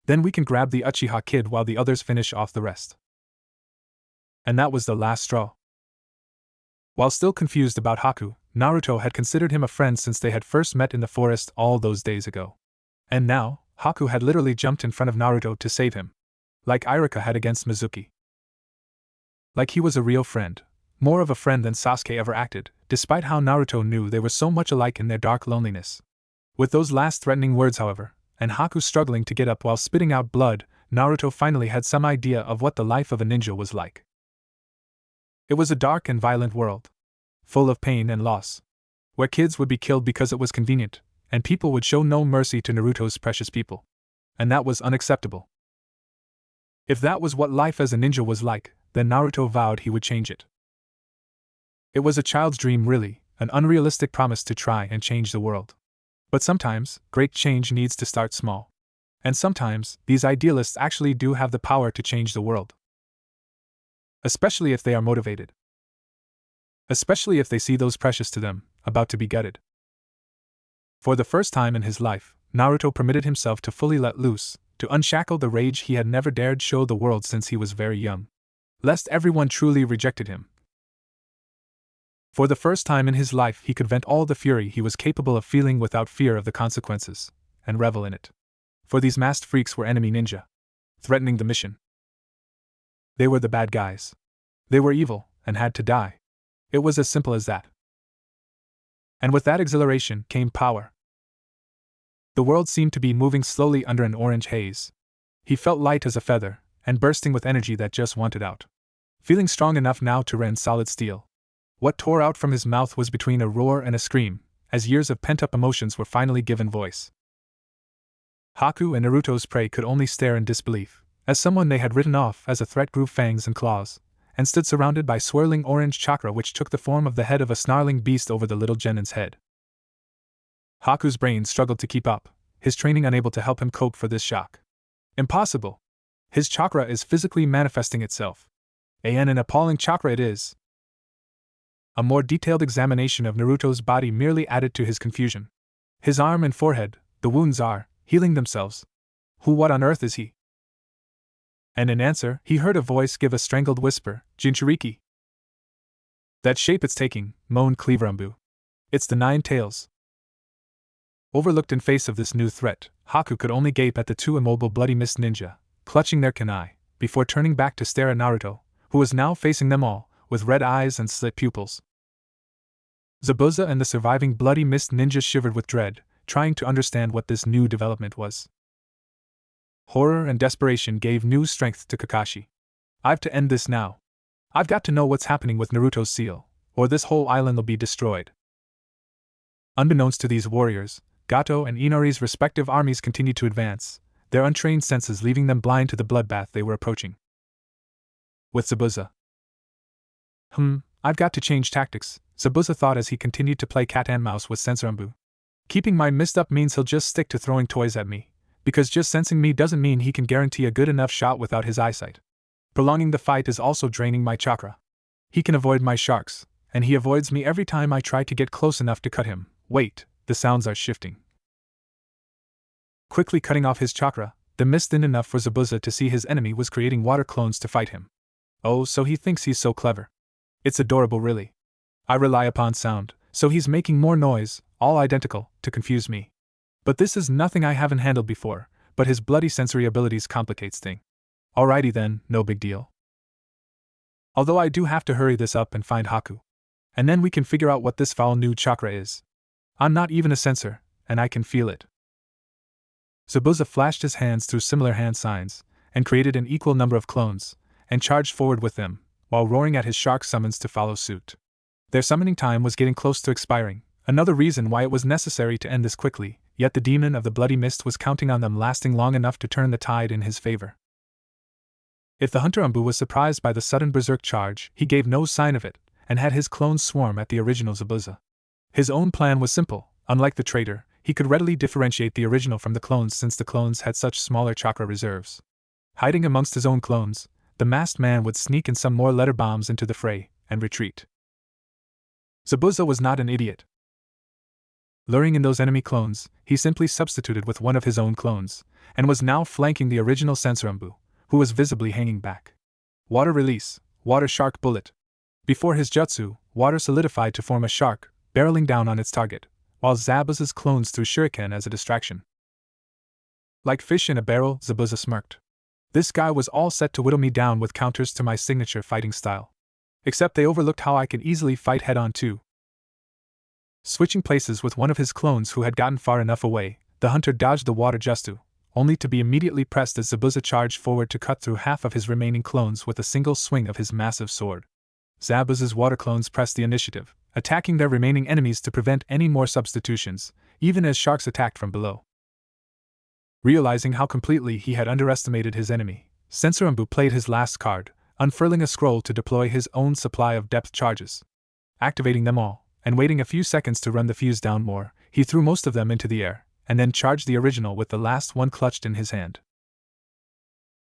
Then we can grab the Uchiha kid while the others finish off the rest. And that was the last straw. While still confused about Haku, Naruto had considered him a friend since they had first met in the forest all those days ago. And now, Haku had literally jumped in front of Naruto to save him. Like Iruka had against Mizuki. Like he was a real friend. More of a friend than Sasuke ever acted, despite how Naruto knew they were so much alike in their dark loneliness. With those last threatening words, however, and Haku struggling to get up while spitting out blood, Naruto finally had some idea of what the life of a ninja was like. It was a dark and violent world, full of pain and loss, where kids would be killed because it was convenient, and people would show no mercy to Naruto's precious people. And that was unacceptable. If that was what life as a ninja was like, then Naruto vowed he would change it. It was a child's dream, really, an unrealistic promise to try and change the world. But sometimes, great change needs to start small. And sometimes, these idealists actually do have the power to change the world. Especially if they are motivated. Especially if they see those precious to them, about to be gutted. For the first time in his life, Naruto permitted himself to fully let loose, to unshackle the rage he had never dared show the world since he was very young. Lest everyone truly rejected him. For the first time in his life he could vent all the fury he was capable of feeling without fear of the consequences, and revel in it. For these masked freaks were enemy ninja, threatening the mission. They were the bad guys. They were evil, and had to die. It was as simple as that. And with that exhilaration came power. The world seemed to be moving slowly under an orange haze. He felt light as a feather, and bursting with energy that just wanted out. Feeling strong enough now to rend solid steel. What tore out from his mouth was between a roar and a scream, as years of pent-up emotions were finally given voice. Haku and Naruto's prey could only stare in disbelief, As someone they had written off as a threat grew fangs and claws, and stood surrounded by swirling orange chakra which took the form of the head of a snarling beast over the little genin's head. Haku's brain struggled to keep up, his training unable to help him cope for this shock. Impossible! His chakra is physically manifesting itself. An appalling chakra it is. A more detailed examination of Naruto's body merely added to his confusion. His arm and forehead, the wounds are healing themselves. What on earth is he? And in answer, he heard a voice give a strangled whisper, Jinchuriki. That shape it's taking, moaned Cleaverambu. It's the Nine Tails. Overlooked in face of this new threat, Haku could only gape at the two immobile Bloody Mist ninja, clutching their kunai, before turning back to stare at Naruto, who was now facing them all, with red eyes and slit pupils. Zabuza and the surviving Bloody Mist ninjas shivered with dread, trying to understand what this new development was. Horror and desperation gave new strength to Kakashi. I've to end this now. I've got to know what's happening with Naruto's seal, or this whole island'll be destroyed. Unbeknownst to these warriors, Gato and Inari's respective armies continued to advance, their untrained senses leaving them blind to the bloodbath they were approaching. With Zabuza. I've got to change tactics, Zabuza thought as he continued to play cat and mouse with Sensorambu. Keeping my mist up means he'll just stick to throwing toys at me, because just sensing me doesn't mean he can guarantee a good enough shot without his eyesight. Prolonging the fight is also draining my chakra. He can avoid my sharks, and he avoids me every time I try to get close enough to cut him. Wait, the sounds are shifting. Quickly cutting off his chakra, the mist thinned enough for Zabuza to see his enemy was creating water clones to fight him. Oh, so he thinks he's so clever. It's adorable, really. I rely upon sound, so he's making more noise, all identical, to confuse me. But this is nothing I haven't handled before, but his bloody sensory abilities complicates things. Alrighty then, no big deal. Although I do have to hurry this up and find Haku. And then we can figure out what this foul new chakra is. I'm not even a sensor, and I can feel it. Zabuza flashed his hands through similar hand signs, and created an equal number of clones, and charged forward with them, while roaring at his shark summons to follow suit. Their summoning time was getting close to expiring, another reason why it was necessary to end this quickly, yet the demon of the Bloody Mist was counting on them lasting long enough to turn the tide in his favor. If the Hunter Umbu was surprised by the sudden berserk charge, he gave no sign of it, and had his clones swarm at the original Zabuza. His own plan was simple. Unlike the traitor, he could readily differentiate the original from the clones since the clones had such smaller chakra reserves. Hiding amongst his own clones, the masked man would sneak in some more letter bombs into the fray, and retreat. Zabuza was not an idiot. Luring in those enemy clones, he simply substituted with one of his own clones, and was now flanking the original Sensorambu, who was visibly hanging back. Water release, water shark bullet. Before his jutsu, water solidified to form a shark, barreling down on its target, while Zabuza's clones threw shuriken as a distraction. Like fish in a barrel, Zabuza smirked. This guy was all set to whittle me down with counters to my signature fighting style. Except they overlooked how I can easily fight head-on too. Switching places with one of his clones who had gotten far enough away, the hunter dodged the water jutsu, only to be immediately pressed as Zabuza charged forward to cut through half of his remaining clones with a single swing of his massive sword. Zabuza's water clones pressed the initiative, attacking their remaining enemies to prevent any more substitutions, even as sharks attacked from below. Realizing how completely he had underestimated his enemy, Sensorambu played his last card, unfurling a scroll to deploy his own supply of depth charges. Activating them all, and waiting a few seconds to run the fuse down more, he threw most of them into the air, and then charged the original with the last one clutched in his hand.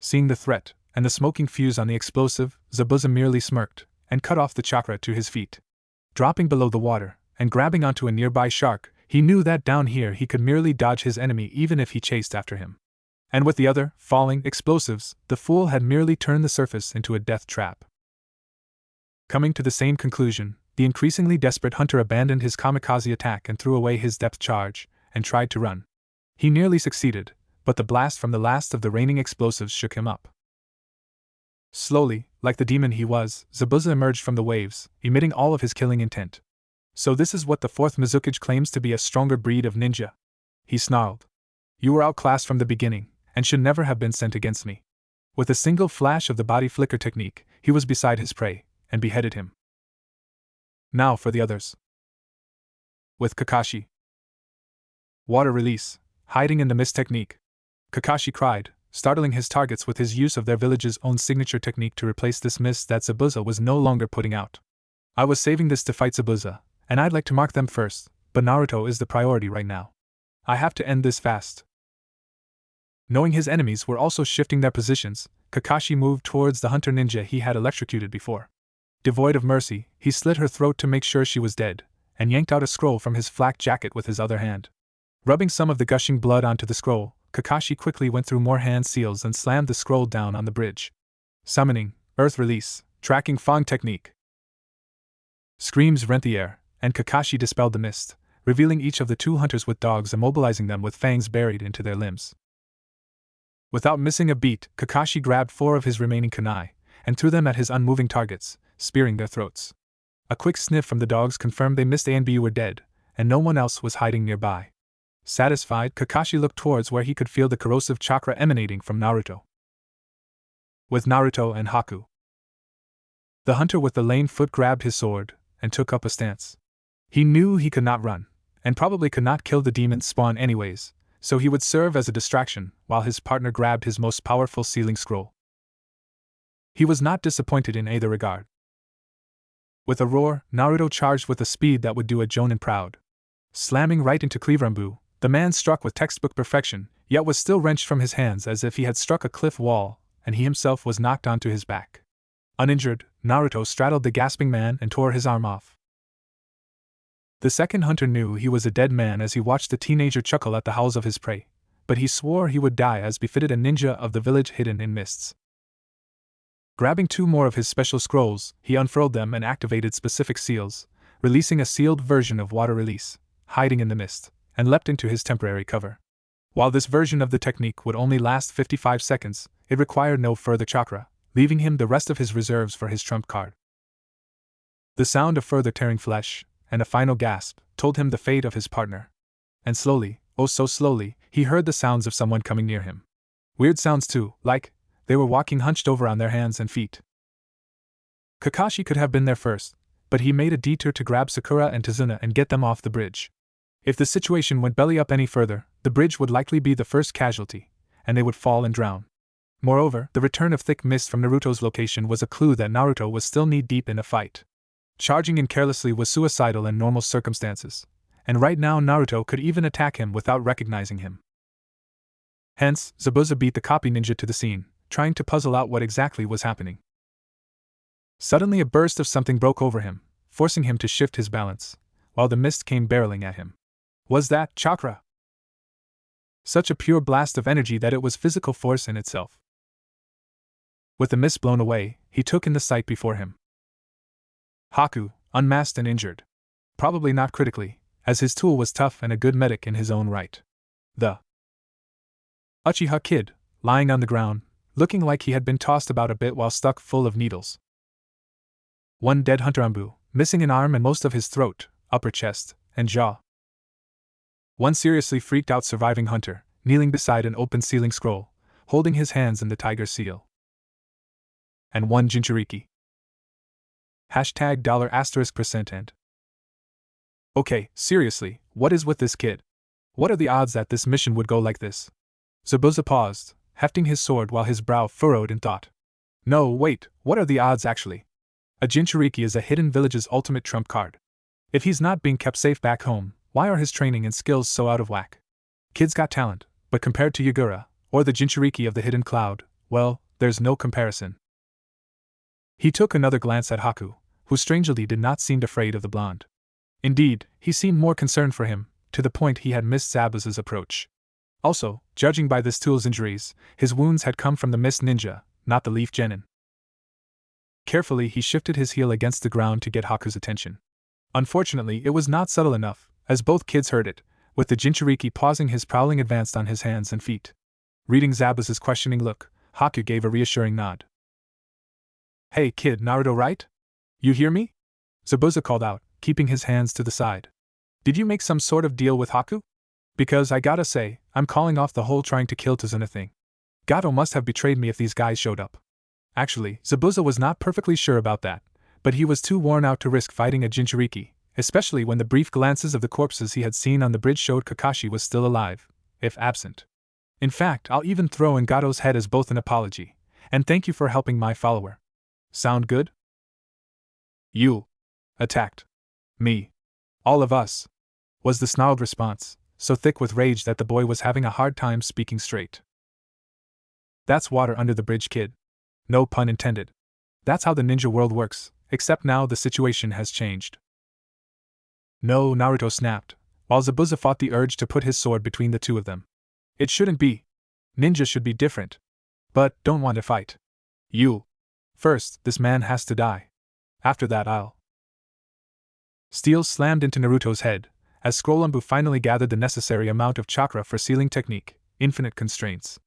Seeing the threat, and the smoking fuse on the explosive, Zabuza merely smirked, and cut off the chakra to his feet. Dropping below the water, and grabbing onto a nearby shark, he knew that down here he could merely dodge his enemy even if he chased after him. And with the other, falling, explosives, the fool had merely turned the surface into a death trap. Coming to the same conclusion, the increasingly desperate hunter abandoned his kamikaze attack and threw away his depth charge, and tried to run. He nearly succeeded, but the blast from the last of the raining explosives shook him up. Slowly, like the demon he was, Zabuza emerged from the waves, emitting all of his killing intent. So this is what the fourth Mizukage claims to be a stronger breed of ninja. He snarled. You were outclassed from the beginning, and should never have been sent against me. With a single flash of the body flicker technique, he was beside his prey, and beheaded him. Now for the others. With Kakashi. Water release, hiding in the mist technique. Kakashi cried, startling his targets with his use of their village's own signature technique to replace this mist that Zabuza was no longer putting out. I was saving this to fight Zabuza, and I'd like to mark them first, but Naruto is the priority right now. I have to end this fast. Knowing his enemies were also shifting their positions, Kakashi moved towards the hunter ninja he had electrocuted before. Devoid of mercy, he slit her throat to make sure she was dead, and yanked out a scroll from his flak jacket with his other hand. Rubbing some of the gushing blood onto the scroll, Kakashi quickly went through more hand seals and slammed the scroll down on the bridge. Summoning, Earth Release, Tracking Fang Technique. Screams rent the air, and Kakashi dispelled the mist, revealing each of the two hunters with dogs, immobilizing them with fangs buried into their limbs. Without missing a beat, Kakashi grabbed 4 of his remaining kunai, and threw them at his unmoving targets, spearing their throats. A quick sniff from the dogs confirmed they missed A and B were dead, and no one else was hiding nearby. Satisfied, Kakashi looked towards where he could feel the corrosive chakra emanating from Naruto. With Naruto and Haku. The hunter with the lame foot grabbed his sword, and took up a stance. He knew he could not run, and probably could not kill the demon spawn anyways, so he would serve as a distraction while his partner grabbed his most powerful sealing scroll. He was not disappointed in either regard. With a roar, Naruto charged with a speed that would do a jonin proud. Slamming right into Cleaverambu, the man struck with textbook perfection, yet was still wrenched from his hands as if he had struck a cliff wall, and he himself was knocked onto his back. Uninjured, Naruto straddled the gasping man and tore his arm off. The second hunter knew he was a dead man as he watched the teenager chuckle at the howls of his prey, but he swore he would die as befitted a ninja of the village hidden in mists. Grabbing 2 more of his special scrolls, he unfurled them and activated specific seals, releasing a sealed version of water release, hiding in the mist, and leapt into his temporary cover. While this version of the technique would only last 55 seconds, it required no further chakra, leaving him the rest of his reserves for his trump card. The sound of further tearing flesh, and a final gasp, told him the fate of his partner. And slowly, oh so slowly, he heard the sounds of someone coming near him. Weird sounds too, like they were walking hunched over on their hands and feet. Kakashi could have been there first, but he made a detour to grab Sakura and Tazuna and get them off the bridge. If the situation went belly up any further, the bridge would likely be the first casualty, and they would fall and drown. Moreover, the return of thick mist from Naruto's location was a clue that Naruto was still knee-deep in a fight. Charging in carelessly was suicidal in normal circumstances, and right now Naruto could even attack him without recognizing him. Hence, Zabuza beat the copy ninja to the scene, trying to puzzle out what exactly was happening. Suddenly a burst of something broke over him, forcing him to shift his balance, while the mist came barreling at him. Was that chakra? Such a pure blast of energy that it was physical force in itself. With the mist blown away, he took in the sight before him. Haku, unmasked and injured. Probably not critically, as his tool was tough and a good medic in his own right. The Uchiha kid, lying on the ground, looking like he had been tossed about a bit while stuck full of needles. One dead hunter Ambu, missing an arm and most of his throat, upper chest, and jaw. One seriously freaked out surviving hunter, kneeling beside an open sealing scroll, holding his hands in the tiger seal. And one Jinchuriki. $*% Okay, seriously, what is with this kid? What are the odds that this mission would go like this? Zabuza paused, hefting his sword while his brow furrowed in thought. No, wait, what are the odds actually? A Jinchuriki is a hidden village's ultimate trump card. If he's not being kept safe back home, why are his training and skills so out of whack? Kid's got talent, but compared to Yagura, or the Jinchuriki of the hidden cloud, well, there's no comparison. He took another glance at Haku, who strangely did not seem afraid of the blonde. Indeed, he seemed more concerned for him, to the point he had missed Zabuza's approach. Also, judging by this tool's injuries, his wounds had come from the mist ninja, not the leaf genin. Carefully he shifted his heel against the ground to get Haku's attention. Unfortunately, it was not subtle enough, as both kids heard it, with the Jinchuriki pausing his prowling advance on his hands and feet. Reading Zabuza's questioning look, Haku gave a reassuring nod. Hey kid, Naruto right? You hear me? Zabuza called out, keeping his hands to the side. Did you make some sort of deal with Haku? Because I gotta say, I'm calling off the whole trying to kill Tazuna thing. Gato must have betrayed me if these guys showed up. Actually, Zabuza was not perfectly sure about that, but he was too worn out to risk fighting a Jinchuriki, especially when the brief glances of the corpses he had seen on the bridge showed Kakashi was still alive, if absent. In fact, I'll even throw in Gato's head as both an apology, and thank you for helping my follower. Sound good? You attacked me. All of us, was the snarled response, so thick with rage that the boy was having a hard time speaking straight. That's water under the bridge, kid. No pun intended. That's how the ninja world works, except now the situation has changed. No, Naruto snapped, while Zabuza fought the urge to put his sword between the two of them. It shouldn't be. Ninja should be different. But don't want to fight. You. First, this man has to die. After that, I'll. Steel slammed into Naruto's head, as Scrollambu finally gathered the necessary amount of chakra for sealing technique, infinite constraints.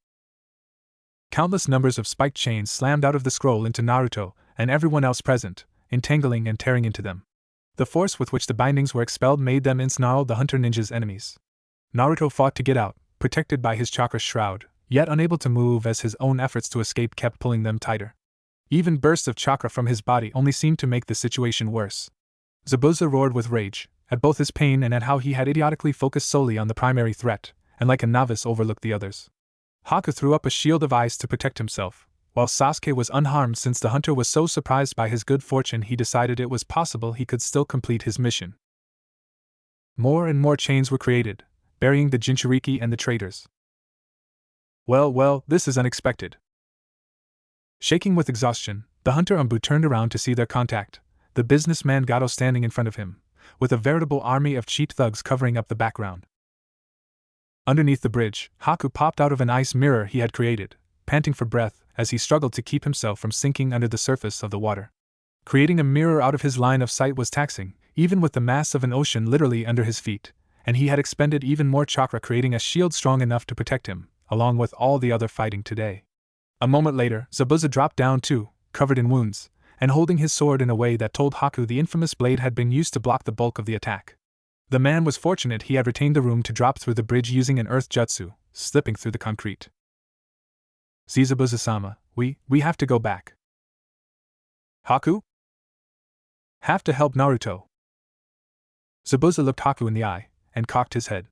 Countless numbers of spiked chains slammed out of the scroll into Naruto and everyone else present, entangling and tearing into them. The force with which the bindings were expelled made them ensnarl the hunter ninja's enemies. Naruto fought to get out, protected by his chakra shroud, yet unable to move as his own efforts to escape kept pulling them tighter. Even bursts of chakra from his body only seemed to make the situation worse. Zabuza roared with rage, at both his pain and at how he had idiotically focused solely on the primary threat, and like a novice overlooked the others. Haku threw up a shield of ice to protect himself, while Sasuke was unharmed since the hunter was so surprised by his good fortune he decided it was possible he could still complete his mission. More and more chains were created, burying the Jinchuriki and the traitors. Well, this is unexpected. Shaking with exhaustion, the hunter Umbu turned around to see their contact, the businessman Gato standing in front of him, with a veritable army of cheat thugs covering up the background. Underneath the bridge, Haku popped out of an ice mirror he had created, panting for breath as he struggled to keep himself from sinking under the surface of the water. Creating a mirror out of his line of sight was taxing, even with the mass of an ocean literally under his feet, and he had expended even more chakra creating a shield strong enough to protect him, along with all the other fighting today. A moment later, Zabuza dropped down too, covered in wounds, and holding his sword in a way that told Haku the infamous blade had been used to block the bulk of the attack. The man was fortunate he had retained the room to drop through the bridge using an earth jutsu, slipping through the concrete. See, Zabuza-sama, we have to go back. Haku? Have to help Naruto. Zabuza looked Haku in the eye, and cocked his head.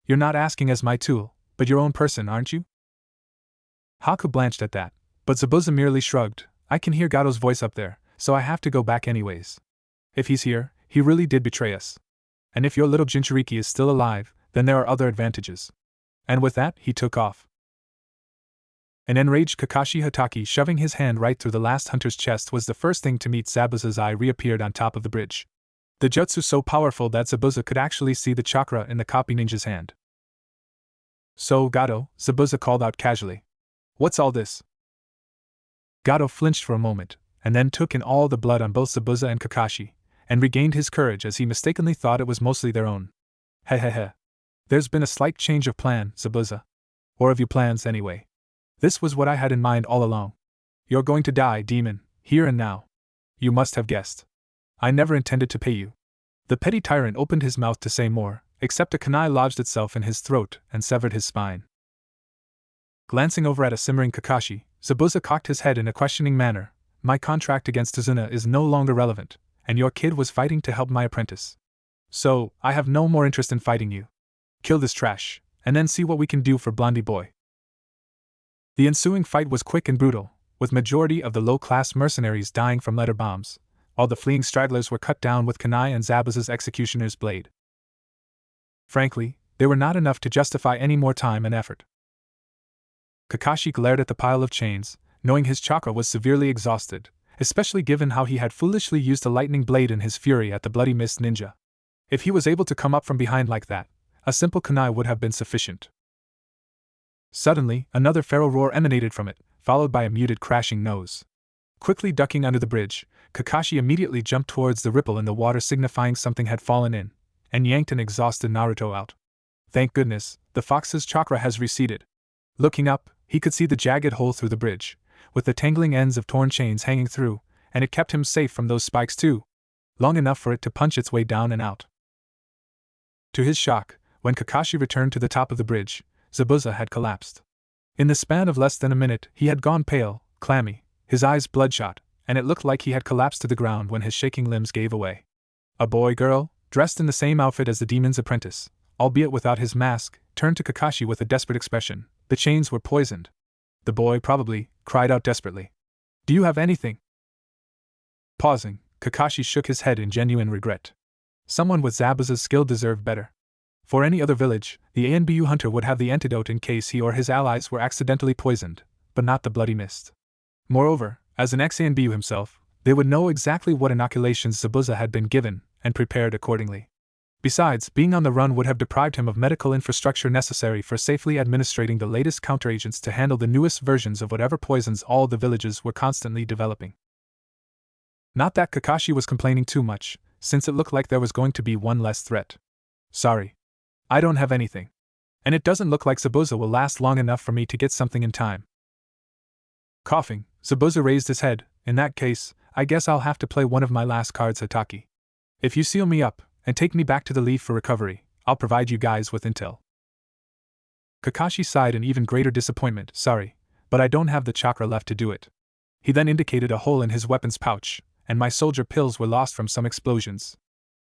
You're not asking as my tool, but your own person, aren't you? Haku blanched at that, but Zabuza merely shrugged. I can hear Gato's voice up there, so I have to go back anyways. If he's here, he really did betray us. And if your little Jinchuriki is still alive, then there are other advantages. And with that, he took off. An enraged Kakashi Hatake shoving his hand right through the last hunter's chest was the first thing to meet Zabuza's eye reappeared on top of the bridge. The jutsu so powerful that Zabuza could actually see the chakra in the copy ninja's hand. So, Gato, Zabuza called out casually. What's all this? Gato flinched for a moment, and then took in all the blood on both Zabuza and Kakashi, and regained his courage as he mistakenly thought it was mostly their own. Hehehe. There's been a slight change of plan, Zabuza. Or of your plans, anyway. This was what I had in mind all along. You're going to die, demon, here and now. You must have guessed. I never intended to pay you. The petty tyrant opened his mouth to say more, except a kunai lodged itself in his throat and severed his spine. Glancing over at a simmering Kakashi, Zabuza cocked his head in a questioning manner. My contract against Tazuna is no longer relevant, and your kid was fighting to help my apprentice. So, I have no more interest in fighting you. Kill this trash, and then see what we can do for Blondie Boy. The ensuing fight was quick and brutal, with majority of the low-class mercenaries dying from letter bombs, while the fleeing stragglers were cut down with kunai and Zabuza's executioner's blade. Frankly, they were not enough to justify any more time and effort. Kakashi glared at the pile of chains, knowing his chakra was severely exhausted, especially given how he had foolishly used a lightning blade in his fury at the Bloody Mist ninja. If he was able to come up from behind like that, a simple kunai would have been sufficient. Suddenly, another feral roar emanated from it, followed by a muted crashing nose. Quickly ducking under the bridge, Kakashi immediately jumped towards the ripple in the water signifying something had fallen in, and yanked an exhausted Naruto out. Thank goodness, the fox's chakra has receded. Looking up, he could see the jagged hole through the bridge, with the tangling ends of torn chains hanging through, and it kept him safe from those spikes too, long enough for it to punch its way down and out. To his shock, when Kakashi returned to the top of the bridge, Zabuza had collapsed. In the span of less than a minute, he had gone pale, clammy, his eyes bloodshot, and it looked like he had collapsed to the ground when his shaking limbs gave away. A boy-girl, dressed in the same outfit as the demon's apprentice, albeit without his mask, turned to Kakashi with a desperate expression. The chains were poisoned. The boy probably cried out desperately. Do you have anything? Pausing, Kakashi shook his head in genuine regret. Someone with Zabuza's skill deserved better. For any other village, the ANBU hunter would have the antidote in case he or his allies were accidentally poisoned, but not the bloody mist. Moreover, as an ex-ANBU himself, they would know exactly what inoculations Zabuza had been given, and prepared accordingly. Besides, being on the run would have deprived him of medical infrastructure necessary for safely administrating the latest counteragents to handle the newest versions of whatever poisons all the villages were constantly developing. Not that Kakashi was complaining too much, since it looked like there was going to be one less threat. Sorry. I don't have anything. And it doesn't look like Zabuza will last long enough for me to get something in time. Coughing, Zabuza raised his head. In that case, I guess I'll have to play one of my last cards, Hataki. If you seal me up, and take me back to the leaf for recovery, I'll provide you guys with intel. Kakashi sighed in even greater disappointment. Sorry, but I don't have the chakra left to do it. He then indicated a hole in his weapons pouch, and my soldier pills were lost from some explosions.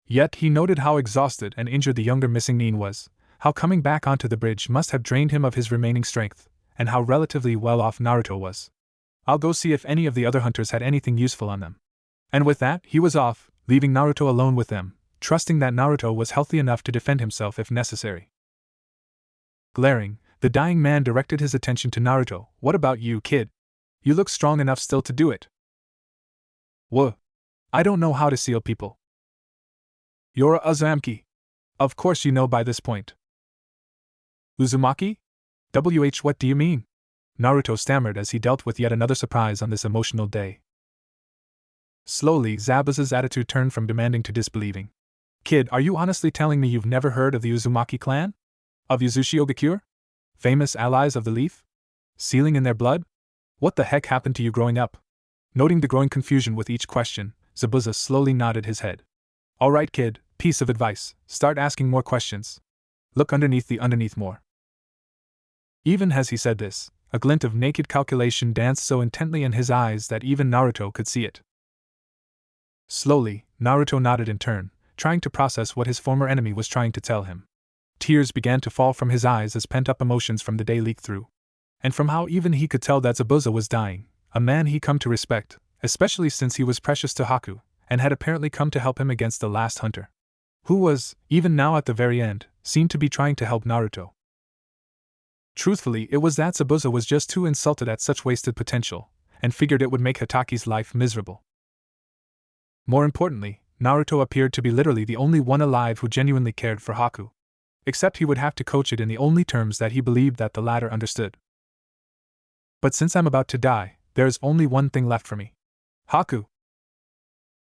Yet he noted how exhausted and injured the younger missing Nin was, how coming back onto the bridge must have drained him of his remaining strength, and how relatively well off Naruto was. I'll go see if any of the other hunters had anything useful on them. And with that, he was off, leaving Naruto alone with them, trusting that Naruto was healthy enough to defend himself if necessary. Glaring, the dying man directed his attention to Naruto. What about you, kid? You look strong enough still to do it. Whoa. I don't know how to seal people. You're a Uzumaki. Of course you know by this point. Uzumaki? What do you mean? Naruto stammered as he dealt with yet another surprise on this emotional day. Slowly, Zabuza's attitude turned from demanding to disbelieving. Kid, are you honestly telling me you've never heard of the Uzumaki clan? Of Uzushi Ogakure? Famous allies of the leaf? Sealing in their blood? What the heck happened to you growing up? Noting the growing confusion with each question, Zabuza slowly nodded his head. Alright kid, piece of advice, start asking more questions. Look underneath more. Even as he said this, a glint of naked calculation danced so intently in his eyes that even Naruto could see it. Slowly, Naruto nodded in turn, trying to process what his former enemy was trying to tell him. Tears began to fall from his eyes as pent-up emotions from the day leaked through. And from how even he could tell that Zabuza was dying, a man he come to respect, especially since he was precious to Haku, and had apparently come to help him against the last hunter. Who was, even now at the very end, seemed to be trying to help Naruto. Truthfully, it was that Zabuza was just too insulted at such wasted potential, and figured it would make Hataki's life miserable. More importantly, Naruto appeared to be literally the only one alive who genuinely cared for Haku. Except he would have to coach it in the only terms that he believed that the latter understood. But since I'm about to die, there is only one thing left for me. Haku.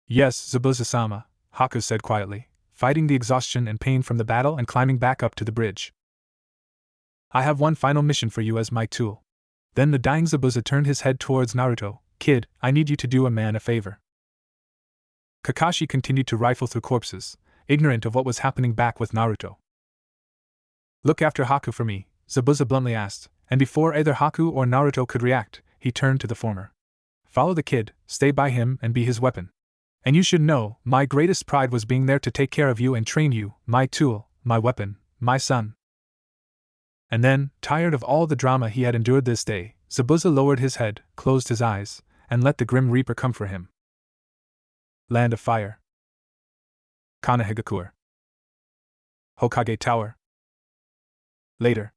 Yes, Zabuza-sama, Haku said quietly, fighting the exhaustion and pain from the battle and climbing back up to the bridge. I have one final mission for you as my tool. Then the dying Zabuza turned his head towards Naruto. Kid, I need you to do a man a favor. Kakashi continued to rifle through corpses, ignorant of what was happening back with Naruto. Look after Haku for me, Zabuza bluntly asked, and before either Haku or Naruto could react, he turned to the former. Follow the kid, stay by him and be his weapon. And you should know, my greatest pride was being there to take care of you and train you, my tool, my weapon, my son. And then, tired of all the drama he had endured this day, Zabuza lowered his head, closed his eyes, and let the Grim Reaper come for him. Land of Fire. Kanehigakure. Hokage Tower. Later.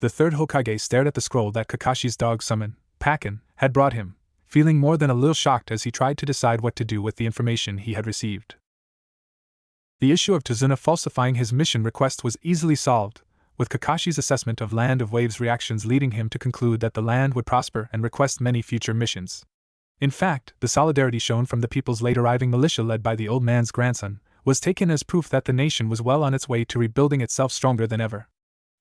The third Hokage stared at the scroll that Kakashi's dog summon, Pecking, had brought him, feeling more than a little shocked as he tried to decide what to do with the information he had received. The issue of Tazuna falsifying his mission request was easily solved, with Kakashi's assessment of Land of Waves' reactions leading him to conclude that the land would prosper and request many future missions. In fact, the solidarity shown from the people's late arriving militia led by the old man's grandson was taken as proof that the nation was well on its way to rebuilding itself stronger than ever.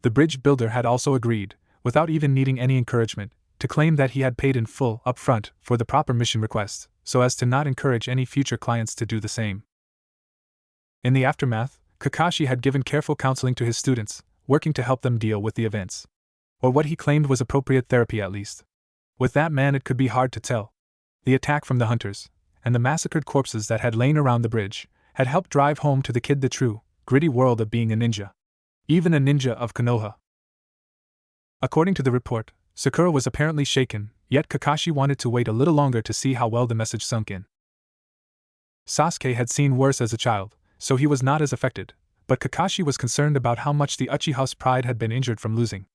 The bridge builder had also agreed, without even needing any encouragement, to claim that he had paid in full, up front, for the proper mission request, so as to not encourage any future clients to do the same. In the aftermath, Kakashi had given careful counseling to his students, working to help them deal with the events. Or what he claimed was appropriate therapy at least. With that man it could be hard to tell. The attack from the hunters, and the massacred corpses that had lain around the bridge, had helped drive home to the kid the true, gritty world of being a ninja. Even a ninja of Konoha. According to the report, Sakura was apparently shaken, yet Kakashi wanted to wait a little longer to see how well the message sunk in. Sasuke had seen worse as a child, so he was not as affected, but Kakashi was concerned about how much the Uchiha's pride had been injured from losing.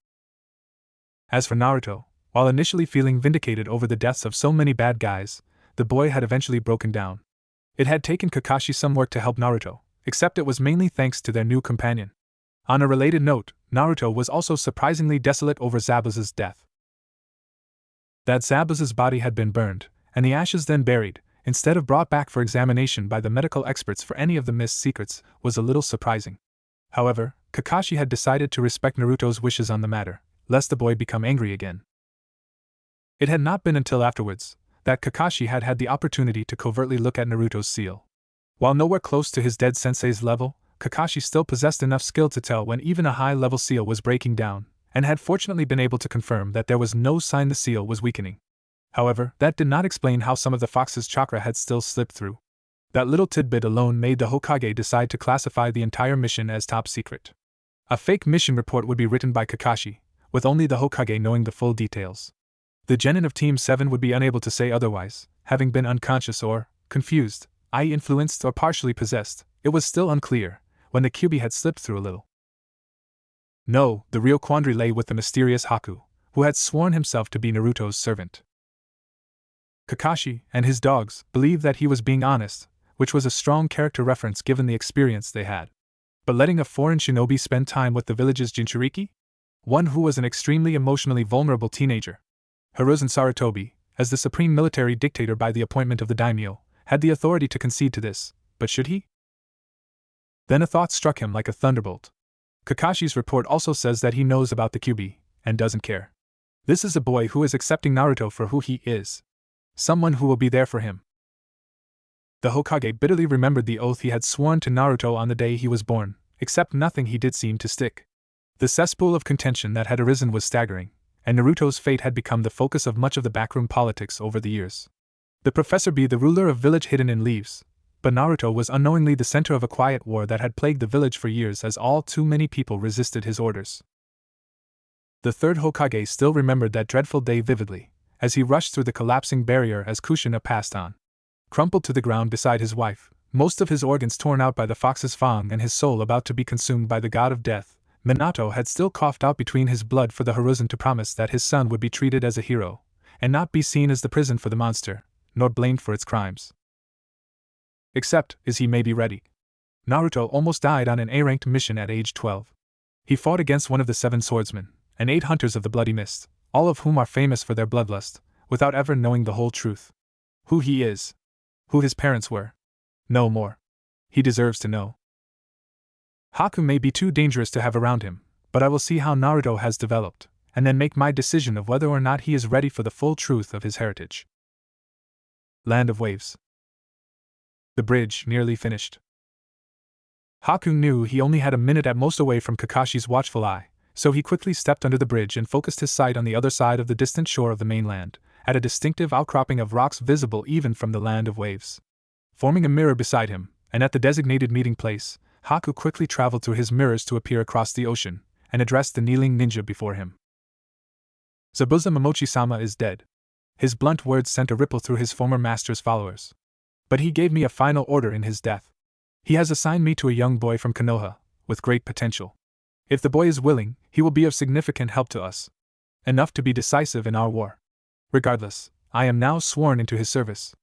As for Naruto, while initially feeling vindicated over the deaths of so many bad guys, the boy had eventually broken down. It had taken Kakashi some work to help Naruto, except it was mainly thanks to their new companion. On a related note, Naruto was also surprisingly desolate over Zabuza's death. That Zabuza's body had been burned, and the ashes then buried, instead of brought back for examination by the medical experts for any of the missed secrets, was a little surprising. However, Kakashi had decided to respect Naruto's wishes on the matter, lest the boy become angry again. It had not been until afterwards that Kakashi had had the opportunity to covertly look at Naruto's seal. While nowhere close to his dead sensei's level, Kakashi still possessed enough skill to tell when even a high-level seal was breaking down, and had fortunately been able to confirm that there was no sign the seal was weakening. However, that did not explain how some of the fox's chakra had still slipped through. That little tidbit alone made the Hokage decide to classify the entire mission as top secret. A fake mission report would be written by Kakashi, with only the Hokage knowing the full details. The genin of Team 7 would be unable to say otherwise, having been unconscious or confused, i.e. influenced or partially possessed. It was still unclear when the Kyuubi had slipped through a little. No, the real quandary lay with the mysterious Haku, who had sworn himself to be Naruto's servant. Kakashi and his dogs believed that he was being honest, which was a strong character reference given the experience they had. But letting a foreign shinobi spend time with the village's Jinchuriki? One who was an extremely emotionally vulnerable teenager. Hiruzen Sarutobi, as the supreme military dictator by the appointment of the daimyo, had the authority to concede to this, but should he? Then a thought struck him like a thunderbolt. Kakashi's report also says that he knows about the Kyuubi, and doesn't care. This is a boy who is accepting Naruto for who he is. Someone who will be there for him. The Hokage bitterly remembered the oath he had sworn to Naruto on the day he was born, except nothing he did seemed to stick. The cesspool of contention that had arisen was staggering, and Naruto's fate had become the focus of much of the backroom politics over the years. The professor be the ruler of village hidden in leaves, but Naruto was unknowingly the center of a quiet war that had plagued the village for years as all too many people resisted his orders. The third Hokage still remembered that dreadful day vividly, as he rushed through the collapsing barrier as Kushina passed on. Crumpled to the ground beside his wife, most of his organs torn out by the fox's fang and his soul about to be consumed by the god of death, Minato had still coughed out between his blood for the Hiruzen to promise that his son would be treated as a hero, and not be seen as the prison for the monster, nor blamed for its crimes. Except, is he may be ready. Naruto almost died on an A-ranked mission at age 12. He fought against one of the 7 swordsmen, and 8 hunters of the Bloody Mist, all of whom are famous for their bloodlust, without ever knowing the whole truth. Who he is. Who his parents were. No more. He deserves to know. Haku may be too dangerous to have around him, but I will see how Naruto has developed, and then make my decision of whether or not he is ready for the full truth of his heritage. Land of Waves. The bridge nearly finished. Haku knew he only had a minute at most away from Kakashi's watchful eye, so he quickly stepped under the bridge and focused his sight on the other side of the distant shore of the mainland, at a distinctive outcropping of rocks visible even from the Land of Waves. Forming a mirror beside him, and at the designated meeting place, Haku quickly traveled through his mirrors to appear across the ocean, and addressed the kneeling ninja before him. Zabuza Momochi-sama is dead. His blunt words sent a ripple through his former master's followers. But he gave me a final order in his death. He has assigned me to a young boy from Konoha, with great potential. If the boy is willing, he will be of significant help to us. Enough to be decisive in our war. Regardless, I am now sworn into his service.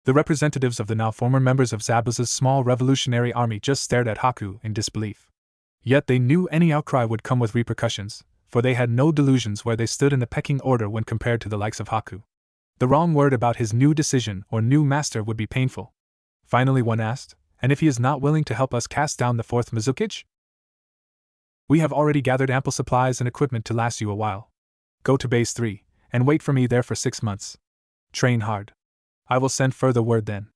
The representatives of the now former members of Zabuza's small revolutionary army just stared at Haku in disbelief. Yet they knew any outcry would come with repercussions, for they had no delusions where they stood in the pecking order when compared to the likes of Haku. The wrong word about his new decision or new master would be painful. Finally one asked, and if he is not willing to help us cast down the 4th Mizukage? We have already gathered ample supplies and equipment to last you a while. Go to Base 3, and wait for me there for 6 months. Train hard. I will send further word then.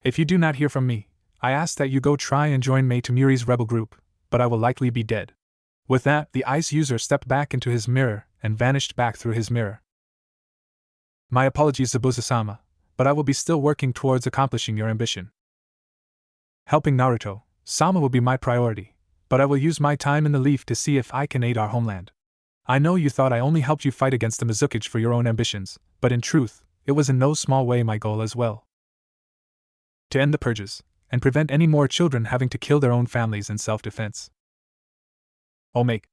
If you do not hear from me, I ask that you go try and join Mei Tamuri's rebel group, but I will likely be dead. With that, the ice user stepped back into his mirror and vanished back through his mirror. My apologies, Zabuza-sama, but I will be still working towards accomplishing your ambition. Helping Naruto, Sama will be my priority, but I will use my time in the Leaf to see if I can aid our homeland. I know you thought I only helped you fight against the Mizukage for your own ambitions, but in truth, it was in no small way my goal as well. To end the purges, and prevent any more children having to kill their own families in self-defense. Omake.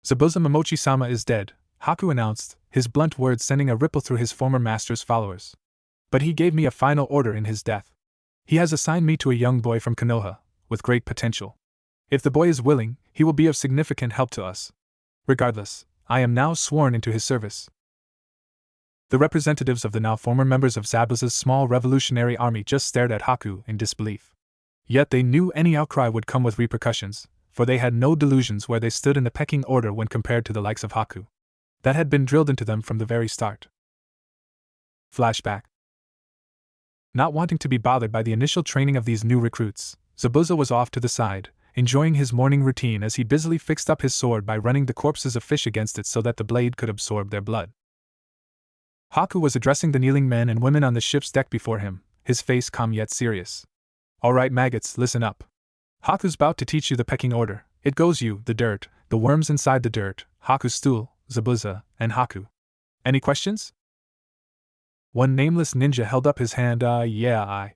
Zabuza Momochi-sama is dead, Haku announced, his blunt words sending a ripple through his former master's followers. But he gave me a final order in his death. He has assigned me to a young boy from Konoha, with great potential. If the boy is willing, he will be of significant help to us. Regardless, I am now sworn into his service. The representatives of the now former members of Zabuza's small revolutionary army just stared at Haku in disbelief. Yet they knew any outcry would come with repercussions, for they had no delusions where they stood in the pecking order when compared to the likes of Haku. That had been drilled into them from the very start. Flashback. Not wanting to be bothered by the initial training of these new recruits, Zabuza was off to the side, enjoying his morning routine as he busily fixed up his sword by running the corpses of fish against it so that the blade could absorb their blood. Haku was addressing the kneeling men and women on the ship's deck before him, his face calm yet serious. All right, maggots, listen up. Haku's about to teach you the pecking order. It goes you, the dirt, the worms inside the dirt, Haku's stool, Zabuza, and Haku. Any questions? One nameless ninja held up his hand. Yeah.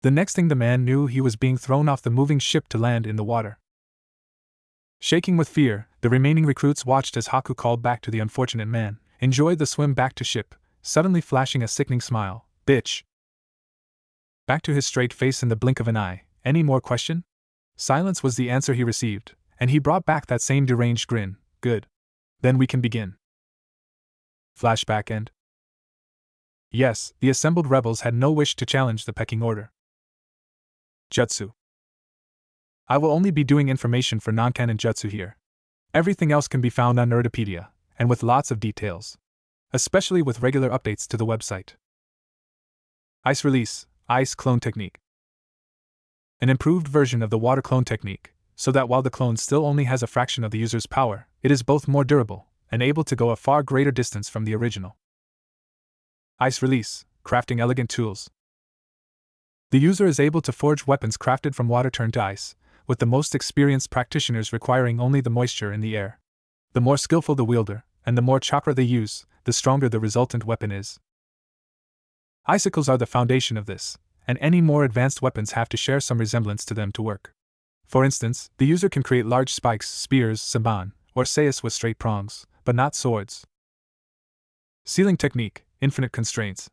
The next thing the man knew, he was being thrown off the moving ship to land in the water. Shaking with fear, the remaining recruits watched as Haku called back to the unfortunate man, enjoy the swim back to ship, suddenly flashing a sickening smile. Bitch! Back to his straight face in the blink of an eye. Any more question? Silence was the answer he received, and he brought back that same deranged grin. Good. Then we can begin. Flashback end. Yes, the assembled rebels had no wish to challenge the pecking order. Jutsu. I will only be doing information for non-canon jutsu here. Everything else can be found on Nerdopedia, and with lots of details. Especially with regular updates to the website. Ice Release, Ice Clone Technique. An improved version of the water clone technique, so that while the clone still only has a fraction of the user's power, it is both more durable, and able to go a far greater distance from the original. Ice Release, Crafting Elegant Tools. The user is able to forge weapons crafted from water turned to ice, with the most experienced practitioners requiring only the moisture in the air. The more skillful the wielder, and the more chakra they use, the stronger the resultant weapon is. Icicles are the foundation of this, and any more advanced weapons have to share some resemblance to them to work. For instance, the user can create large spikes, spears, samban, or sais with straight prongs, but not swords. Sealing Technique, Infinite Constraints.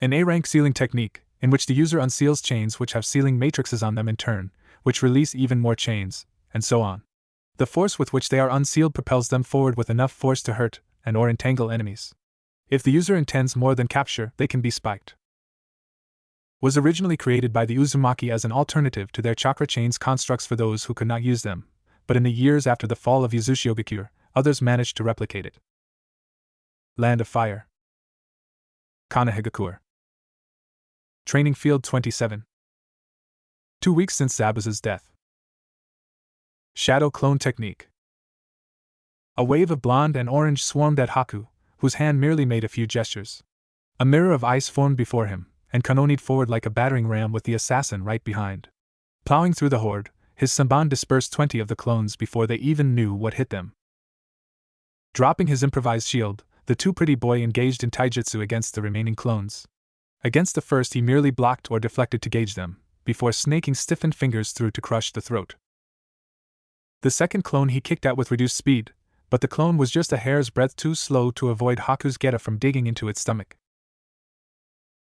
An A-rank sealing technique, in which the user unseals chains which have sealing matrices on them in turn, which release even more chains, and so on. The force with which they are unsealed propels them forward with enough force to hurt and or entangle enemies. If the user intends more than capture, they can be spiked. Was originally created by the Uzumaki as an alternative to their chakra chains constructs for those who could not use them, but in the years after the fall of Yuzushiogakure, others managed to replicate it. Land of Fire. Kanehigakure. Training Field 27. 2 weeks since Zabuza's death. Shadow Clone Technique. A wave of blonde and orange swarmed at Haku, whose hand merely made a few gestures. A mirror of ice formed before him, and kanonied forward like a battering ram with the assassin right behind. Plowing through the horde, his samban dispersed 20 of the clones before they even knew what hit them. Dropping his improvised shield, the too pretty boy engaged in taijutsu against the remaining clones. Against the first he merely blocked or deflected to gauge them, before snaking stiffened fingers through to crush the throat. The second clone he kicked at with reduced speed, but the clone was just a hair's breadth too slow to avoid Haku's geta from digging into its stomach.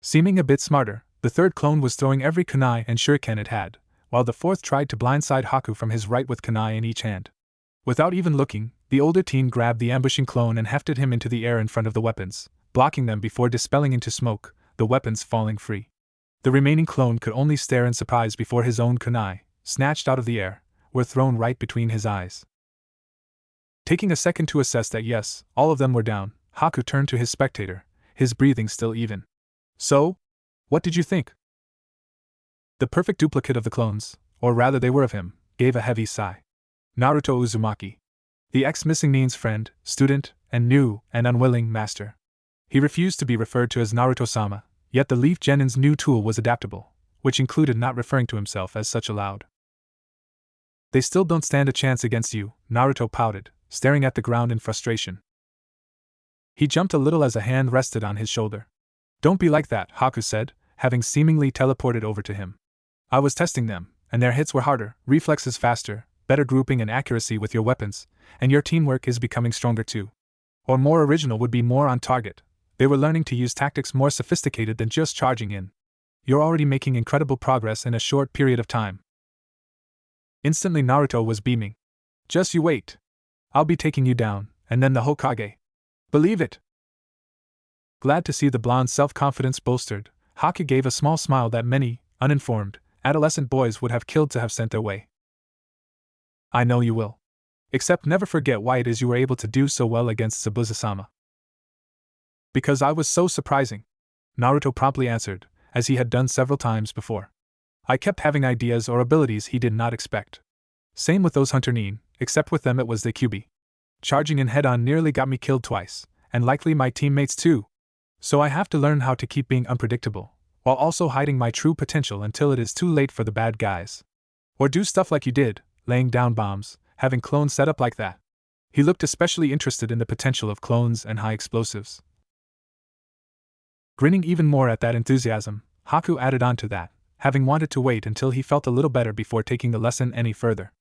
Seeming a bit smarter, the third clone was throwing every kunai and shuriken it had, while the fourth tried to blindside Haku from his right with kunai in each hand. Without even looking, the older teen grabbed the ambushing clone and hefted him into the air in front of the weapons, blocking them before dispelling into smoke, the weapons falling free. The remaining clone could only stare in surprise before his own kunai, snatched out of the air, were thrown right between his eyes. Taking a second to assess that yes, all of them were down, Haku turned to his spectator, his breathing still even. So? What did you think? The perfect duplicate of the clones, or rather they were of him, gave a heavy sigh. Naruto Uzumaki. The ex-missing Nin's friend, student, and new, and unwilling, master. He refused to be referred to as Naruto-sama, yet the Leaf Genin's new tool was adaptable, which included not referring to himself as such aloud. They still don't stand a chance against you, Naruto pouted, staring at the ground in frustration. He jumped a little as a hand rested on his shoulder. Don't be like that, Haku said, having seemingly teleported over to him. I was testing them, and their hits were harder, reflexes faster, better grouping and accuracy with your weapons, and your teamwork is becoming stronger too. Or more original would be more on target. They were learning to use tactics more sophisticated than just charging in. You're already making incredible progress in a short period of time. Instantly Naruto was beaming. Just you wait. I'll be taking you down, and then the Hokage. Believe it! Glad to see the blonde's self-confidence bolstered, Haku gave a small smile that many, uninformed, adolescent boys would have killed to have sent their way. I know you will. Except never forget why it is you were able to do so well against Zabuza-sama. Because I was so surprising, Naruto promptly answered, as he had done several times before. I kept having ideas or abilities he did not expect. Same with those Hunter Nin, except with them it was the QB. Charging in head-on nearly got me killed twice, and likely my teammates too. So I have to learn how to keep being unpredictable, while also hiding my true potential until it is too late for the bad guys. Or do stuff like you did, laying down bombs, having clones set up like that. He looked especially interested in the potential of clones and high explosives. Grinning even more at that enthusiasm, Haku added on to that, having wanted to wait until he felt a little better before taking the lesson any further.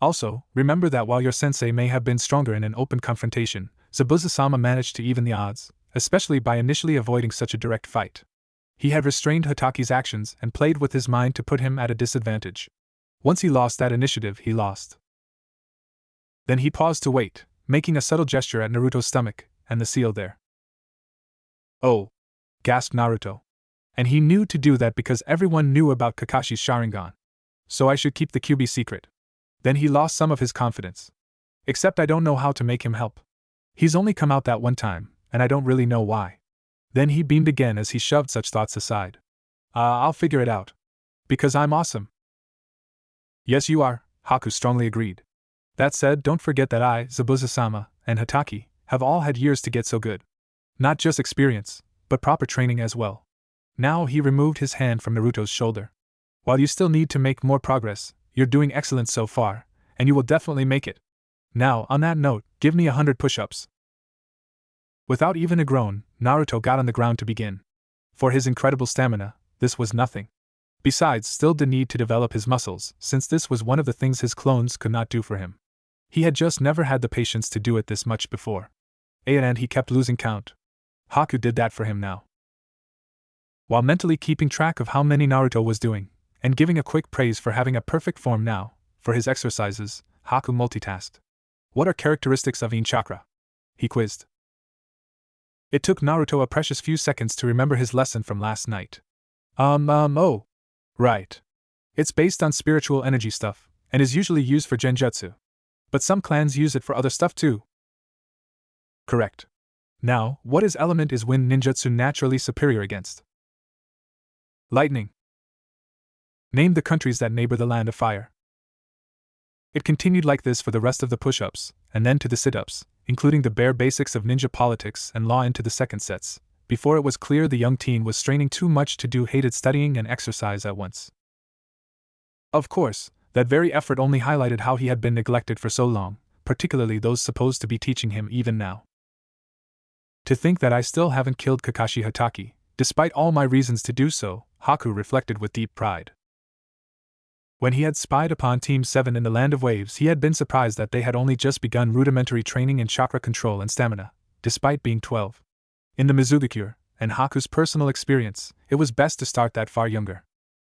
Also, remember that while your sensei may have been stronger in an open confrontation, Zabuza-sama managed to even the odds, especially by initially avoiding such a direct fight. He had restrained Hataki's actions and played with his mind to put him at a disadvantage. Once he lost that initiative, he lost. Then he paused to wait, making a subtle gesture at Naruto's stomach, and the seal there. Oh! Gasped Naruto. And he knew to do that because everyone knew about Kakashi's Sharingan. So I should keep the QB secret. Then he lost some of his confidence. Except I don't know how to make him help. He's only come out that one time, and I don't really know why. Then he beamed again as he shoved such thoughts aside. I'll figure it out. Because I'm awesome. Yes you are, Haku strongly agreed. That said, don't forget that I, Zabuza-sama, and Hataki, have all had years to get so good. Not just experience, but proper training as well. Now he removed his hand from Naruto's shoulder. While you still need to make more progress, you're doing excellent so far, and you will definitely make it. Now, on that note, give me 100 push-ups. Without even a groan, Naruto got on the ground to begin. For his incredible stamina, this was nothing. Besides, still the need to develop his muscles, since this was one of the things his clones could not do for him. He had just never had the patience to do it this much before. And he kept losing count. Haku did that for him now. While mentally keeping track of how many Naruto was doing, and giving a quick praise for having a perfect form now, for his exercises, Haku multitasked. What are characteristics of Yin chakra? He quizzed. It took Naruto a precious few seconds to remember his lesson from last night. Oh. Right. It's based on spiritual energy stuff, and is usually used for genjutsu. But some clans use it for other stuff too. Correct. Now, what element is wind ninjutsu naturally superior against? Lightning. Name the countries that neighbor the land of fire. It continued like this for the rest of the push-ups, and then to the sit-ups, including the bare basics of ninja politics and law into the second sets, before it was clear the young teen was straining too much to do hated studying and exercise at once. Of course, that very effort only highlighted how he had been neglected for so long, particularly those supposed to be teaching him even now. To think that I still haven't killed Kakashi Hatake, despite all my reasons to do so, Haku reflected with deep pride. When he had spied upon Team 7 in the Land of Waves, he had been surprised that they had only just begun rudimentary training in chakra control and stamina, despite being 12. In the Mizugakure, and Haku's personal experience, it was best to start that far younger.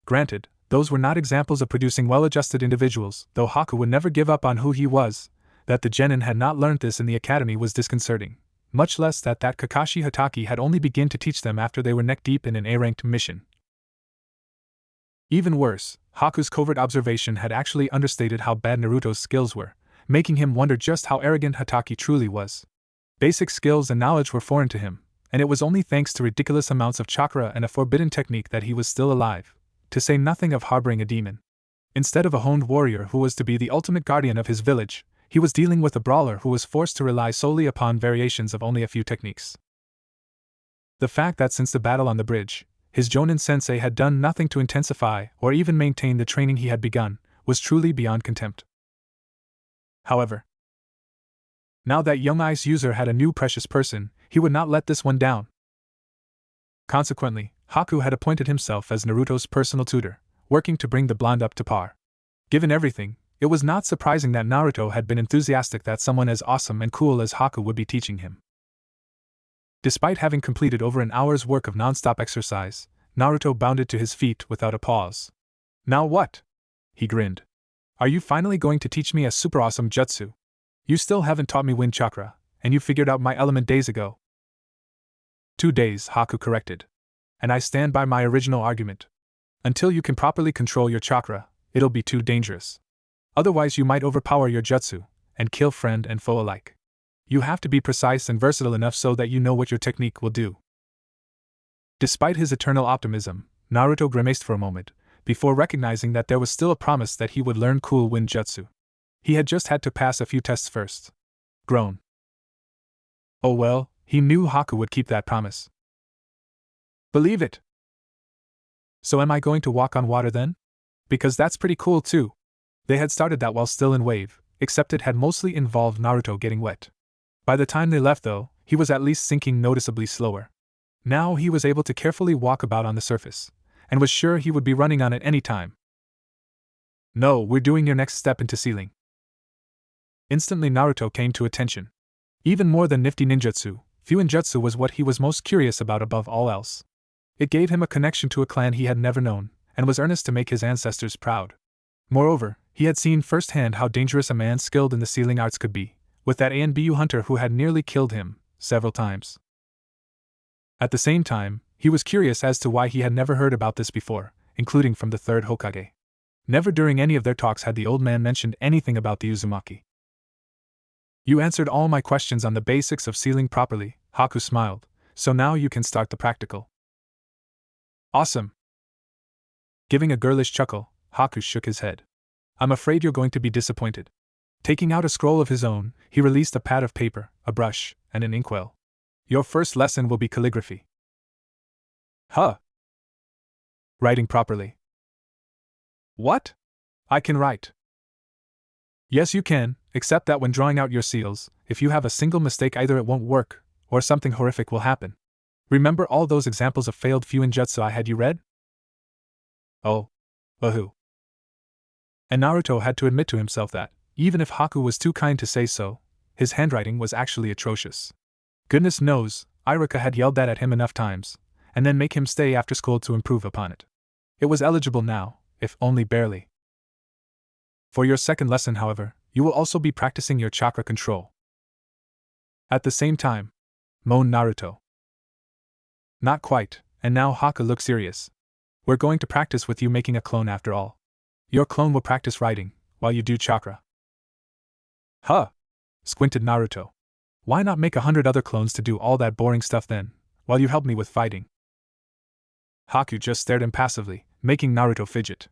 Granted, those were not examples of producing well-adjusted individuals, though Haku would never give up on who he was. That the genin had not learned this in the academy was disconcerting, much less that Kakashi Hatake had only begun to teach them after they were neck-deep in an A-ranked mission. Even worse, Haku's covert observation had actually understated how bad Naruto's skills were, making him wonder just how arrogant Hatake truly was. Basic skills and knowledge were foreign to him, and it was only thanks to ridiculous amounts of chakra and a forbidden technique that he was still alive, to say nothing of harboring a demon. Instead of a honed warrior who was to be the ultimate guardian of his village, he was dealing with a brawler who was forced to rely solely upon variations of only a few techniques. The fact that since the battle on the bridge, his Jonin sensei had done nothing to intensify or even maintain the training he had begun, was truly beyond contempt. However, now that young ice user had a new precious person, he would not let this one down. Consequently, Haku had appointed himself as Naruto's personal tutor, working to bring the blonde up to par. Given everything, it was not surprising that Naruto had been enthusiastic that someone as awesome and cool as Haku would be teaching him. Despite having completed over an hour's work of non-stop exercise, Naruto bounded to his feet without a pause. Now what? He grinned. Are you finally going to teach me a super awesome jutsu? You still haven't taught me wind chakra, and you figured out my element days ago. 2 days, Haku corrected. And I stand by my original argument. Until you can properly control your chakra, it'll be too dangerous. Otherwise you might overpower your jutsu, and kill friend and foe alike. You have to be precise and versatile enough so that you know what your technique will do. Despite his eternal optimism, Naruto grimaced for a moment, before recognizing that there was still a promise that he would learn cool wind jutsu. He had just had to pass a few tests first. Groan. Oh well, he knew Haku would keep that promise. Believe it. So am I going to walk on water then? Because that's pretty cool too. They had started that while still in wave, except it had mostly involved Naruto getting wet. By the time they left though, he was at least sinking noticeably slower. Now he was able to carefully walk about on the surface, and was sure he would be running on it any time. No, we're doing your next step into sealing. Instantly Naruto came to attention. Even more than nifty ninjutsu, fuinjutsu was what he was most curious about above all else. It gave him a connection to a clan he had never known, and was earnest to make his ancestors proud. Moreover, he had seen firsthand how dangerous a man skilled in the sealing arts could be, with that ANBU hunter who had nearly killed him, several times. At the same time, he was curious as to why he had never heard about this before, including from the third Hokage. Never during any of their talks had the old man mentioned anything about the Uzumaki. You answered all my questions on the basics of sealing properly, Haku smiled, so now you can start the practical. Awesome. Giving a girlish chuckle, Haku shook his head. I'm afraid you're going to be disappointed. Taking out a scroll of his own, he released a pad of paper, a brush, and an inkwell. Your first lesson will be calligraphy. Huh? Writing properly. What? I can write. Yes, you can, except that when drawing out your seals, if you have a single mistake, either it won't work, or something horrific will happen. Remember all those examples of failed fuinjutsu I had you read? Oh. Wahoo. And Naruto had to admit to himself that, even if Haku was too kind to say so, his handwriting was actually atrocious. Goodness knows, Irika had yelled that at him enough times, and then make him stay after school to improve upon it. It was eligible now, if only barely. For your second lesson, however, you will also be practicing your chakra control. At the same time, moaned Naruto. Not quite, and now Haku looked serious. We're going to practice with you making a clone after all. Your clone will practice writing, while you do chakra. Huh? Squinted Naruto. Why not make 100 other clones to do all that boring stuff then, while you help me with fighting? Haku just stared impassively, making Naruto fidget.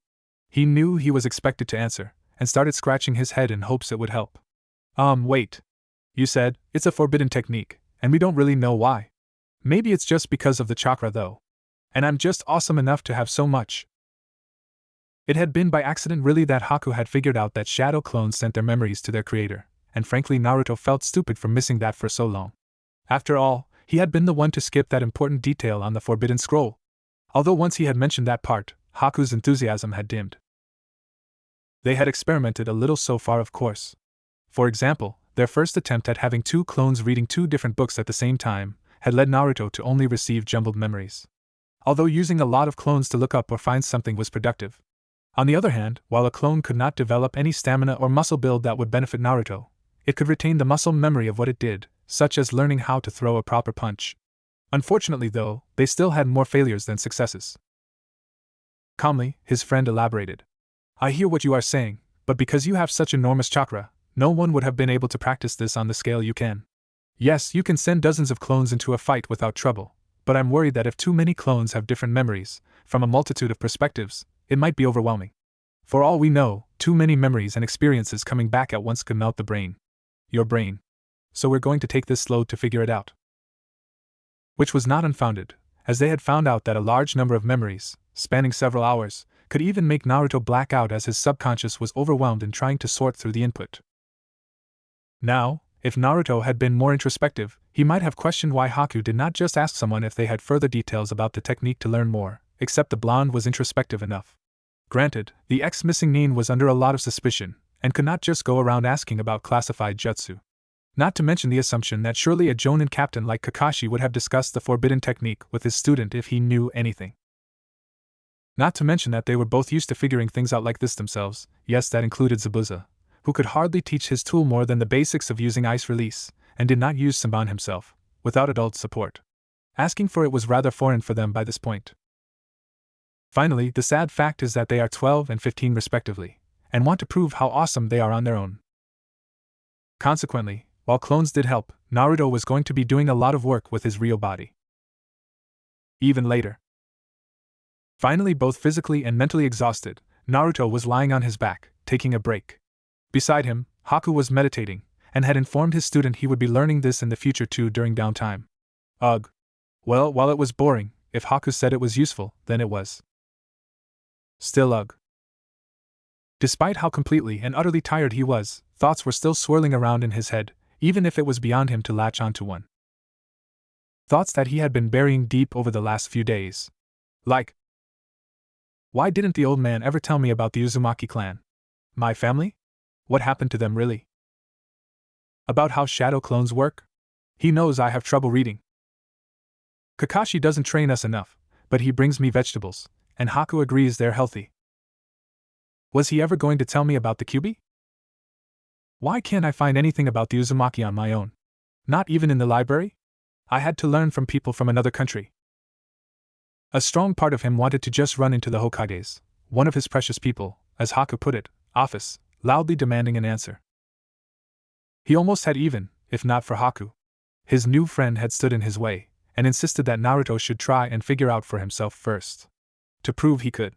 He knew he was expected to answer, and started scratching his head in hopes it would help. Wait. You said, it's a forbidden technique, and we don't really know why. Maybe it's just because of the chakra though. And I'm just awesome enough to have so much. It had been by accident really that Haku had figured out that shadow clones sent their memories to their creator, and frankly Naruto felt stupid for missing that for so long. After all, he had been the one to skip that important detail on the forbidden scroll. Although once he had mentioned that part, Haku's enthusiasm had dimmed. They had experimented a little so far, of course. For example, their first attempt at having 2 clones reading 2 different books at the same time had led Naruto to only receive jumbled memories. Although using a lot of clones to look up or find something was productive. On the other hand, while a clone could not develop any stamina or muscle build that would benefit Naruto, it could retain the muscle memory of what it did, such as learning how to throw a proper punch. Unfortunately though, they still had more failures than successes. Calmly, his friend elaborated. I hear what you are saying, but because you have such enormous chakra, no one would have been able to practice this on the scale you can. Yes, you can send dozens of clones into a fight without trouble, but I'm worried that if too many clones have different memories, from a multitude of perspectives, it might be overwhelming. For all we know, too many memories and experiences coming back at once could melt the brain. Your brain. So we're going to take this slow to figure it out. Which was not unfounded, as they had found out that a large number of memories, spanning several hours, could even make Naruto black out as his subconscious was overwhelmed in trying to sort through the input. Now, if Naruto had been more introspective, he might have questioned why Haku did not just ask someone if they had further details about the technique to learn more, except the blonde was introspective enough. Granted, the ex-missing nin was under a lot of suspicion, and could not just go around asking about classified jutsu. Not to mention the assumption that surely a Jonin captain like Kakashi would have discussed the forbidden technique with his student if he knew anything. Not to mention that they were both used to figuring things out like this themselves. Yes, that included Zabuza, who could hardly teach his tool more than the basics of using ice release, and did not use Senbon himself, without adult support. Asking for it was rather foreign for them by this point. Finally, the sad fact is that they are 12 and 15 respectively, and want to prove how awesome they are on their own. Consequently, while clones did help, Naruto was going to be doing a lot of work with his real body. Even later. Finally, both physically and mentally exhausted, Naruto was lying on his back, taking a break. Beside him, Haku was meditating, and had informed his student he would be learning this in the future too during downtime. Ugh. Well, while it was boring, if Haku said it was useful, then it was. Still ugh. Despite how completely and utterly tired he was, thoughts were still swirling around in his head, even if it was beyond him to latch onto one. Thoughts that he had been burying deep over the last few days. Like, why didn't the old man ever tell me about the Uzumaki clan? My family? What happened to them really? About how shadow clones work? He knows I have trouble reading. Kakashi doesn't train us enough, but he brings me vegetables, and Haku agrees they're healthy. Was he ever going to tell me about the Kyuubi? Why can't I find anything about the Uzumaki on my own? Not even in the library? I had to learn from people from another country. A strong part of him wanted to just run into the Hokage's, one of his precious people, as Haku put it, office, loudly demanding an answer. He almost had even, if not for Haku. His new friend had stood in his way, and insisted that Naruto should try and figure out for himself first. To prove he could.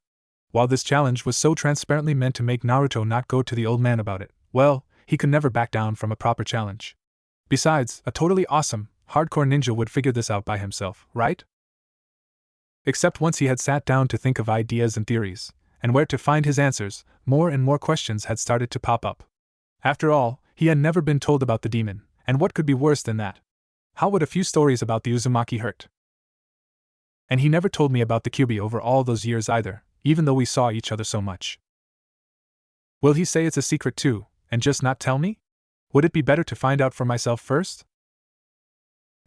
While this challenge was so transparently meant to make Naruto not go to the old man about it, well, he could never back down from a proper challenge. Besides, a totally awesome, hardcore ninja would figure this out by himself, right? Except once he had sat down to think of ideas and theories, and where to find his answers, more and more questions had started to pop up. After all, he had never been told about the demon, and what could be worse than that? How would a few stories about the Uzumaki hurt? And he never told me about the Kyuubi over all those years either, even though we saw each other so much. Will he say it's a secret too, and just not tell me? Would it be better to find out for myself first?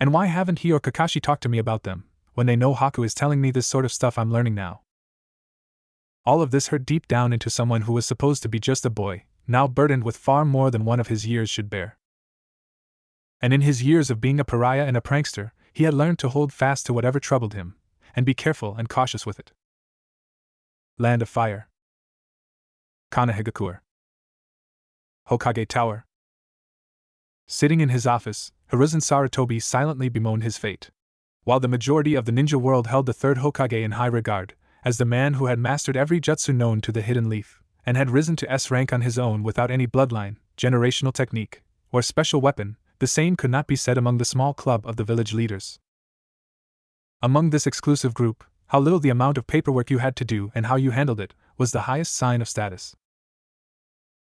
And why haven't he or Kakashi talked to me about them, when they know Haku is telling me this sort of stuff I'm learning now? All of this hurt deep down into someone who was supposed to be just a boy, now burdened with far more than one of his years should bear. And in his years of being a pariah and a prankster, he had learned to hold fast to whatever troubled him, and be careful and cautious with it. Land of Fire. Kanehigakure. Hokage Tower. Sitting in his office, Hiruzen Sarutobi silently bemoaned his fate. While the majority of the ninja world held the third Hokage in high regard, as the man who had mastered every jutsu known to the Hidden Leaf, and had risen to S rank on his own without any bloodline, generational technique, or special weapon, the same could not be said among the small club of the village leaders. Among this exclusive group, how little the amount of paperwork you had to do and how you handled it was the highest sign of status.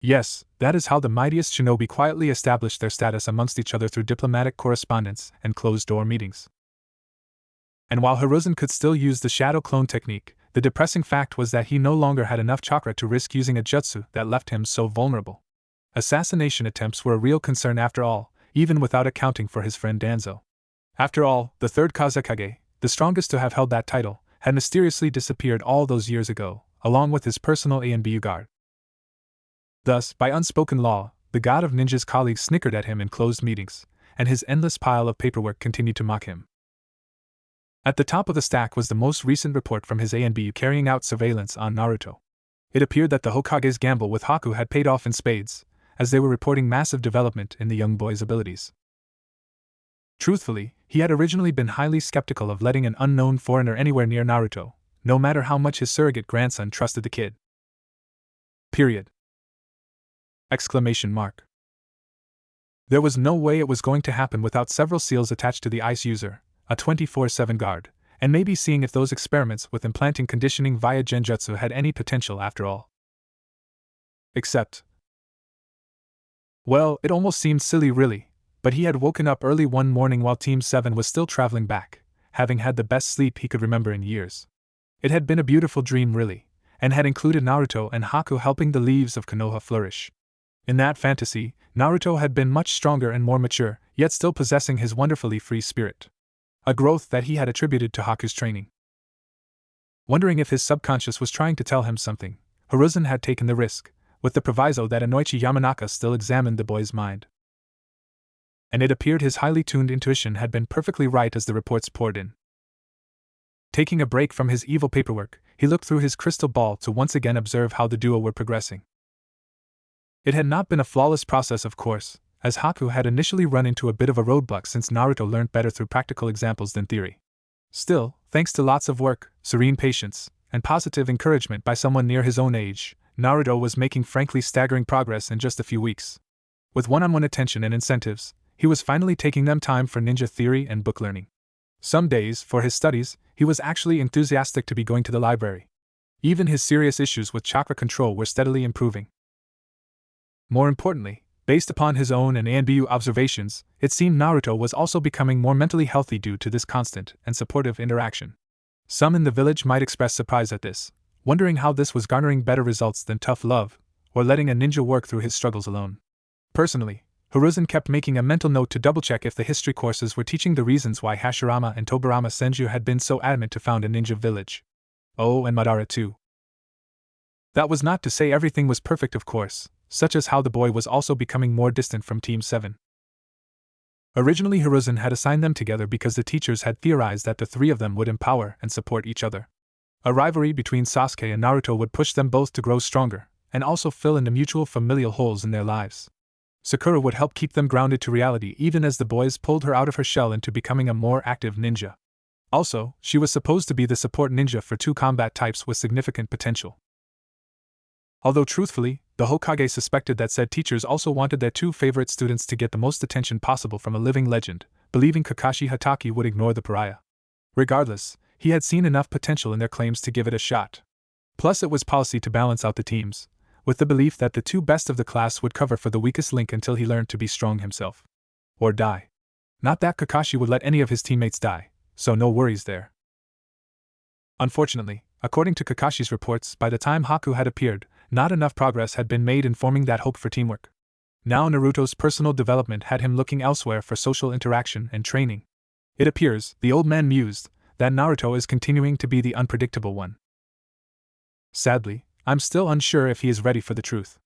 Yes, that is how the mightiest shinobi quietly established their status amongst each other through diplomatic correspondence and closed-door meetings. And while Hiruzen could still use the shadow clone technique, the depressing fact was that he no longer had enough chakra to risk using a jutsu that left him so vulnerable. Assassination attempts were a real concern after all, even without accounting for his friend Danzo. After all, the third Kazekage, the strongest to have held that title, had mysteriously disappeared all those years ago, along with his personal A&BU guard. Thus, by unspoken law, the god of ninjas' colleagues snickered at him in closed meetings, and his endless pile of paperwork continued to mock him. At the top of the stack was the most recent report from his A&BU carrying out surveillance on Naruto. It appeared that the Hokage's gamble with Haku had paid off in spades, as they were reporting massive development in the young boy's abilities. Truthfully, he had originally been highly skeptical of letting an unknown foreigner anywhere near Naruto, no matter how much his surrogate grandson trusted the kid. Period. Exclamation mark. There was no way it was going to happen without several seals attached to the ice user, a 24/7 guard, and maybe seeing if those experiments with implanting conditioning via genjutsu had any potential after all. Except, Well, it almost seemed silly really, but he had woken up early one morning while Team 7 was still traveling back, having had the best sleep he could remember in years. It had been a beautiful dream really, and had included Naruto and Haku helping the leaves of Konoha flourish. In that fantasy, Naruto had been much stronger and more mature, yet still possessing his wonderfully free spirit. A growth that he had attributed to Haku's training. Wondering if his subconscious was trying to tell him something, Hiruzen had taken the risk, with the proviso that Inoichi Yamanaka still examined the boy's mind. And it appeared his highly tuned intuition had been perfectly right as the reports poured in. Taking a break from his evil paperwork, he looked through his crystal ball to once again observe how the duo were progressing. It had not been a flawless process, of course, as Haku had initially run into a bit of a roadblock since Naruto learned better through practical examples than theory. Still, thanks to lots of work, serene patience, and positive encouragement by someone near his own age, Naruto was making frankly staggering progress in just a few weeks. With one-on-one attention and incentives, he was finally taking them time for ninja theory and book learning. Some days, for his studies, he was actually enthusiastic to be going to the library. Even his serious issues with chakra control were steadily improving. More importantly, based upon his own and Anbu observations, it seemed Naruto was also becoming more mentally healthy due to this constant and supportive interaction. Some in the village might express surprise at this, wondering how this was garnering better results than tough love, or letting a ninja work through his struggles alone. Personally, Hiruzen kept making a mental note to double-check if the history courses were teaching the reasons why Hashirama and Tobirama Senju had been so adamant to found a ninja village. Oh, and Madara too. That was not to say everything was perfect, of course, such as how the boy was also becoming more distant from Team 7. Originally Hiruzen had assigned them together because the teachers had theorized that the three of them would empower and support each other. A rivalry between Sasuke and Naruto would push them both to grow stronger, and also fill in the mutual familial holes in their lives. Sakura would help keep them grounded to reality even as the boys pulled her out of her shell into becoming a more active ninja. Also, she was supposed to be the support ninja for two combat types with significant potential. Although truthfully, the Hokage suspected that said teachers also wanted their two favorite students to get the most attention possible from a living legend, believing Kakashi Hatake would ignore the pariah. Regardless, he had seen enough potential in their claims to give it a shot. Plus it was policy to balance out the teams, with the belief that the two best of the class would cover for the weakest link until he learned to be strong himself. Or die. Not that Kakashi would let any of his teammates die, so no worries there. Unfortunately, according to Kakashi's reports, by the time Haku had appeared, not enough progress had been made in forming that hope for teamwork. Now Naruto's personal development had him looking elsewhere for social interaction and training. It appears, the old man mused, that Naruto is continuing to be the unpredictable one. Sadly, I'm still unsure if he is ready for the truth.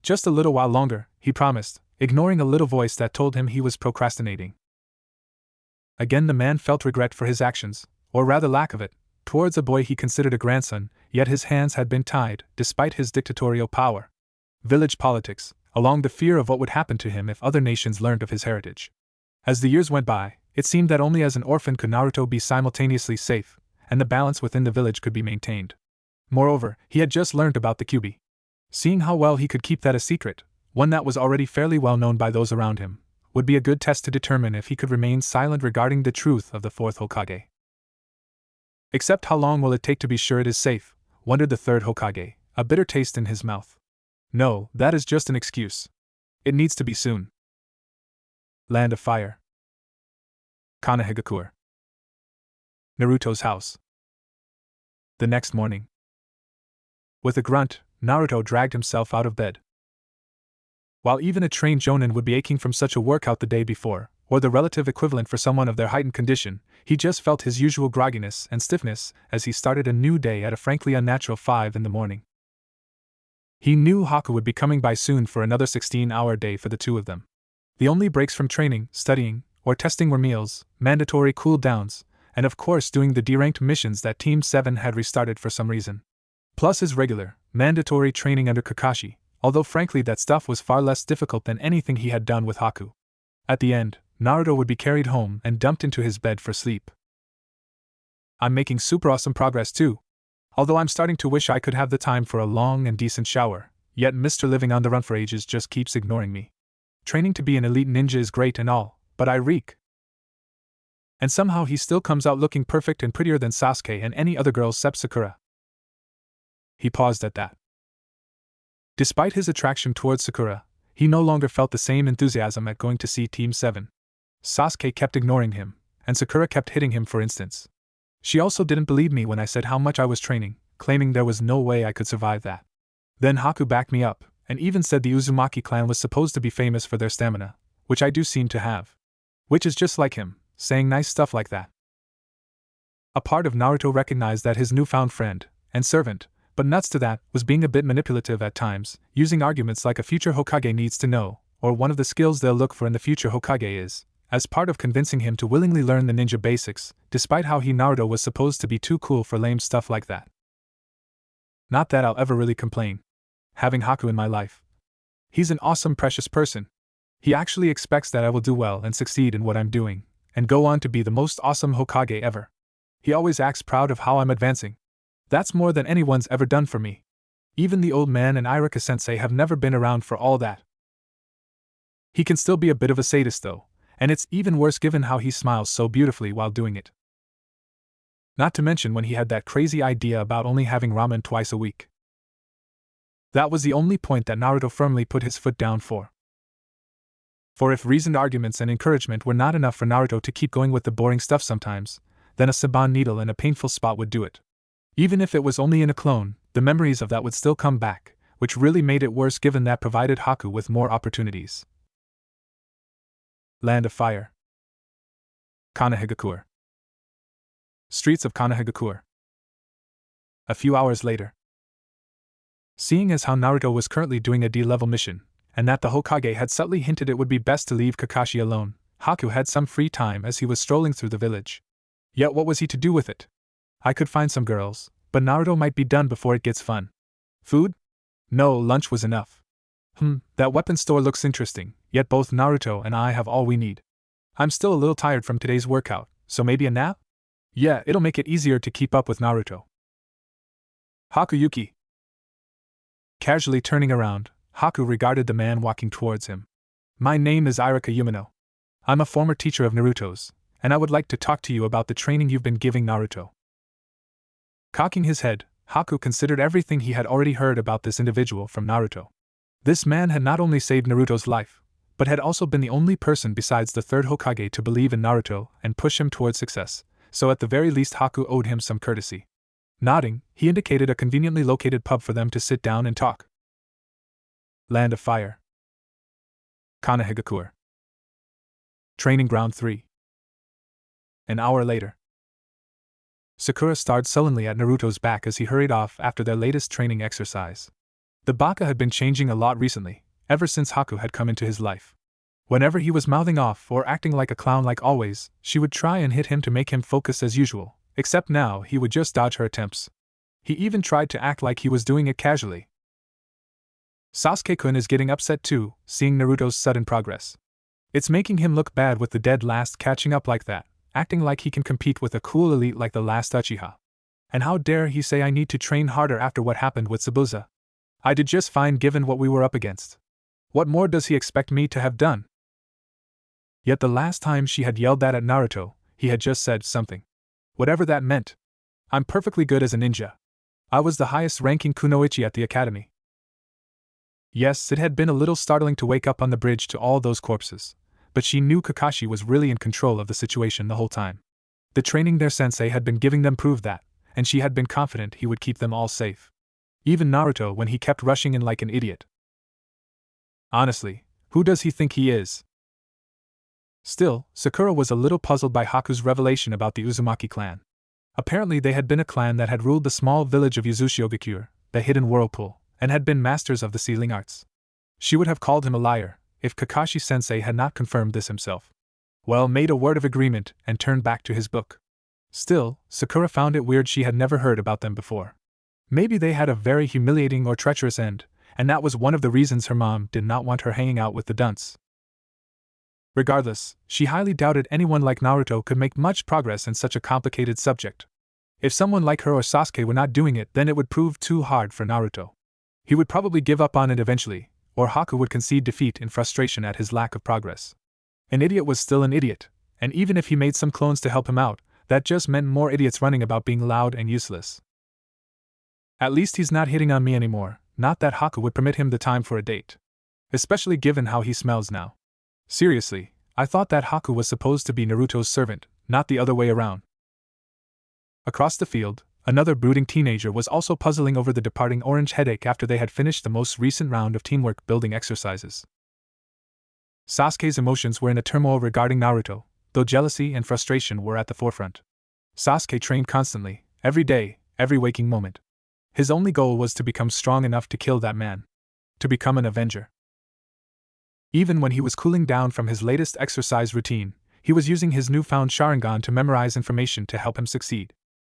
Just a little while longer, he promised, ignoring a little voice that told him he was procrastinating. Again the man felt regret for his actions, or rather lack of it, towards a boy he considered a grandson, yet his hands had been tied, despite his dictatorial power. Village politics, along the fear of what would happen to him if other nations learned of his heritage. As the years went by, it seemed that only as an orphan could Naruto be simultaneously safe, and the balance within the village could be maintained. Moreover, he had just learned about the Kyuubi. Seeing how well he could keep that a secret, one that was already fairly well known by those around him, would be a good test to determine if he could remain silent regarding the truth of the fourth Hokage. Except how long will it take to be sure it is safe, wondered the third Hokage, a bitter taste in his mouth. No, that is just an excuse. It needs to be soon. Land of Fire. Konohagakure. Naruto's house. The next morning. With a grunt, Naruto dragged himself out of bed. While even a trained jonin would be aching from such a workout the day before, or the relative equivalent for someone of their heightened condition, he just felt his usual grogginess and stiffness as he started a new day at a frankly unnatural 5 in the morning. He knew Haku would be coming by soon for another 16-hour day for the two of them. The only breaks from training, studying, or testing were meals, mandatory cool-downs, and of course doing the D-ranked missions that Team 7 had restarted for some reason. Plus his regular, mandatory training under Kakashi, although frankly that stuff was far less difficult than anything he had done with Haku. At the end, Naruto would be carried home and dumped into his bed for sleep. I'm making super awesome progress too. Although I'm starting to wish I could have the time for a long and decent shower, yet Mr. Living on the Run for ages just keeps ignoring me. Training to be an elite ninja is great and all, but I reek. And somehow he still comes out looking perfect and prettier than Sasuke and any other girl except Sakura. He paused at that. Despite his attraction towards Sakura, He no longer felt the same enthusiasm at going to see Team 7. Sasuke kept ignoring him, and Sakura kept hitting him for instance. She also didn't believe me when I said how much I was training, claiming there was no way I could survive that. Then Haku backed me up, and even said the Uzumaki clan was supposed to be famous for their stamina, which I do seem to have. Which is just like him, saying nice stuff like that. A part of Naruto recognized that his newfound friend, and servant, but nuts to that, was being a bit manipulative at times, using arguments like a future Hokage needs to know, or one of the skills they'll look for in the future Hokage is, as part of convincing him to willingly learn the ninja basics, despite how Naruto was supposed to be too cool for lame stuff like that. Not that I'll ever really complain. Having Haku in my life. He's an awesome precious person. He actually expects that I will do well and succeed in what I'm doing, and go on to be the most awesome Hokage ever. He always acts proud of how I'm advancing. That's more than anyone's ever done for me. Even the old man and Irika-sensei have never been around for all that. He can still be a bit of a sadist though, and it's even worse given how he smiles so beautifully while doing it. Not to mention when he had that crazy idea about only having ramen twice a week. That was the only point that Naruto firmly put his foot down for. For if reasoned arguments and encouragement were not enough for Naruto to keep going with the boring stuff sometimes, then a Saban needle in a painful spot would do it. Even if it was only in a clone, the memories of that would still come back, which really made it worse given that provided Haku with more opportunities. Land of Fire. Konohagakure. Streets of Konohagakure. A few hours later. Seeing as how Naruto was currently doing a D-level mission, and that the Hokage had subtly hinted it would be best to leave Kakashi alone, Haku had some free time as he was strolling through the village. Yet what was he to do with it? I could find some girls, but Naruto might be done before it gets fun. Food? No, lunch was enough. That weapon store looks interesting, yet both Naruto and I have all we need. I'm still a little tired from today's workout, so maybe a nap? Yeah, it'll make it easier to keep up with Naruto. Hakuyuki. Casually turning around, Haku regarded the man walking towards him. My name is Irika Yumino. I'm a former teacher of Naruto's, and I would like to talk to you about the training you've been giving Naruto. Cocking his head, Haku considered everything he had already heard about this individual from Naruto. This man had not only saved Naruto's life, but had also been the only person besides the third Hokage to believe in Naruto and push him towards success, so at the very least Haku owed him some courtesy. Nodding, he indicated a conveniently located pub for them to sit down and talk. Land of Fire. Konohagakure. Training Ground 3. An hour later. Sakura stared sullenly at Naruto's back as he hurried off after their latest training exercise. The baka had been changing a lot recently, ever since Haku had come into his life. Whenever he was mouthing off or acting like a clown like always, she would try and hit him to make him focus as usual, except now he would just dodge her attempts. He even tried to act like he was doing it casually. Sasuke-kun is getting upset too, seeing Naruto's sudden progress. It's making him look bad with the dead last catching up like that, acting like he can compete with a cool elite like the last Uchiha. And how dare he say I need to train harder after what happened with Zabuza? I did just fine given what we were up against. What more does he expect me to have done? Yet the last time she had yelled that at Naruto, he had just said something. Whatever that meant. I'm perfectly good as a ninja. I was the highest ranking kunoichi at the academy. Yes, it had been a little startling to wake up on the bridge to all those corpses, but she knew Kakashi was really in control of the situation the whole time. The training their sensei had been giving them proved that, and she had been confident he would keep them all safe. Even Naruto when he kept rushing in like an idiot. Honestly, who does he think he is? Still, Sakura was a little puzzled by Haku's revelation about the Uzumaki clan. Apparently they had been a clan that had ruled the small village of Yuzushiogakure, the hidden whirlpool, and had been masters of the sealing arts. She would have called him a liar, if Kakashi-sensei had not confirmed this himself. Well, made a word of agreement, and turned back to his book. Still, Sakura found it weird she had never heard about them before. Maybe they had a very humiliating or treacherous end, and that was one of the reasons her mom did not want her hanging out with the dunce. Regardless, she highly doubted anyone like Naruto could make much progress in such a complicated subject. If someone like her or Sasuke were not doing it, then it would prove too hard for Naruto. He would probably give up on it eventually, or Haku would concede defeat in frustration at his lack of progress. An idiot was still an idiot, and even if he made some clones to help him out, that just meant more idiots running about being loud and useless. At least he's not hitting on me anymore, not that Haku would permit him the time for a date. especially given how he smells now. Seriously, I thought that Haku was supposed to be Naruto's servant, not the other way around. Across the field, another brooding teenager was also puzzling over the departing orange headache after they had finished the most recent round of teamwork building exercises. Sasuke's emotions were in a turmoil regarding Naruto, though jealousy and frustration were at the forefront. Sasuke trained constantly, every day, every waking moment. His only goal was to become strong enough to kill that man. To become an avenger. Even when he was cooling down from his latest exercise routine, he was using his newfound Sharingan to memorize information to help him succeed.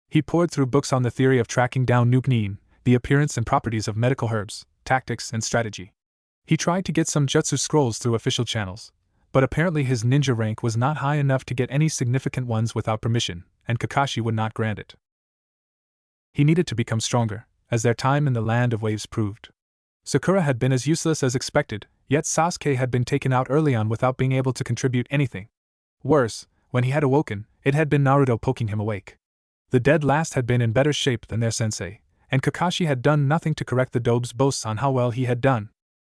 He pored through books on the theory of tracking down nuke, the appearance and properties of medical herbs, tactics, and strategy. He tried to get some jutsu scrolls through official channels, but apparently his ninja rank was not high enough to get any significant ones without permission, and Kakashi would not grant it. He needed to become stronger, as their time in the Land of Waves proved. Sakura had been as useless as expected, yet Sasuke had been taken out early on without being able to contribute anything. Worse, when he had awoken, it had been Naruto poking him awake. The dead last had been in better shape than their sensei, and Kakashi had done nothing to correct the dobe's boasts on how well he had done.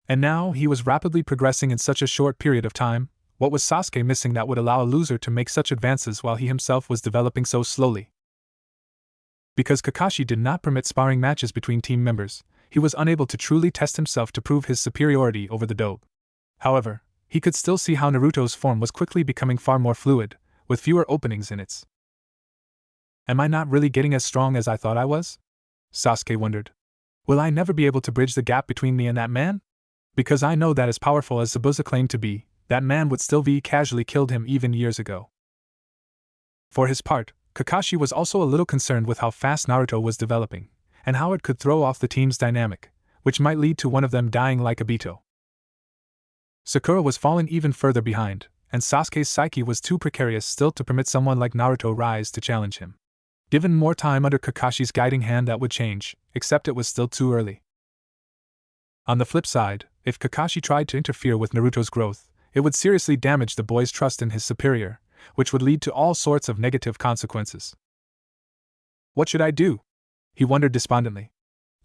And now he was rapidly progressing in such a short period of time. What was Sasuke missing that would allow a loser to make such advances while he himself was developing so slowly? Because Kakashi did not permit sparring matches between team members, he was unable to truly test himself to prove his superiority over the dobe. However, he could still see how Naruto's form was quickly becoming far more fluid, with fewer openings in it. Am I not really getting as strong as I thought I was? Sasuke wondered. Will I never be able to bridge the gap between me and that man? Because I know that as powerful as Zabuza claimed to be, that man would still be casually killed him even years ago. For his part, Kakashi was also a little concerned with how fast Naruto was developing, and how it could throw off the team's dynamic, which might lead to one of them dying like Obito. Sakura was falling even further behind, and Sasuke's psyche was too precarious still to permit someone like Naruto rise to challenge him. Given more time under Kakashi's guiding hand, that would change, except it was still too early. On the flip side, if Kakashi tried to interfere with Naruto's growth, it would seriously damage the boy's trust in his superior, which would lead to all sorts of negative consequences. What should I do? He wondered despondently.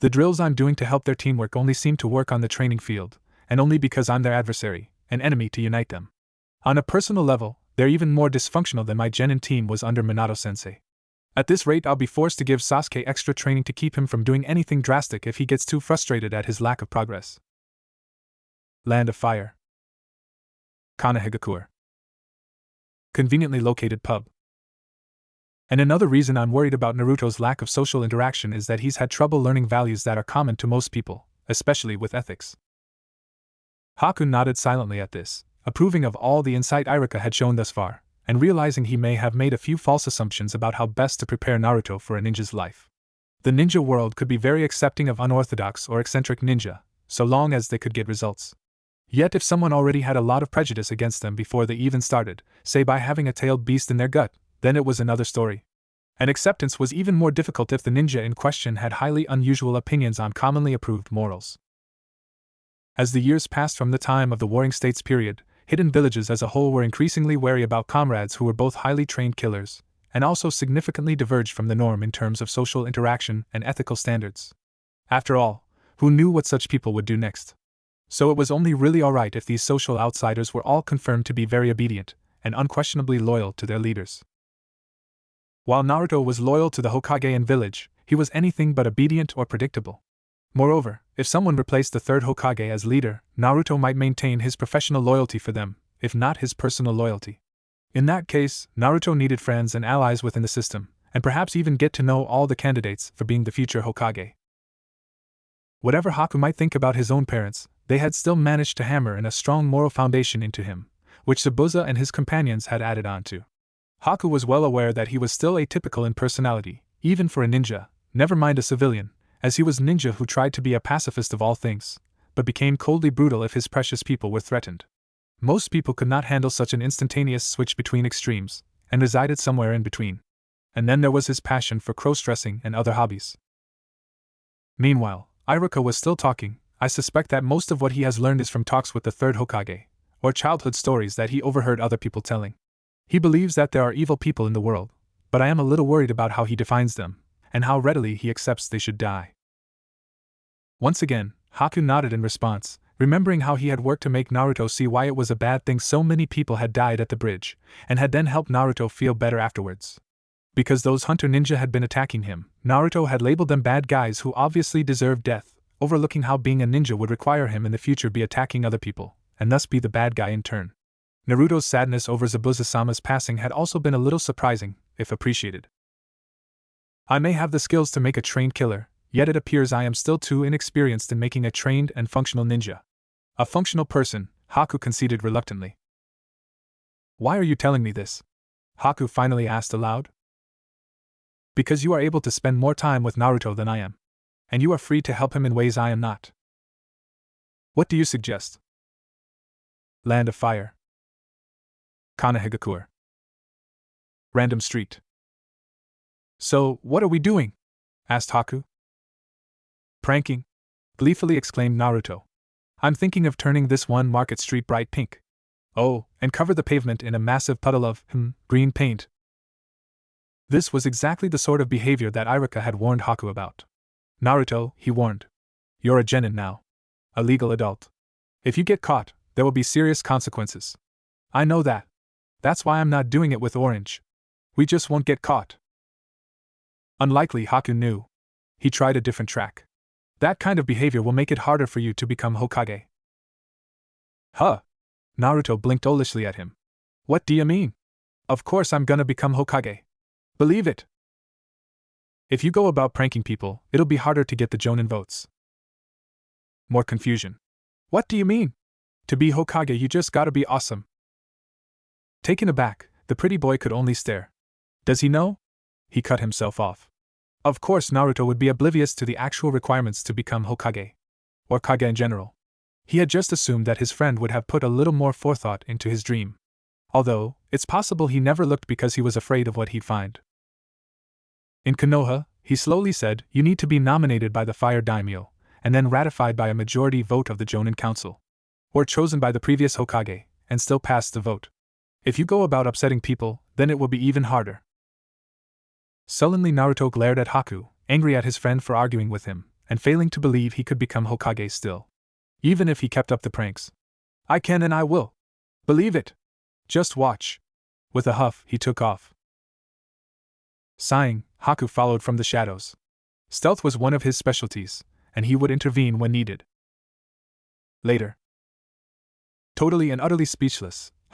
The drills I'm doing to help their teamwork only seem to work on the training field, and only because I'm their adversary, an enemy to unite them. On a personal level, they're even more dysfunctional than my genin team was under Minato-sensei. At this rate, I'll be forced to give Sasuke extra training to keep him from doing anything drastic if he gets too frustrated at his lack of progress. Land of Fire. Kanehigakure. Conveniently located pub. And another reason I'm worried about Naruto's lack of social interaction is that he's had trouble learning values that are common to most people, especially with ethics. Haku nodded silently at this, approving of all the insight Iruka had shown thus far, and realizing he may have made a few false assumptions about how best to prepare Naruto for a ninja's life. The ninja world could be very accepting of unorthodox or eccentric ninja, so long as they could get results. Yet if someone already had a lot of prejudice against them before they even started, say by having a tailed beast in their gut, then it was another story. And acceptance was even more difficult if the ninja in question had highly unusual opinions on commonly approved morals. As the years passed from the time of the Warring States period, hidden villages as a whole were increasingly wary about comrades who were both highly trained killers, and also significantly diverged from the norm in terms of social interaction and ethical standards. After all, who knew what such people would do next? So it was only really alright if these social outsiders were all confirmed to be very obedient, and unquestionably loyal to their leaders. While Naruto was loyal to the Hokage and village, he was anything but obedient or predictable. Moreover, if someone replaced the third Hokage as leader, Naruto might maintain his professional loyalty for them, if not his personal loyalty. In that case, Naruto needed friends and allies within the system, and perhaps even get to know all the candidates for being the future Hokage. Whatever Haku might think about his own parents, they had still managed to hammer in a strong moral foundation into him, which Zabuza and his companions had added on to. Haku was well aware that he was still atypical in personality, even for a ninja, never mind a civilian, as he was ninja who tried to be a pacifist of all things, but became coldly brutal if his precious people were threatened. Most people could not handle such an instantaneous switch between extremes, and resided somewhere in between. And then there was his passion for cross-dressing and other hobbies. Meanwhile, Iruka was still talking. I suspect that most of what he has learned is from talks with the third Hokage, or childhood stories that he overheard other people telling. He believes that there are evil people in the world, but I am a little worried about how he defines them, and how readily he accepts they should die. Once again, Haku nodded in response, remembering how he had worked to make Naruto see why it was a bad thing so many people had died at the bridge, and had then helped Naruto feel better afterwards. Because those hunter ninja had been attacking him, Naruto had labeled them bad guys who obviously deserved death, overlooking how being a ninja would require him in the future be attacking other people, and thus be the bad guy in turn. Naruto's sadness over Zabuza-sama's passing had also been a little surprising, if appreciated. I may have the skills to make a trained killer, yet it appears I am still too inexperienced in making a trained and functional ninja. A functional person, Haku conceded reluctantly. Why are you telling me this? Haku finally asked aloud. Because you are able to spend more time with Naruto than I am. And you are free to help him in ways I am not. What do you suggest? Land of Fire. Kanehigakure. Random Street. So, what are we doing? Asked Haku. Pranking, gleefully exclaimed Naruto. I'm thinking of turning this one Market Street bright pink. Oh, and cover the pavement in a massive puddle of, green paint. This was exactly the sort of behavior that Iruka had warned Haku about. Naruto, he warned. You're a genin now. A legal adult. If you get caught, there will be serious consequences. I know that. That's why I'm not doing it with Orange. We just won't get caught. Unlikely, Haku knew. He tried a different track. That kind of behavior will make it harder for you to become Hokage. Huh? Naruto blinked olishly at him. What do you mean? Of course I'm gonna become Hokage. Believe it. If you go about pranking people, it'll be harder to get the Jonin votes. More confusion. What do you mean? To be Hokage you just gotta be awesome. Taken aback, the pretty boy could only stare. Does he know? He cut himself off. Of course Naruto would be oblivious to the actual requirements to become Hokage. Or Kage in general. He had just assumed that his friend would have put a little more forethought into his dream. Although, it's possible he never looked because he was afraid of what he'd find. In Konoha, he slowly said, you need to be nominated by the Fire Daimyo, and then ratified by a majority vote of the Jonin Council. Or chosen by the previous Hokage, and still pass the vote. If you go about upsetting people, then it will be even harder. Sullenly Naruto glared at Haku, angry at his friend for arguing with him, and failing to believe he could become Hokage still. Even if he kept up the pranks. I can and I will. Believe it. Just watch. With a huff, he took off. Sighing, Haku followed from the shadows. Stealth was one of his specialties, and he would intervene when needed. Later. Totally and utterly speechless,